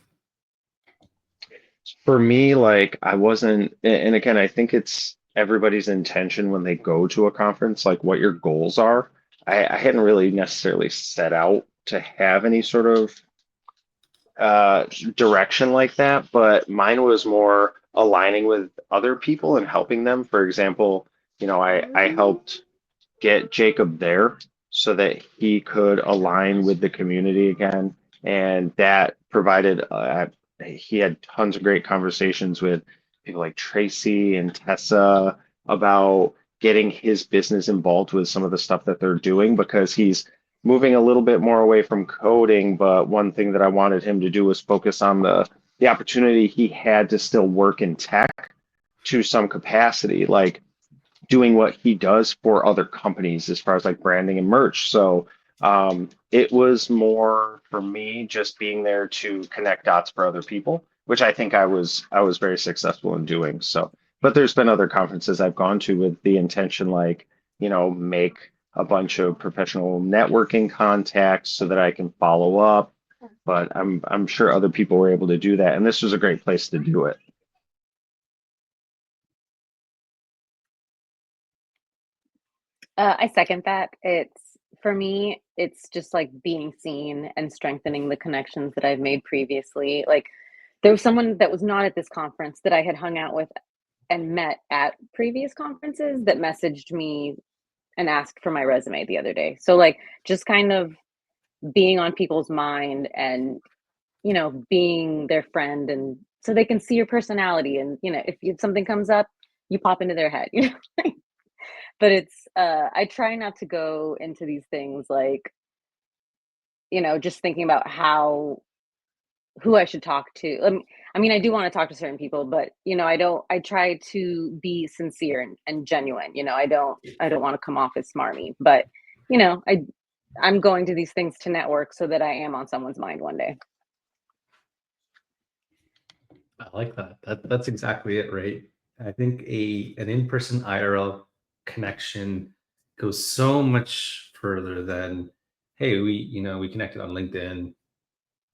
For me, like I wasn't, and again, I think it's everybody's intention when they go to a conference, like what your goals are. I hadn't really necessarily set out to have any sort of direction like that, but mine was more aligning with other people and helping them. For example, I helped get Jacob there so that he could align with the community again, and that provided he had tons of great conversations with people like Tracy and Tessa about getting his business involved with some of the stuff that they're doing, because he's moving a little bit more away from coding. But one thing that I wanted him to do was focus on the opportunity he had to still work in tech to some capacity, like doing what he does for other companies as far as like branding and merch. So it was more for me just being there to connect dots for other people, which I think I was very successful in doing. So, but there's been other conferences I've gone to with the intention, like, make a bunch of professional networking contacts so that I can follow up. But I'm sure other people were able to do that, and this was a great place to do it. I second that. For me, it's just like being seen and strengthening the connections that I've made previously. Like there was someone that was not at this conference that I had hung out with and met at previous conferences that messaged me and asked for my resume the other day. So like just kind of being on people's mind and being their friend, and so they can see your personality, and if something comes up, you pop into their head. But it's I try not to go into these things like, just thinking about who I should talk to. I mean, I do want to talk to certain people, but I try to be sincere and genuine. I don't want to come off as smarmy, but I'm going to these things to network so that I am on someone's mind one day. I like that. That's exactly it, right? I think an in-person IRL connection goes so much further than, hey, we connected on LinkedIn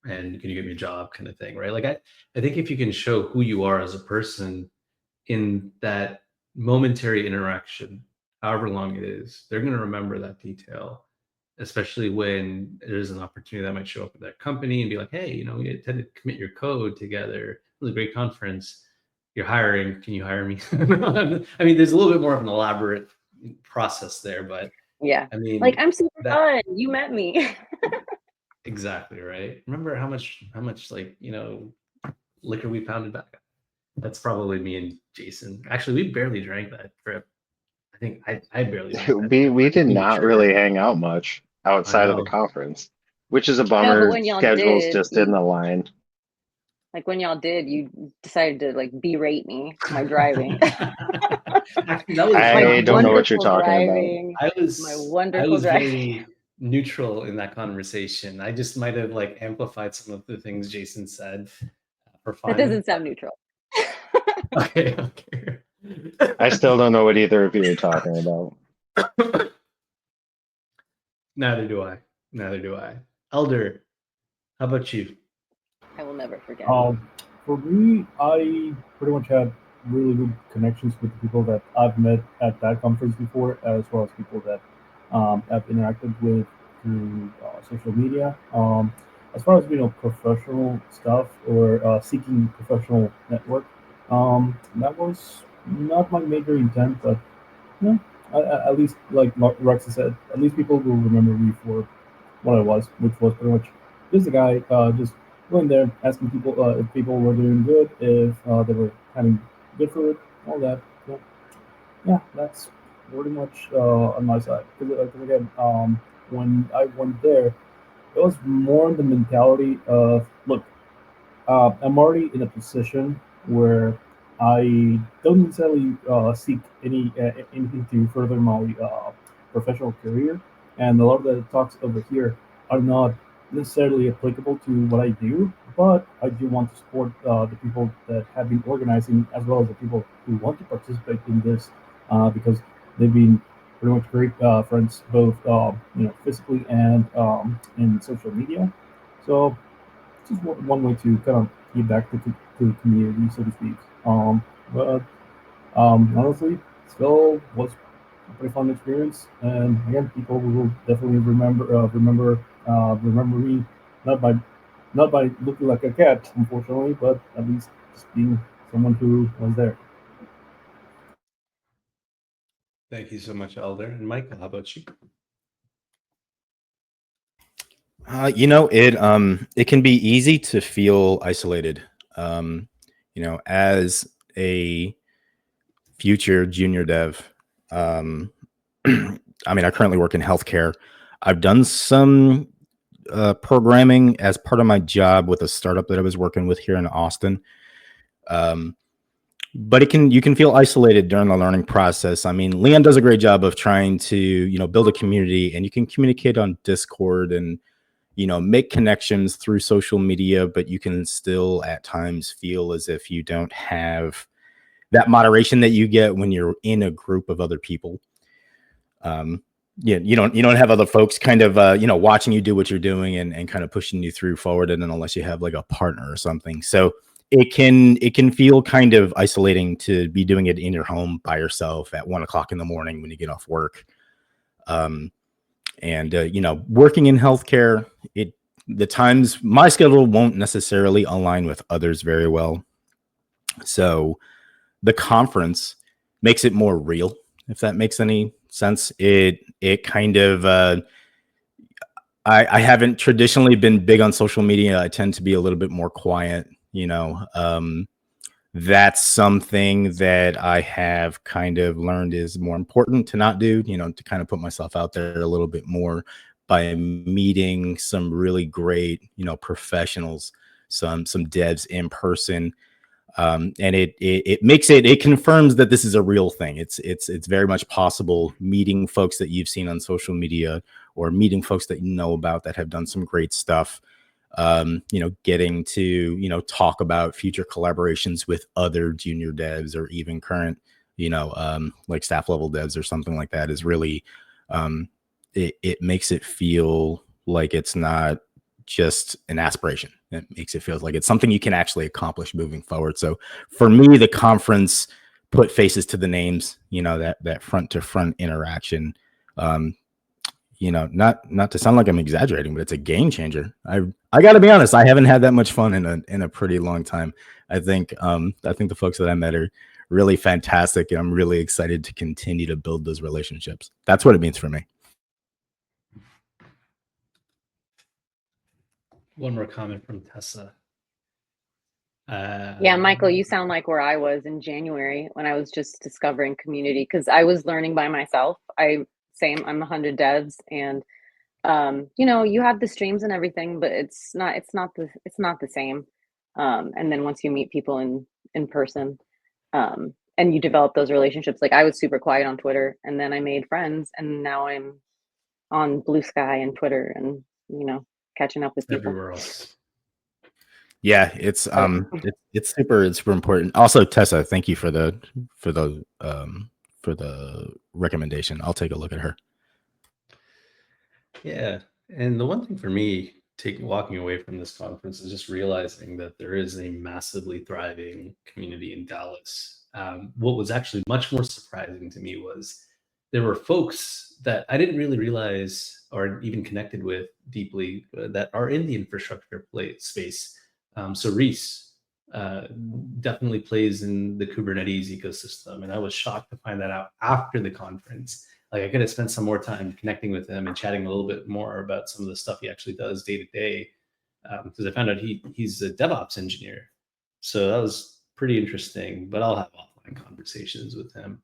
and can you get me a job kind of thing, right? Like I think if you can show who you are as a person in that momentary interaction, however long it is, they're going to remember that detail, especially when there's an opportunity that might show up at that company and be like, hey, we attended Commit Your Code together. It was a great conference. You're hiring. Can you hire me? I mean, there's a little bit more of an elaborate process there, but Yeah. I mean, Like, I'm super fun. You met me. exactly, right? Remember how much like, liquor we pounded back? That's probably me and Jason. Actually, we barely drank that trip. I think I barely drank that trip. We did I'm not sure. really hang out much I outside of the know. conference, which is a No, but bummer. when y'all Schedules did, just didn't align. like when y'all did, you decided to like berate me for my driving. Actually, that was I don't know what you're wonderful talking about. driving. I My was wonderful driving. very neutral in that conversation. I just might have like amplified some of the things Jason said for fun. That doesn't sound neutral. Okay. I still don't know what either of you are talking about. Neither do I. Elder, how about you? I will never forget. For me, I pretty much had really good connections with the people that I've met at that conference before, as well as people that I've interacted with through social media. As far as professional stuff or seeking professional network, that was not my major intent, but yeah, at least like Rex said, at least people will remember me for what I was, which was pretty much just a guy just going there asking people if people were doing good, if they were having good food, all that. Yeah, yeah, that's pretty much on my side. Because again, when I went there, it was more the mentality of look, I'm already in a position where I don't necessarily seek anything to further my professional career, and a lot of the talks over here are not necessarily applicable to what I do, but I do want to support the people that have been organizing, as well as the people who want to participate in this, because they've been pretty much great friends, both physically and in social media. So just one way to kind of give back to the community, so to speak. But honestly, still was a pretty fun experience, and again, people will definitely remember me not by looking like a cat, unfortunately, but at least just being someone who was there. Thank you so much, Elder. And Michael, how about you? It can be easy to feel isolated. As a future junior dev, I mean, I currently work in healthcare. I've done some programming as part of my job with a startup that I was working with here in Austin. But you can feel isolated during the learning process. I mean, Leon does a great job of trying to, build a community, and you can communicate on Discord and, make connections through social media, but you can still at times feel as if you don't have that moderation that you get when you're in a group of other people. you don't have other folks kind of watching you do what you're doing and kind of pushing you through forward, and then unless you have like a partner or something. So it can feel kind of isolating to be doing it in your home by yourself at 1 o'clock in the morning when you get off work. And working in healthcare, the times, my schedule won't necessarily align with others very well. So the conference makes it more real, if that makes any sense. It kind of, I haven't traditionally been big on social media. I tend to be a little bit more quiet, that's something that I have kind of learned is more important to not do, to kind of put myself out there a little bit more by meeting some really great, professionals, some devs in person. And it confirms that this is a real thing. It's very much possible meeting folks that you've seen on social media or meeting folks that you know about that have done some great stuff. Getting to, talk about future collaborations with other junior devs or even current, like staff level devs or something like that is really, it makes it feel like it's not just an aspiration. It makes it feel like it's something you can actually accomplish moving forward. So for me, the conference put faces to the names, that front to front interaction. Not to sound like I'm exaggerating, but it's a game changer. I got to be honest, I haven't had that much fun in a pretty long time. I think the folks that I met are really fantastic, and I'm really excited to continue to build those relationships. That's what it means for me. One more comment from Tessa. Yeah, Michael, you sound like where I was in January when I was just discovering community, because I was learning by myself. I'm 100 devs, and you have the streams and everything, but it's not the same. And then once you meet people in person, and you develop those relationships, like I was super quiet on Twitter, and then I made friends, and now I'm on Blue Sky and Twitter, and catching up with people everywhere else. Yeah, it's super important. Also, Tessa, thank you for the recommendation. I'll take a look at her. Yeah, and the one thing for me walking away from this conference is just realizing that there is a massively thriving community in Dallas. What was actually much more surprising to me was there were folks that I didn't really realize or even connected with deeply that are in the infrastructure space. So Reese definitely plays in the Kubernetes ecosystem, and I was shocked to find that out after the conference. Like I could have spent some more time connecting with him and chatting a little bit more about some of the stuff he actually does day to day, because I found out he's a DevOps engineer. So that was pretty interesting, but I'll have offline conversations with him.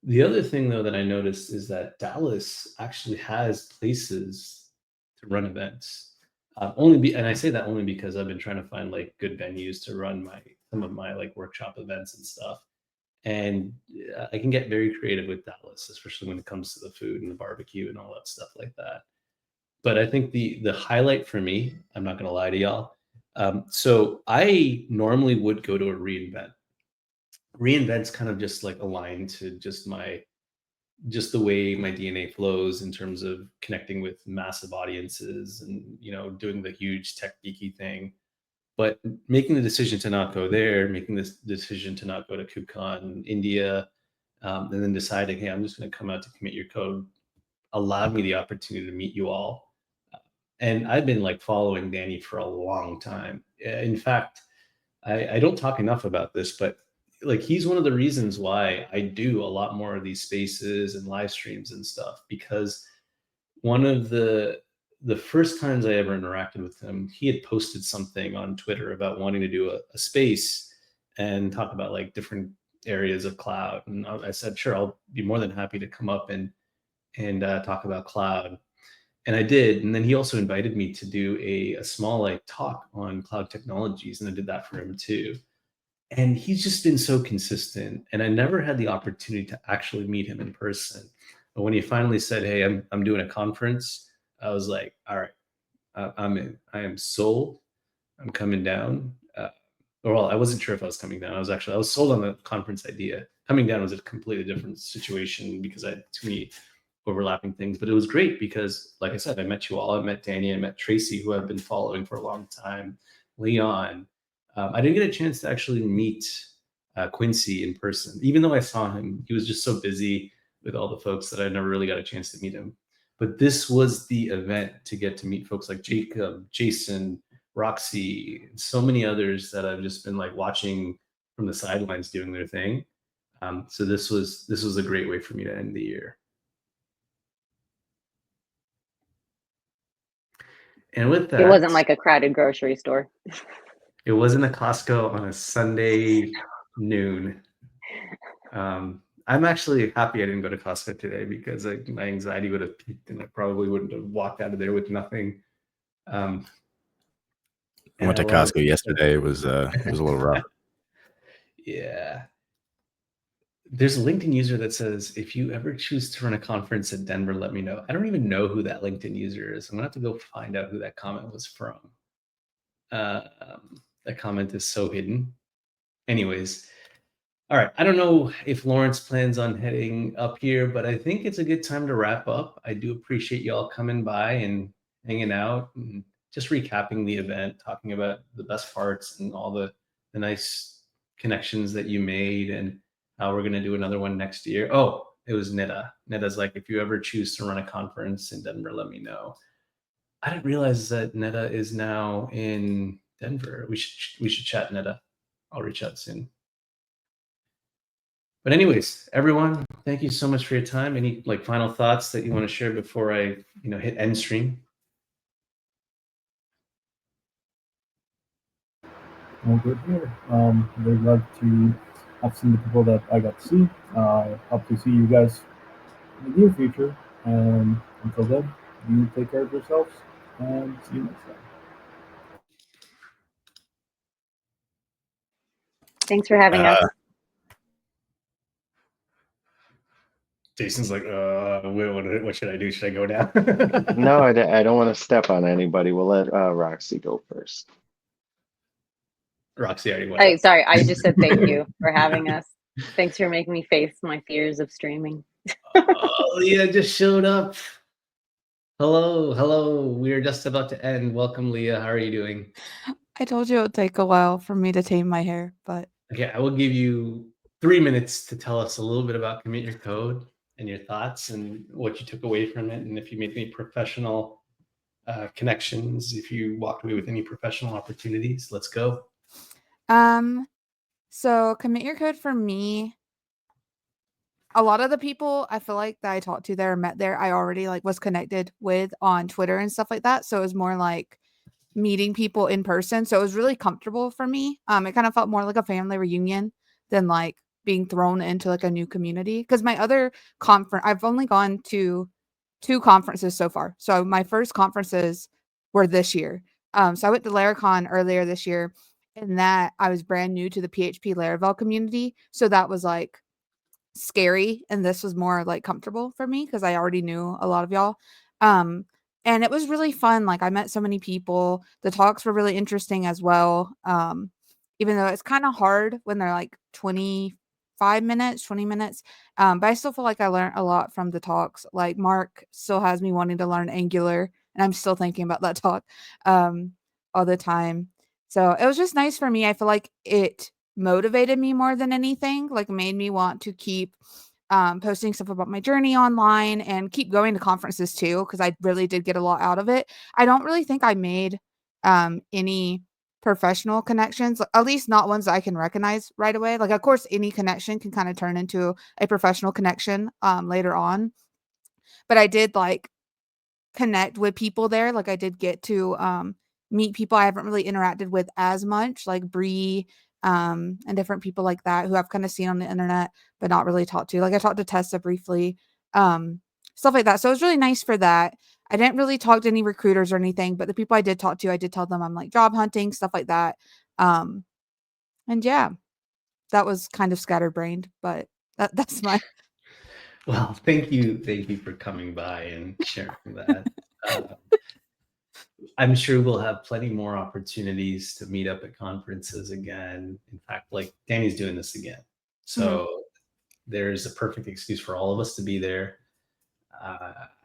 The other thing though that I noticed is that Dallas actually has places to run events. And I say that only because I've been trying to find like good venues to run some of my like workshop events and stuff. And I can get very creative with Dallas, especially when it comes to the food and the barbecue and all that stuff like that. But I think the highlight for me, I'm not going to lie to y'all. So I normally would go to a reInvent. Reinvent's kind of just like aligned to just the way my DNA flows in terms of connecting with massive audiences and doing the huge tech geeky thing. But making the decision to not go there, making this decision to not go to KubeCon in India, and then deciding, hey, I'm just going to come out to commit your code, allowed me the opportunity to meet you all. And I've been like following Danny for a long time. In fact, I don't talk enough about this, but like he's one of the reasons why I do a lot more of these spaces and live streams and stuff, because one of the first times I ever interacted with him, he had posted something on Twitter about wanting to do a space and talk about like different areas of cloud. And I said, sure, I'll be more than happy to come up and talk about cloud. And I did. And then he also invited me to do a small like talk on cloud technologies. And I did that for him too. And he's just been so consistent. And I never had the opportunity to actually meet him in person. But when he finally said, hey, I'm doing a conference, I was like, all right, I'm in. I am sold. I'm coming down. Well, I wasn't sure if I was coming down. I was sold on the conference idea. Coming down was a completely different situation because I had too many overlapping things, but it was great because, like I said, I met you all. I met Danny, I met Tracy, who I've been following for a long time, Leon. I didn't get a chance to actually meet Quincy in person, even though I saw him. He was just so busy with all the folks that I never really got a chance to meet him. But this was the event to get to meet folks like Jacob, Jason, Roxy, and so many others that I've just been like watching from the sidelines doing their thing. So this was a great way for me to end the year. And with that, It wasn't like a crowded grocery store. it wasn't a Costco on a Sunday noon. I'm actually happy I didn't go to Costco today because my anxiety would have peaked and I probably wouldn't have walked out of there with nothing. I went to Costco yesterday. It was a little rough. Yeah. There's a LinkedIn user that says, if you ever choose to run a conference in Denver, let me know. I don't even know who that LinkedIn user is. I'm gonna have to go find out who that comment was from. That comment is so hidden. Anyways, all right. I don't know if Lawrence plans on heading up here, but I think it's a good time to wrap up. I do appreciate y'all coming by and hanging out and just recapping the event, talking about the best parts and all the nice connections that you made and how we're going to do another one next year. Oh, it was Nida. Nida's like, if you ever choose to run a conference in Denver, let me know. I didn't realize that Nida is now in Denver. We should chat, Nida. I'll reach out soon. But anyways, everyone, thank you so much for your time. Any like final thoughts that you want to share before I, hit end stream? All good here. Very glad to have seen the people that I got to see. Hope to see you guys in the near future. And until then, you take care of yourselves and see you next time. Thanks for having us. Jason's like, what should I do? Should I go now? No, I don't want to step on anybody. We'll let Roxy go first. Roxy already went. Hey, sorry, I just said thank you for having us. Thanks for making me face my fears of streaming. Oh, Leah just showed up. Hello. We are just about to end. Welcome, Leah. How are you doing? I told you it would take a while for me to tame my hair, but Okay, I will give you 3 minutes to tell us a little bit about Commit Your Code and your thoughts and what you took away from it, and if you made any professional connections, if you walked away with any professional opportunities. Let's go. so Commit Your Code for me, a lot of the people I feel like that I talked to there, met there, I already like was connected with on Twitter and stuff like that. So it was more like meeting people in person. So it was really comfortable for me. It kind of felt more like a family reunion than like being thrown into like a new community. Because my other conference, I've only gone to 2 conferences so far. So my first conferences were this year. So I went to Laracon earlier this year, and that I was brand new to the PHP Laravel community. So that was like scary, and this was more like comfortable for me because I already knew a lot of y'all. And it was really fun. Like I met so many people. The talks were really interesting as well. Even though it's kind of hard when they're like 25 minutes, 20 minutes. But I still feel like I learned a lot from the talks. Like Mark still has me wanting to learn Angular, and I'm still thinking about that talk all the time. So it was just nice for me. I feel like it motivated me more than anything, like made me want to keep posting stuff about my journey online and keep going to conferences too, because I really did get a lot out of it. I don't really think I made any professional connections, at least not ones that I can recognize right away. Like, of course, any connection can kind of turn into a professional connection later on. But I did like connect with people there. Like I did get to meet people I haven't really interacted with as much, like Bree, and different people like that who I've kind of seen on the internet but not really talked to. Like I talked to Tessa briefly, stuff like that. So it was really nice for that. I didn't really talk to any recruiters or anything, but the people I did talk to, I did tell them I'm like job hunting, stuff like that. And yeah, that was kind of scatterbrained, but that's my. Well, thank you for coming by and sharing that. I'm sure we'll have plenty more opportunities to meet up at conferences again. In fact, like Danny's doing this again. So there's a perfect excuse for all of us to be there.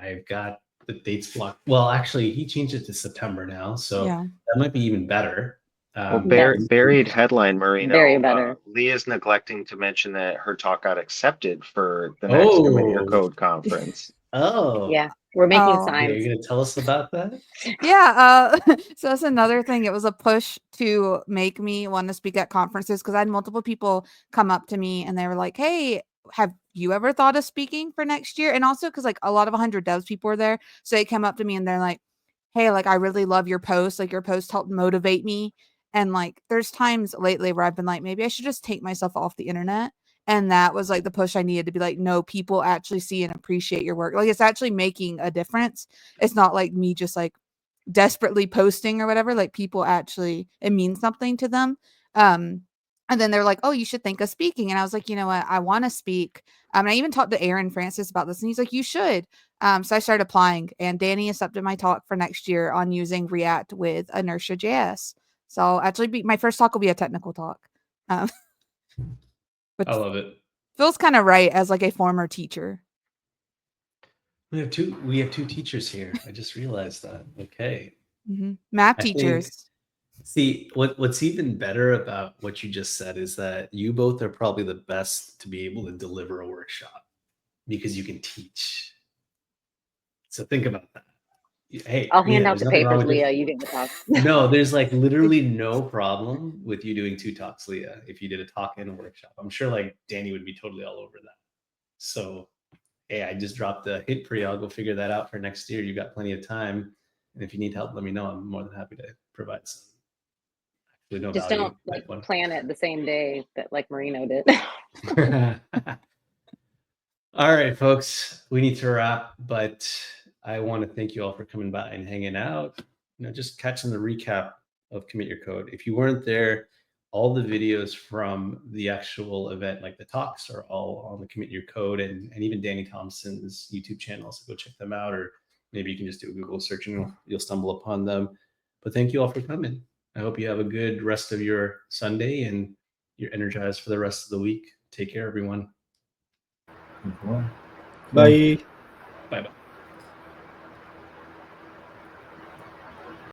I've got the dates blocked. Well, actually, he changed it to September now, so Yeah. that might be even better. Well, Yes. buried headline, Marino. Very better. Lee is neglecting to mention that her talk got accepted for the next Commit Your Oh. Code conference. Oh, Yeah, we're making Oh. Yeah, signs. you're gonna tell us about that? Yeah, so that's another thing. It was a push to make me want to speak at conferences because I had multiple people come up to me and they were like, "Hey, have you ever thought of speaking for next year?" And also because like a lot of 100 devs people were there, so they come up to me and they're like, "Hey, like I really love your post. Like your post helped motivate me." And like there's times lately where I've been like, maybe I should just take myself off the internet. And that was like the push I needed to be like, no, people actually see and appreciate your work. Like it's actually making a difference. It's not like me just like desperately posting or whatever. Like people actually, it means something to them. And then they're like, oh, you should think of speaking. And I was like, you know what? I want to speak. And I even talked to Aaron Francis about this and he's like, you should. So I started applying and Danny accepted my talk for next year on using React with Inertia.js. So actually my first talk will be a technical talk. Which I love it. feels kind of right as like a former teacher. We have two teachers here. I just realized that. Okay. Math I think- teachers. See, what's even better about what you just said is that you both are probably the best to be able to deliver a workshop because you can teach. So think about that. Hey, I'll hand Leah, out there's the nothing wrong papers, with Leah. it. You give the talk. No, there's like literally no problem with you doing 2 talks, Leah, if you did a talk and a workshop. I'm sure like Danny would be totally all over that. So, hey, I just dropped a hint for you. I'll go figure that out for next year. You've got plenty of time. And if you need help, let me know. I'm more than happy to provide some. No Just value. don't like plan it the same day that like Marino did. All right, folks, we need to wrap, but I want to thank you all for coming by and hanging out. Just catching the recap of Commit Your Code. If you weren't there, all the videos from the actual event, like the talks, are all on the Commit Your Code and even Danny Thompson's YouTube channel. So go check them out, or maybe you can just do a Google search and you'll stumble upon them. But thank you all for coming. I hope you have a good rest of your Sunday and you're energized for the rest of the week. Take care, everyone. Bye. Bye-bye.